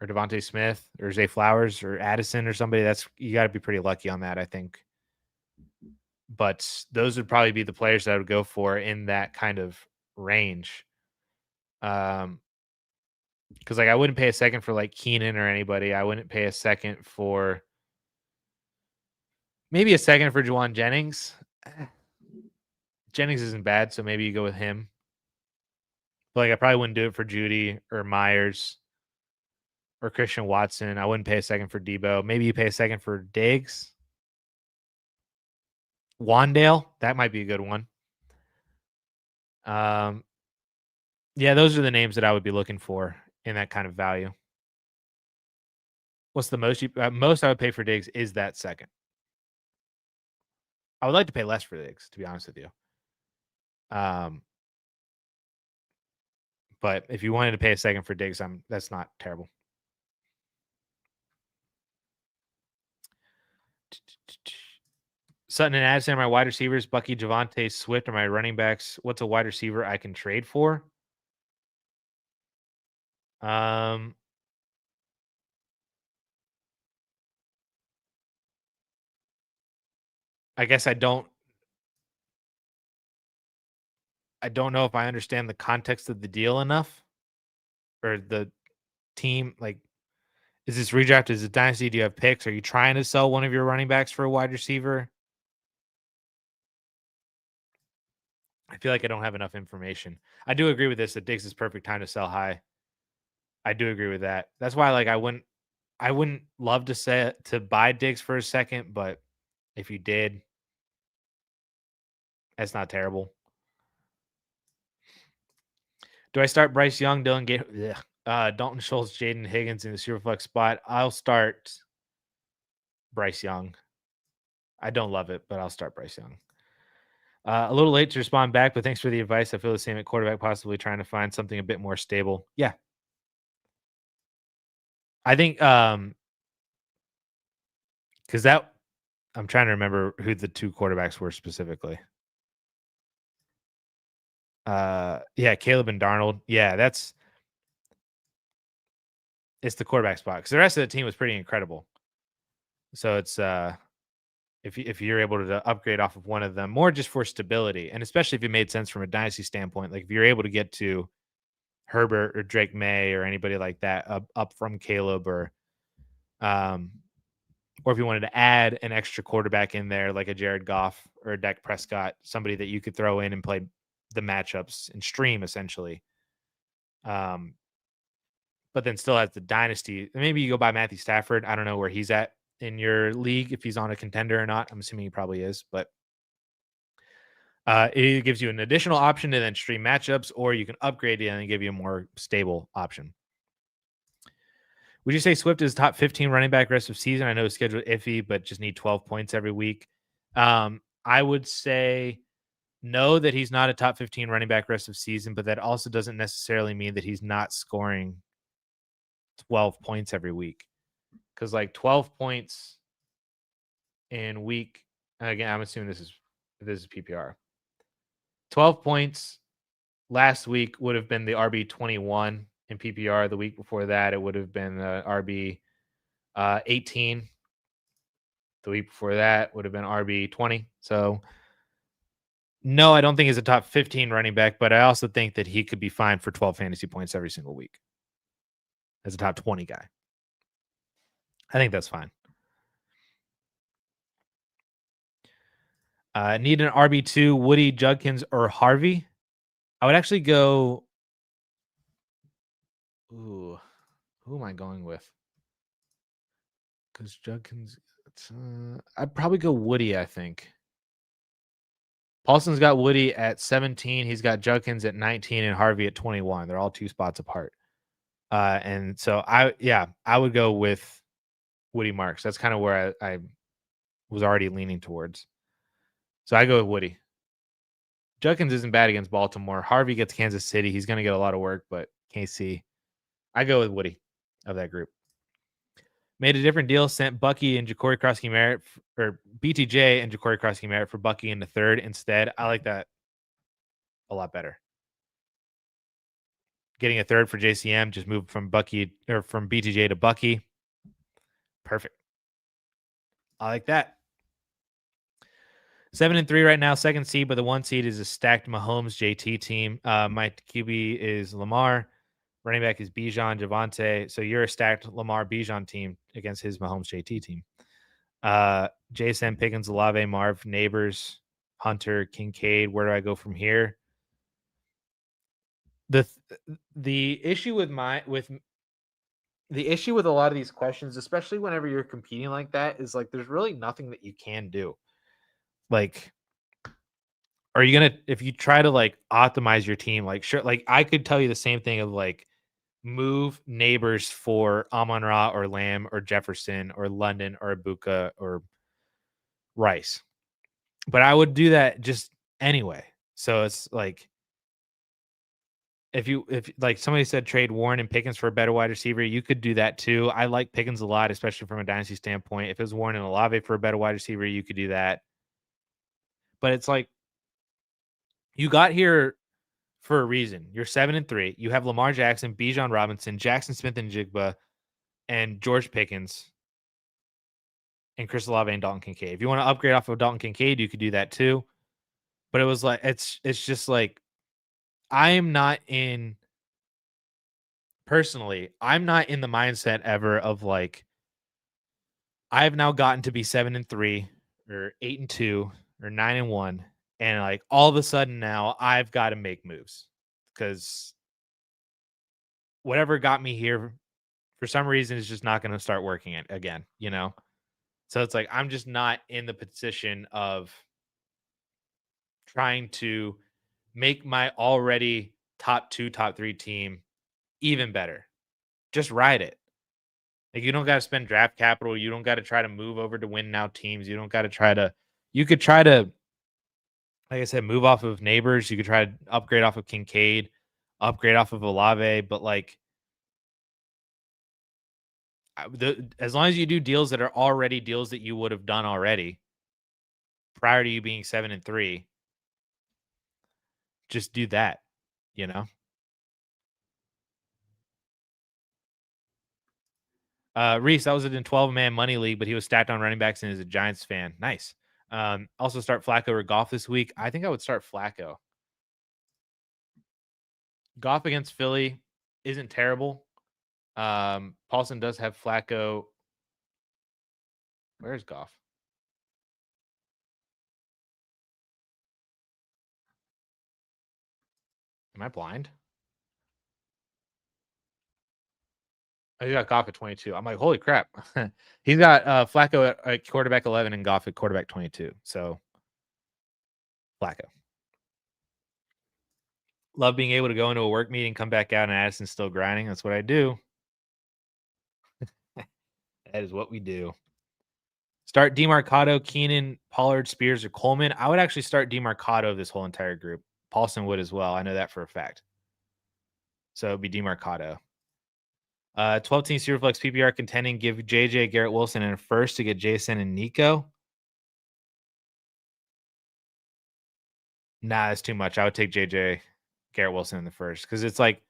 Devontae Smith, or Zay Flowers, or Addison, or somebody. That's you got to be pretty lucky on that, I think. But those would probably be the players that I would go for in that kind of range. Because like I wouldn't pay a second for like Keenan or anybody. I wouldn't pay a second for maybe a second for Juwan Jennings. Jennings isn't bad, so maybe you go with him. But like I probably wouldn't do it for Judy or Myers or Christian Watson. I wouldn't pay a second for Debo. Maybe you pay a second for Diggs. Wandale, that might be a good one. Yeah, those are the names that I would be looking for in that kind of value. What's the most most I would pay for Diggs is that second. I would like to pay less for Diggs, to be honest with you. But if you wanted to pay a second for Diggs, that's not terrible. Sutton and Addison are my wide receivers. Bucky, Javante, Swift are my running backs. What's a wide receiver I can trade for? I guess I don't know if I understand the context of the deal enough or the team. Like, is this redraft? Is it dynasty? Do you have picks? Are you trying to sell one of your running backs for a wide receiver? I feel like I don't have enough information. I do agree with this that Diggs is perfect time to sell high. I do agree with that. That's why like I wouldn't love to say to buy Diggs for a second, but if you did, that's not terrible. Do I start Bryce Young, Dalton Schultz, Jaden Higgins in the Superflex spot? I'll start Bryce Young. I don't love it, but I'll start Bryce Young. A little late to respond back, but thanks for the advice. I feel the same at quarterback, possibly trying to find something a bit more stable. Yeah. I think because that I'm trying to remember who the 2 quarterbacks were specifically. Yeah, Caleb and Darnold. Yeah, it's the quarterback spot because the rest of the team was pretty incredible. So it's if you're able to upgrade off of one of them, more just for stability, and especially if it made sense from a dynasty standpoint, like if you're able to get to Herbert or Drake May or anybody like that up from Caleb or if you wanted to add an extra quarterback in there like a Jared Goff or a Dak Prescott, somebody that you could throw in and play the matchups and stream essentially. but then still has the dynasty. Maybe you go buy Matthew Stafford. I don't know where he's at in your league, if he's on a contender or not. I'm assuming he probably is, but it either gives you an additional option to then stream matchups, or you can upgrade it and give you a more stable option. Would you say Swift is top 15 running back rest of season? I know his schedule iffy, but just need 12 points every week. I would say no, that he's not a top 15 running back rest of season, but that also doesn't necessarily mean that he's not scoring 12 points every week. Because like 12 points in week, again, I'm assuming this is PPR. 12 points last week would have been the RB 21 in PPR. The week before that, it would have been the RB 18. The week before that would have been RB 20. So, no, I don't think he's a top 15 running back, but I also think that he could be fine for 12 fantasy points every single week as a top 20 guy. I think that's fine. Need an RB2, Woody, Judkins, or Harvey? I would actually go. Ooh, who am I going with? Because Judkins, I'd probably go Woody, I think. Paulson's got Woody at 17. He's got Judkins at 19 and Harvey at 21. They're all 2 spots apart. And so I would go with Woody Marks. That's kind of where I was already leaning towards. So I go with Woody. Judkins isn't bad against Baltimore. Harvey gets Kansas City. He's going to get a lot of work, but KC. I go with Woody of that group. Made a different deal, sent Bucky and Ja'Cory Krosky Merritt, or BTJ and Ja'Cory Krosky Merritt for Bucky in the third instead. I like that a lot better. Getting a third for JCM, just moved from Bucky or from BTJ to Bucky. Perfect. I like that. 7-3 right now, second seed, but the 1 seed is a stacked Mahomes JT team. My QB is Lamar. Running back is Bijan, Javante. So you're a stacked Lamar Bijan team against his Mahomes JT team. JSN, Pickens, Olave, Marv, Neighbors, Hunter, Kincaid. Where do I go from here? The issue with the issue with a lot of these questions, especially whenever you're competing like that, is like there's really nothing that you can do. Like, are you gonna, if you try to like optimize your team, like sure, like I could tell you the same thing of like move Neighbors for Amon Ra or Lamb or Jefferson or London or Ibuka or Rice. But I would do that just anyway. So it's like if like somebody said trade Warren and Pickens for a better wide receiver, you could do that too. I like Pickens a lot, especially from a dynasty standpoint. If it was Warren and Olave for a better wide receiver, you could do that. But it's like you got here for a reason. You're 7-3. You have Lamar Jackson, Bijan Robinson, Jackson Smith and Jigba, and George Pickens, and Chris Olave and Dalton Kincaid. If you want to upgrade off of Dalton Kincaid, you could do that too. But it was like it's just like I am not in personally, I'm not in the mindset ever of like I've now gotten to be 7-3 or 8-2 or 9-1. And like all of a sudden now I've got to make moves because whatever got me here for some reason is just not going to start working again, you know? So it's like I'm just not in the position of trying to make my already top 2, top 3 team even better. Just ride it. Like you don't got to spend draft capital. You don't got to try to move over to win now teams. You don't got to try to. You could try to, like I said, move off of Neighbors. You could try to upgrade off of Kincaid, upgrade off of Olave. But like, as long as you do deals that are already deals that you would have done already prior to you being 7-3, just do that. You know. Reese, that was in 12-man money league, but he was stacked on running backs and is a Giants fan. Nice. Also start Flacco or Goff this week. I think I would start Flacco. Goff against Philly isn't terrible. Paulson does have Flacco. Where's Goff? Am I blind? Oh, he got Goff at 22. I'm like, holy crap. He's got Flacco at quarterback 11 and Goff at quarterback 22. So Flacco. Love being able to go into a work meeting, come back out, and Addison's still grinding. That's what I do. That is what we do. Start DeMarcado, Keenan, Pollard, Spears, or Coleman. I would actually start DeMarcado this whole entire group. Paulson would as well. I know that for a fact. So it'd be DeMarcado. 12-team Superflex PPR contending. Give JJ, Garrett Wilson, and a first to get Jason and Nico. Nah, that's too much. I would take JJ, Garrett Wilson in the first because it's like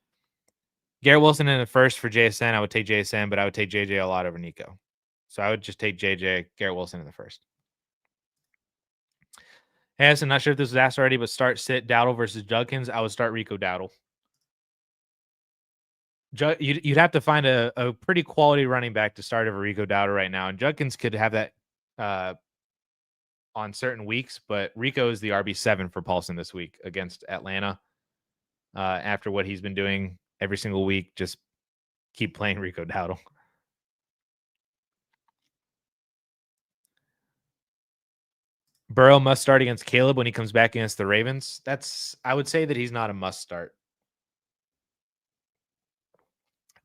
Garrett Wilson in the first for JSN. I would take JSN, but I would take JJ a lot over Nico. So I would just take JJ, Garrett Wilson in the first. Hey, Addison, not sure if this was asked already, but start sit Dowdle versus Judkins. I would start Rico Dowdle. You'd have to find a pretty quality running back to start over Rico Dowdle right now. And Judkins could have that on certain weeks, but Rico is the RB7 for Paulson this week against Atlanta. After what he's been doing every single week, just keep playing Rico Dowdle. Burrow must start against Caleb when he comes back against the Ravens. I would say that he's not a must start.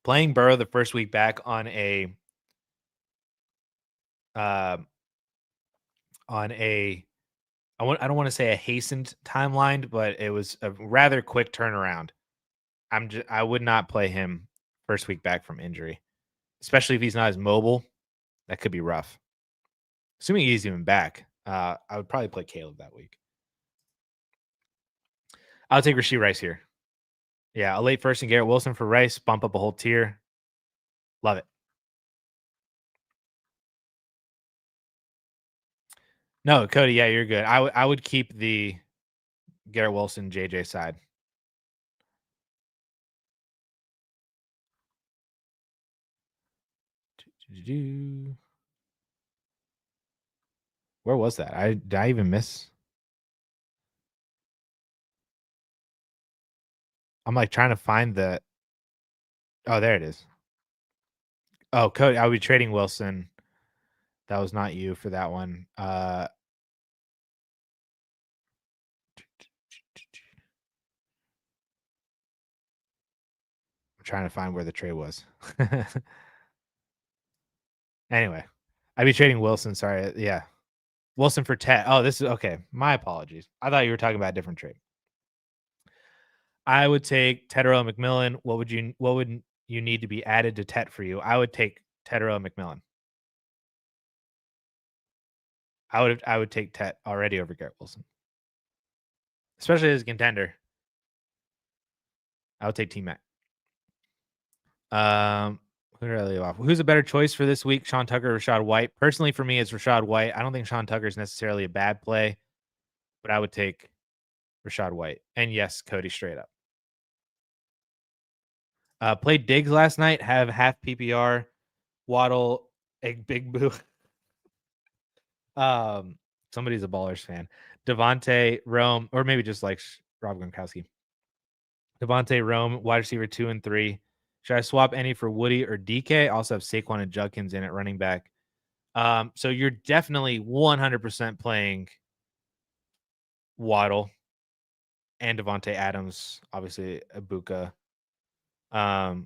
Playing Burrow the first week back on a I don't want to say a hastened timeline, but it was a rather quick turnaround. I would not play him first week back from injury, especially if he's not as mobile. That could be rough. Assuming he's even back, I would probably play Caleb that week. I'll take Rashee Rice here. Yeah, a late first and Garrett Wilson for Rice, bump up a whole tier. Love it. No, Cody, yeah, you're good. I would keep the Garrett Wilson JJ side. Where was that? Did I even miss? I'm like trying to find the. Oh, there it is. Oh, Cody, I'll be trading Wilson. That was not you for that one. I'm trying to find where the trade was. Anyway, I'd be trading Wilson. Sorry. Yeah. Wilson for Tet. Oh, this is okay. My apologies. I thought you were talking about a different trade. I would take Tetero McMillan. What would you need to be added to Tet for you? I would take Tetero McMillan. I would take Tet already over Garrett Wilson. Especially as a contender. I would take T-Mac. Who did I leave off? Who's a better choice for this week? Sean Tucker or Rashad White? Personally, for me, it's Rashad White. I don't think Sean Tucker is necessarily a bad play, but I would take Rashad White. And yes, Cody straight up. Played Diggs last night, have half PPR, Waddle, a big boo. Somebody's a Ballers fan. Devontae, Rome, or maybe just like Rob Gronkowski. Devontae, Rome, wide receiver 2 and 3. Should I swap any for Woody or DK? Also have Saquon and Judkins in at running back. So you're definitely 100% playing Waddle and Devontae Adams, obviously Ibuka. So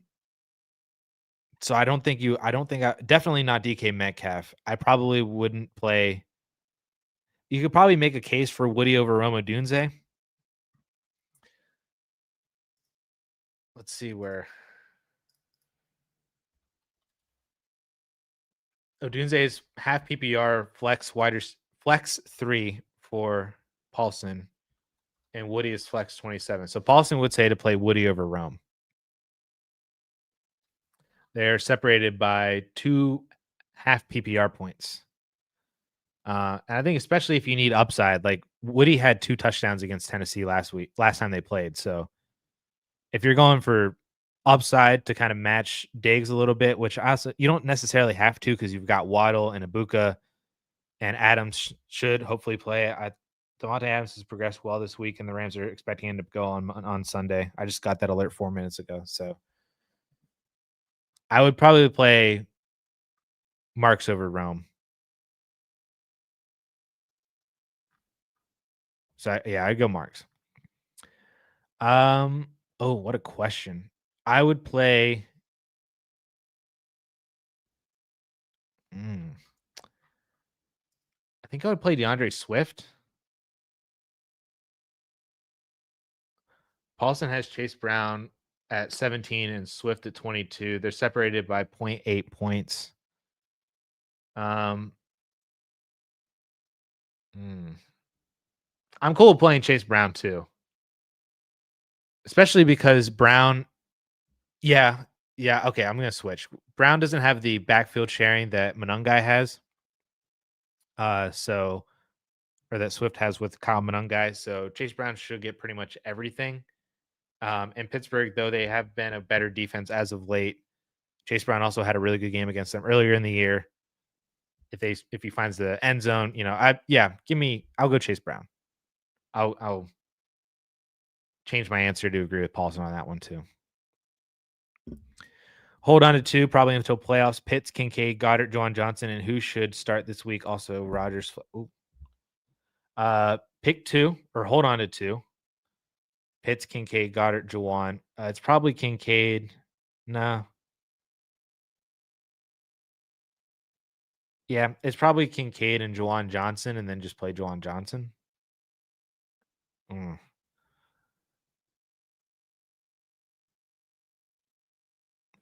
definitely not DK Metcalf. I probably wouldn't play. You could probably make a case for Woody over Rome Odunze. Let's see where Odunze is half PPR flex 3 for Paulson, and Woody is flex 27. So Paulson would say to play Woody over Rome. They're separated by 2 half PPR points. And I think especially if you need upside, like Woody had 2 touchdowns against Tennessee last time they played. So if you're going for upside to kind of match Diggs a little bit, which also you don't necessarily have to because you've got Waddle and Ibuka, and Adams should hopefully play. Devontae Adams has progressed well this week, and the Rams are expecting him to go on Sunday. I just got that alert 4 minutes ago, so I would probably play Marks over Rome. So yeah, I'd go Marks. Um. Oh, what a question. I would play. mm, I think I would play DeAndre Swift. Paulson has Chase Brown at 17 and Swift at 22. They're separated by 0.8 points. Um. mm, I'm cool with playing Chase Brown too, especially because Brown. Yeah, yeah. Okay, I'm gonna switch. Brown doesn't have the backfield sharing that Monungai has. So or that Swift has with Kyle Monungai. So Chase Brown should get pretty much everything. In Pittsburgh, though they have been a better defense as of late, Chase Brown also had a really good game against them earlier in the year. If he finds the end zone, I'll go Chase Brown. I'll change my answer to agree with Paulson on that one too. Hold on to 2 probably until playoffs. Pitts, Kincaid, Goddard, Juwan Johnson, and who should start this week? Also Rogers. Pick 2 or hold on to 2. Pitts, Kincaid, Goddard, Juwan. It's probably Kincaid. No. Yeah, it's probably Kincaid and Juwan Johnson, and then just play Juwan Johnson. Mm.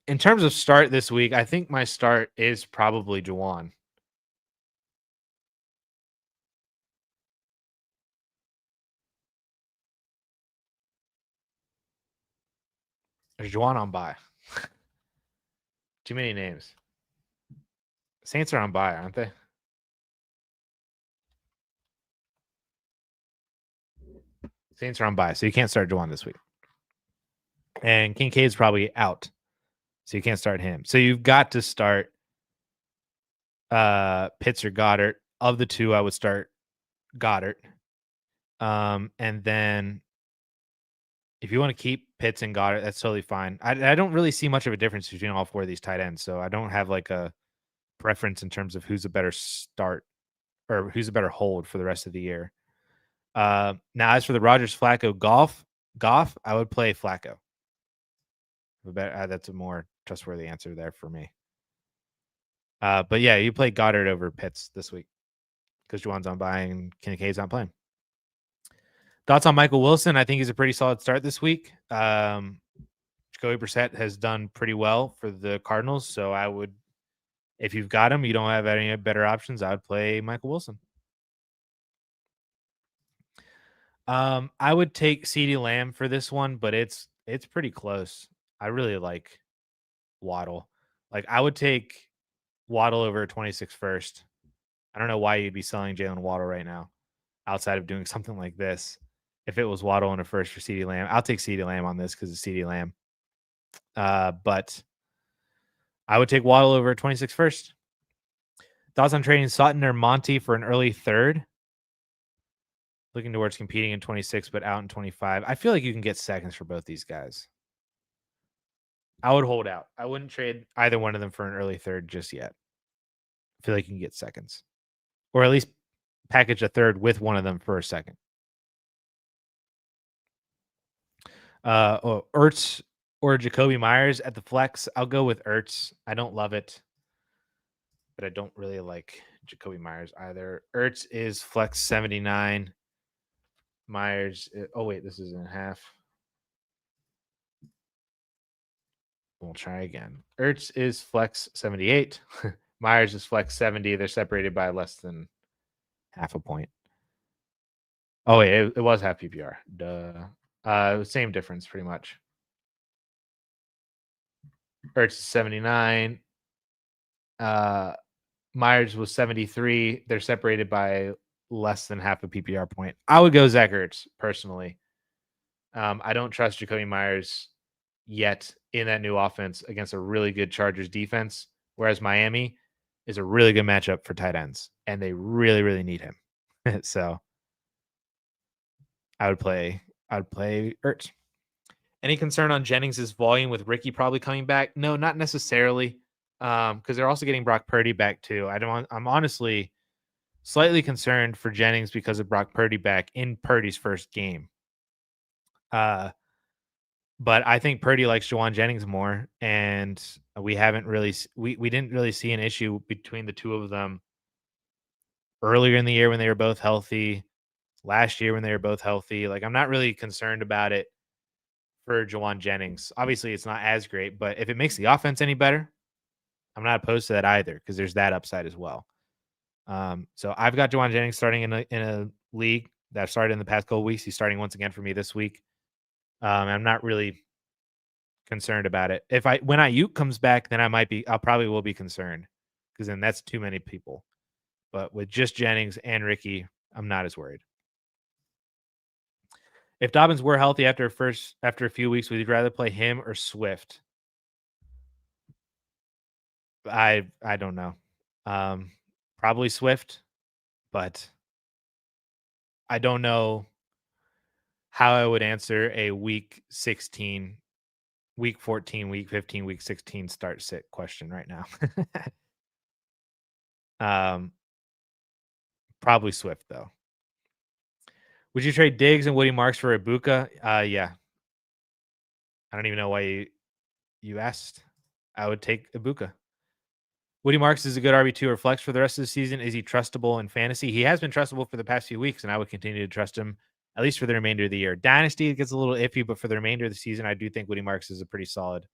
In terms of start this week, I think my start is probably Juwan. There's Juwan on bye. Too many names. Saints are on bye, aren't they? Saints are on bye, so you can't start Juwan this week. And Kincaid's probably out, so you can't start him. So you've got to start Pitts or Goddard. Of the 2, I would start Goddard. And then if you want to keep Pitts and Goddard, that's totally fine. I don't really see much of a difference between all 4 of these tight ends, so I don't have like a preference in terms of who's a better start or who's a better hold for the rest of the year. Now, as for the Rodgers Flacco Goff, I would play Flacco. That's a more trustworthy answer there for me. But yeah, you play Goddard over Pitts this week because Juwan's on bye and Kincaid's not playing. Thoughts on Michael Wilson? I think he's a pretty solid start this week. Jacoby Brissett has done pretty well for the Cardinals, so I would, if you've got him, you don't have any better options, I would play Michael Wilson. I would take CeeDee Lamb for this one, but it's pretty close. I really like Waddle. Like I would take Waddle over 26 first. I don't know why you'd be selling Jalen Waddle right now outside of doing something like this. If it was Waddle in a first for CeeDee Lamb, I'll take CeeDee Lamb on this because it's CeeDee Lamb. But I would take Waddle over 26 first. Thoughts on trading Sutton or Monty for an early third? Looking towards competing in 26, but out in 25. I feel like you can get seconds for both these guys. I would hold out. I wouldn't trade either one of them for an early third just yet. I feel like you can get seconds. Or at least package a third with one of them for a second. Ertz or Jacoby Myers at the flex. I'll go with Ertz. I don't love it, but I don't really like Jacoby Myers either. Ertz is flex 79. Myers. Oh, wait, this is in half. We'll try again. Ertz is flex 78. Myers is flex 70. They're separated by less than half a point. Oh, wait, it was half PPR. Duh. Same difference, pretty much. Ertz is 79. Myers was 73. They're separated by less than half a PPR point. I would go Zach Ertz, personally. I don't trust Jacoby Myers yet in that new offense against a really good Chargers defense, whereas Miami is a really good matchup for tight ends, and they really, really need him. So I would play Ertz. Any concern on Jennings' volume with Ricky probably coming back? No, not necessarily. Because they're also getting Brock Purdy back too. I'm honestly slightly concerned for Jennings because of Brock Purdy back in Purdy's first game. Uh, but I think Purdy likes Jawan Jennings more, and we haven't really we didn't really see an issue between the two of them earlier in the year when they were both healthy, last year when they were both healthy. Like I'm not really concerned about it for Jawan Jennings. Obviously, it's not as great, but if it makes the offense any better, I'm not opposed to that either because there's that upside as well. So I've got Jawan Jennings starting in a league that started in the past couple weeks. He's starting once again for me this week. I'm not really concerned about it. If I when Ayuk comes back, then I'll probably will be concerned because then that's too many people. But with just Jennings and Ricky, I'm not as worried. If Dobbins were healthy after a few weeks, would you rather play him or Swift? I don't know. Um, Probably Swift, but I don't know how I would answer a week 16, week 14, week 15, week 16 start sit question right now. um, Probably Swift though. Would you trade Diggs and Woody Marks for Ibuka? Yeah. I don't even know why you asked. I would take Ibuka. Woody Marks is a good RB2 or flex for the rest of the season. Is he trustable in fantasy? He has been trustable for the past few weeks, and I would continue to trust him at least for the remainder of the year. Dynasty, it gets a little iffy, but for the remainder of the season, I do think Woody Marks is a pretty solid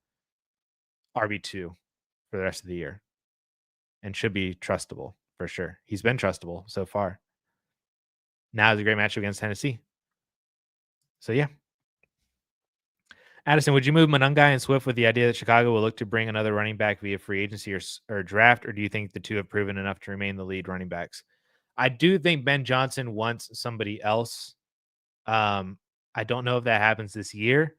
RB2 for the rest of the year and should be trustable for sure. He's been trustable so far. Now is a great matchup against Tennessee. So, yeah. Addison, would you move Monungai and Swift with the idea that Chicago will look to bring another running back via free agency or draft, or do you think the two have proven enough to remain the lead running backs? I do think Ben Johnson wants somebody else. I don't know if that happens this year.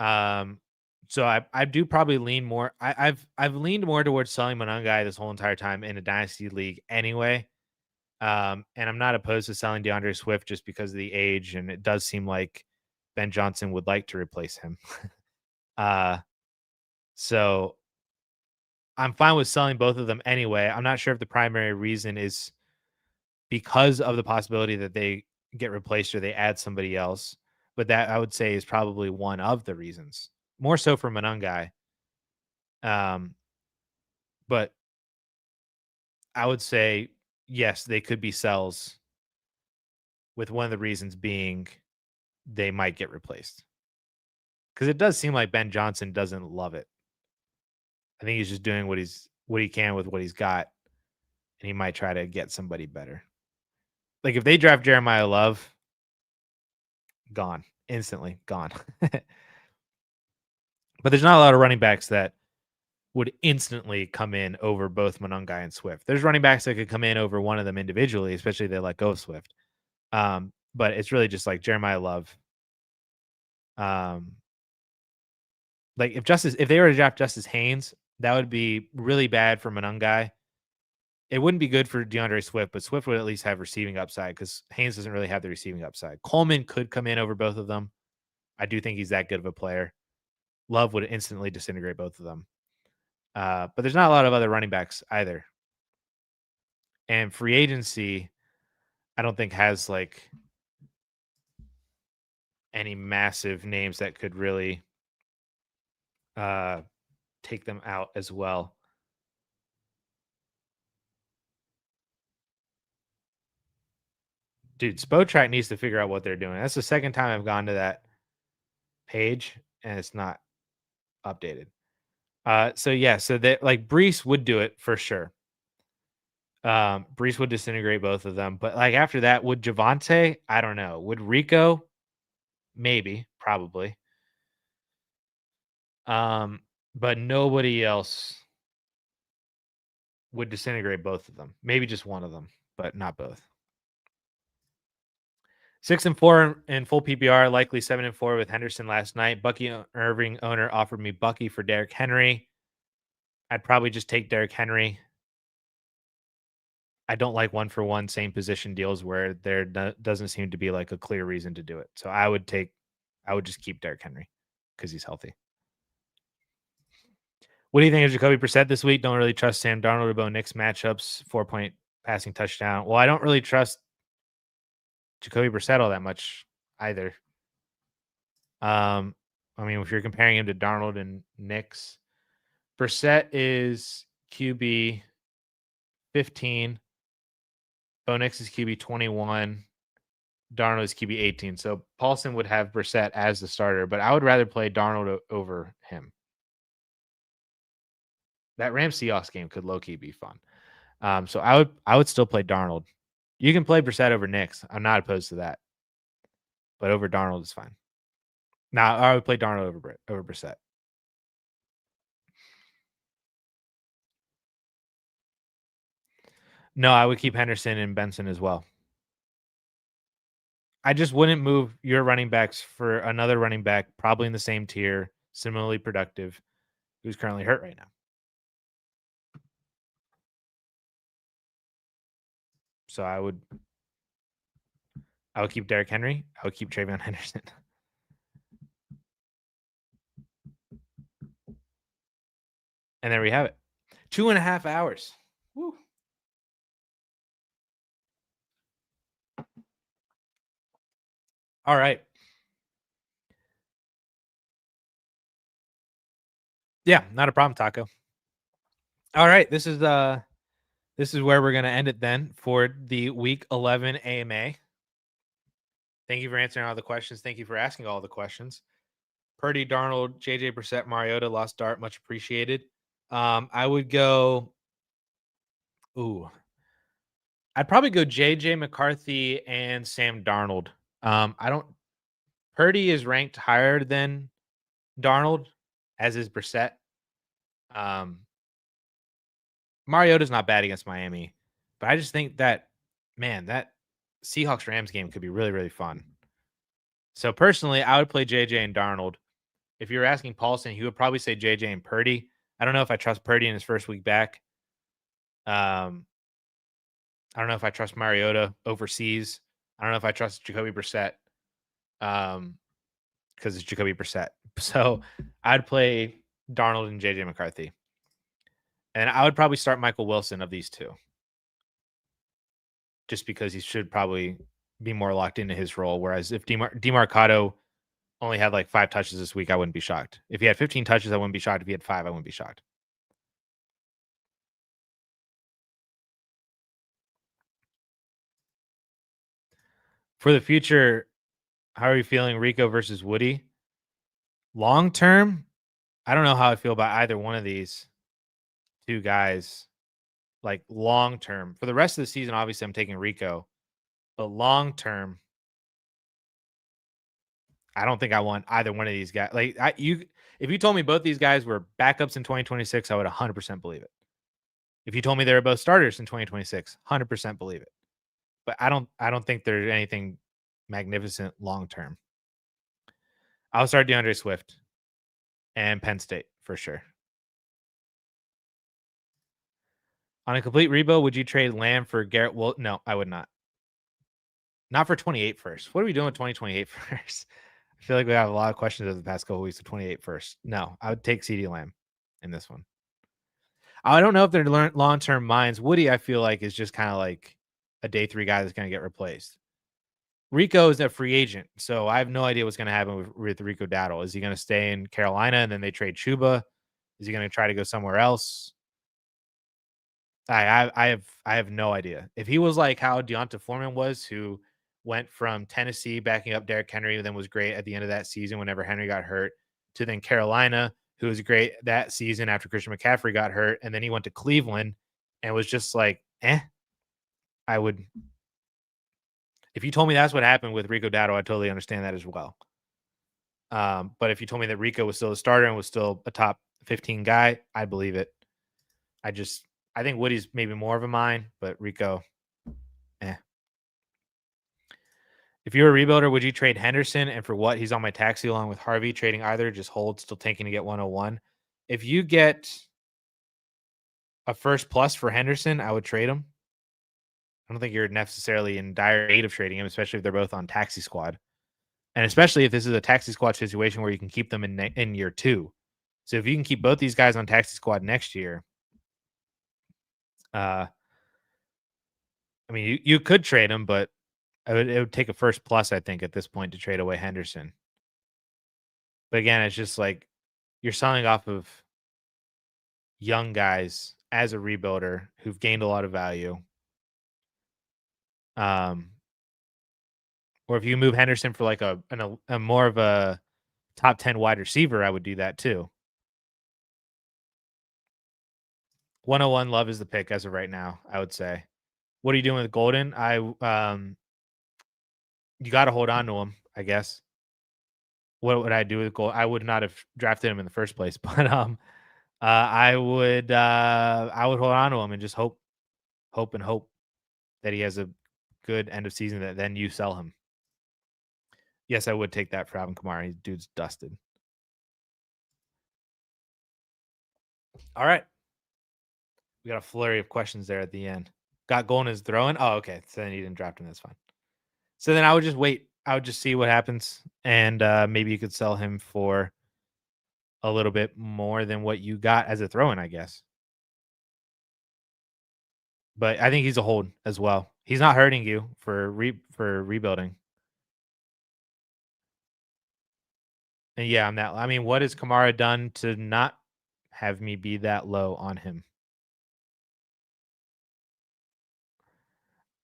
So I do probably lean more. I've leaned more towards selling Monungai this whole entire time in a dynasty league anyway. And I'm not opposed to selling DeAndre Swift just because of the age, and it does seem like Ben Johnson would like to replace him. uh, so I'm fine with selling both of them anyway. I'm not sure if the primary reason is because of the possibility that they get replaced or they add somebody else, but that I would say is probably one of the reasons. More so for Monungai. Um, but I would say yes, they could be sells, with one of the reasons being they might get replaced. Because it does seem like Ben Johnson doesn't love it. I think he's just doing what he can with what he's got, and he might try to get somebody better. Like if they draft Jeremiah Love, gone instantly, gone. But there's not a lot of running backs that would instantly come in over both Monungai and Swift. There's running backs that could come in over one of them individually, especially if they let go of Swift. But it's really just like Jeremiah Love. Like if they were to draft Justice Haynes, that would be really bad for Monungai. It wouldn't be good for DeAndre Swift, but Swift would at least have receiving upside because Haynes doesn't really have the receiving upside. Coleman could come in over both of them. I do think he's that good of a player. Love would instantly disintegrate both of them. But there's not a lot of other running backs either. And free agency, I don't think has like any massive names that could really take them out as well. Dude, Spotrac needs to figure out what they're doing. That's the second time I've gone to that page and it's not updated. So that like Brees would do it for sure. Brees would disintegrate both of them, but like after that, would Javante? I don't know. Would Rico? Maybe, probably. But nobody else would disintegrate both of them. Maybe just one of them, but not both. 6-4 in full PPR, likely 7-4 with Henderson last night. Bucky Irving owner offered me Bucky for Derrick Henry. I'd probably just take Derrick Henry. I don't like 1-for-1 same position deals where there doesn't seem to be like a clear reason to do it. So I would take I would just keep Derrick Henry because he's healthy. What do you think of Jacoby Brissett this week? Don't really trust Sam Darnold or Bo Nix matchups. 4-point passing touchdown. Well, I don't really trust Jacoby Brissett all that much either. I mean, if you're comparing him to Darnold and Nix, Brissett is QB 15. Bo Nix is QB 21. Darnold is QB 18. So Paulson would have Brissett as the starter, but I would rather play Darnold over him. That Rams Seahawks game could low key be fun. So I would still play Darnold. You can play Brissett over Nix. I'm not opposed to that, but over Darnold is fine. Now I would play Darnold over Brissett. No, I would keep Henderson and Benson as well. I just wouldn't move your running backs for another running back, probably in the same tier, similarly productive, who's currently hurt right now. So I would keep Derrick Henry. I would keep Travion Henderson. And there we have it. 2.5 hours. Woo. All right. Yeah, not a problem, Taco. All right, this is where we're gonna end it then for the Week 11 AMA. Thank you for answering all the questions. Thank you for asking all the questions. Purdy, Darnold, JJ Brissett, Mariota, lost dart, much appreciated. I would go. I'd probably go JJ McCarthy and Sam Darnold. Purdy is ranked higher than Darnold, as is Brissett. Mariota's not bad against Miami, but I just think that Seahawks Rams game could be really, really fun. So personally, I would play JJ and Darnold. If you were asking Paulson, he would probably say JJ and Purdy. I don't know if I trust Purdy in his first week back. I don't know if I trust Mariota overseas. I don't know if I trust Jacoby Brissett because it's Jacoby Brissett. So I'd play Darnold and JJ McCarthy. And I would probably start Michael Wilson of these two. Just because he should probably be more locked into his role. Whereas if DeMarcado only had like 5 touches this week, I wouldn't be shocked. If he had 15 touches, I wouldn't be shocked. If he had 5, I wouldn't be shocked. For the future, how are you feeling Rico versus Woody? Long term, I don't know how I feel about either one of these two guys. Like long term. For the rest of the season, obviously I'm taking Rico. But long term, I don't think I want either one of these guys. Like if you told me both these guys were backups in 2026, I would 100% believe it. If you told me they were both starters in 2026, 100% believe it. But I don't think there's anything magnificent long term. I'll start DeAndre Swift and Penn State for sure. On a complete rebuild, would you trade Lamb for Garrett? Well, no, I would not. Not for 28 first. What are we doing with 2028 first? I feel like we have a lot of questions over the past couple weeks of 28 first. No, I would take CeeDee Lamb in this one. I don't know if they're long-term minds. Woody, I feel like, is just kind of like a day 3 guy that's going to get replaced. Rico is a free agent, so I have no idea what's going to happen with Rico Dowdle. Is he going to stay in Carolina and then they trade Chuba? Is he going to try to go somewhere else? I have no idea. If he was like how Deonta Foreman was, who went from Tennessee backing up Derrick Henry, then was great at the end of that season whenever Henry got hurt, to then Carolina, who was great that season after Christian McCaffrey got hurt, and then he went to Cleveland and was just like, I would. If you told me that's what happened with Rico Dowdle, I totally understand that as well. But if you told me that Rico was still a starter and was still a top 15 guy, I believe it. I think Woody's maybe more of a mine, but Rico, If you were a rebuilder, would you trade Henderson? And for what? He's on my taxi along with Harvey. Trading either, just hold, still tanking to get 101. If you get a first plus for Henderson, I would trade him. I don't think you're necessarily in dire need of trading him, especially if they're both on taxi squad. And especially if this is a taxi squad situation where you can keep them in year 2. So if you can keep both these guys on taxi squad next year, uh, I mean, you could trade them, but it would take a first plus, I think, at this point to trade away Henderson. But again, it's just like you're selling off of young guys as a rebuilder who've gained a lot of value. Um, or if you move Henderson for like a more of a top 10 wide receiver, I would do that too. 101 Love is the pick as of right now, I would say. What are you doing with Golden? You got to hold on to him, I guess. What would I do with Gold? I would not have drafted him in the first place, but I would hold on to him and just hope that he has a good end of season that then you sell him. Yes, I would take that for Alvin Kamara. Dude's dusted. All right. We got a flurry of questions there at the end. Got Golden as throwing. Oh, okay. So then you didn't draft him. That's fine. So then I would just wait. I would just see what happens, and maybe you could sell him for a little bit more than what you got as a throw-in, I guess. But I think he's a hold as well. He's not hurting you for rebuilding. And yeah, I'm that. I mean, what has Kamara done to not have me be that low on him?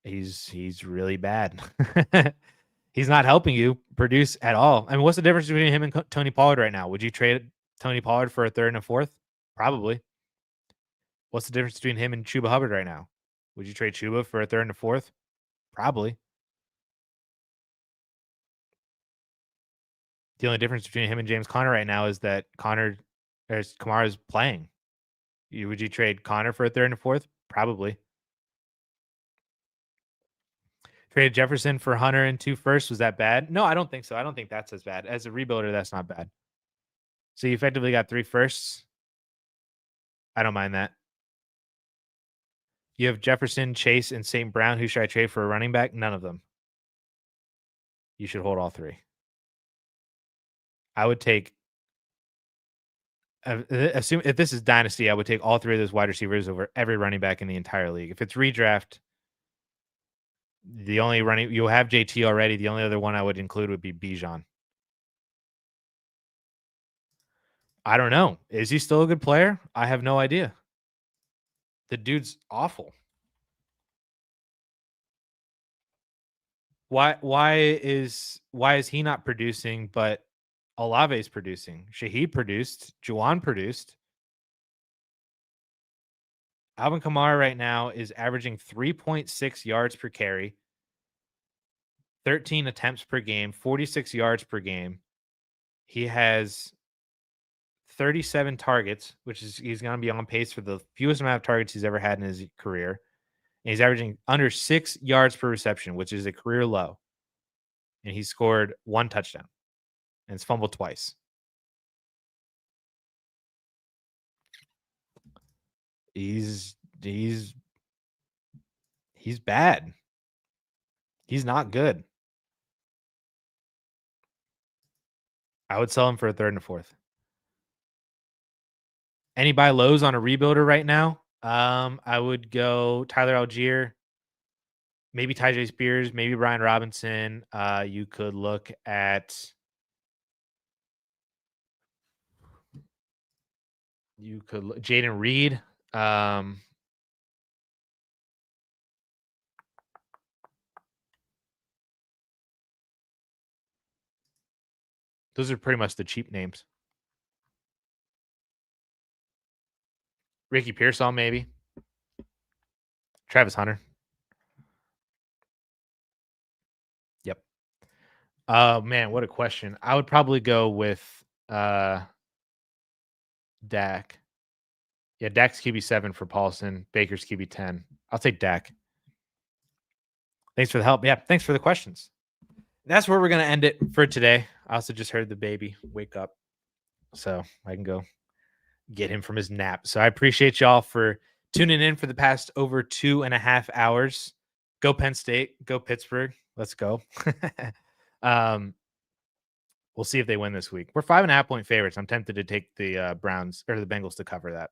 He's really bad. He's not helping you produce at all. I mean, what's the difference between him and Tony Pollard right now? Would you trade Tony Pollard for a third and a fourth? Probably. What's the difference between him and Chuba Hubbard right now? Would you trade Chuba for a third and a fourth? Probably. The only difference between him and James Conner right now is that Kamara's playing. Would you trade Conner for a third and a fourth? Probably. Traded Jefferson for Hunter and 2 firsts. Was that bad? No, I don't think so. I don't think that's as bad. As a rebuilder, that's not bad. So you effectively got 3 firsts. I don't mind that. You have Jefferson, Chase, and St. Brown. Who should I trade for a running back? None of them. You should hold all 3. I would take assume if this is dynasty, I would take all 3 of those wide receivers over every running back in the entire league. If it's redraft, the only running you'll have JT already. The only other one I would include would be Bijan. I don't know. Is he still a good player? I have no idea. The dude's awful. Why is he not producing, but Olave's producing? Shaheed produced. Juwan produced. Alvin Kamara right now is averaging 3.6 yards per carry, 13 attempts per game, 46 yards per game. He has 37 targets, which is he's going to be on pace for the fewest amount of targets he's ever had in his career. And he's averaging under 6 yards per reception, which is a career low. And he scored 1 touchdown and it's fumbled twice. He's bad. He's not good. I would sell him for a third and a fourth. Any buy lows on a rebuilder right now? I would go Tyler Algier, maybe Tyjae Spears, maybe Brian Robinson. You could look at Jaden Reed. Those are pretty much the cheap names. Ricky Pearsall, maybe. Travis Hunter. Yep. Man, what a question. I would probably go with Dak. Yeah, Dak's QB7 for Paulson. Baker's QB10. I'll take Dak. Thanks for the help. Yeah, thanks for the questions. That's where we're going to end it for today. I also just heard the baby wake up, so I can go get him from his nap. So I appreciate y'all for tuning in for the past over 2.5 hours. Go Penn State. Go Pittsburgh. Let's go. We'll see if they win this week. We're 5.5-point favorites. I'm tempted to take the Browns or the Bengals to cover that.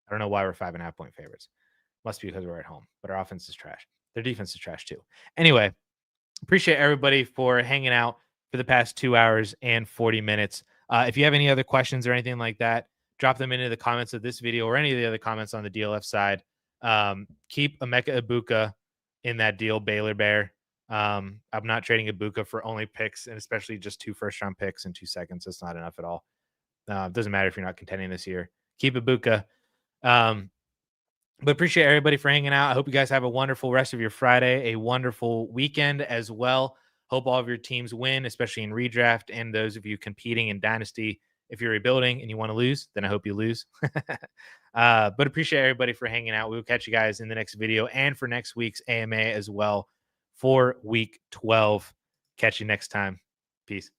I don't know why we're 5.5-point favorites. Must be because we're at home, but our offense is trash. Their defense is trash too. Anyway, appreciate everybody for hanging out for the past 2 hours and 40 minutes. If you have any other questions or anything like that, drop them into the comments of this video or any of the other comments on the DLF side. Keep Emeka Ibuka in that deal, Baylor Bear. I'm not trading Ibuka for only picks, and especially just 2 first-round picks in 2 seconds. That's not enough at all. It doesn't matter if you're not contending this year. Keep Ibuka. But appreciate everybody for hanging out. I hope you guys have a wonderful rest of your Friday, a wonderful weekend as well. Hope all of your teams win, especially in redraft, and those of you competing in Dynasty. If you're rebuilding and you want to lose, then I hope you lose. But appreciate everybody for hanging out. We will catch you guys in the next video and for next week's AMA as well for week 12. Catch you next time. Peace.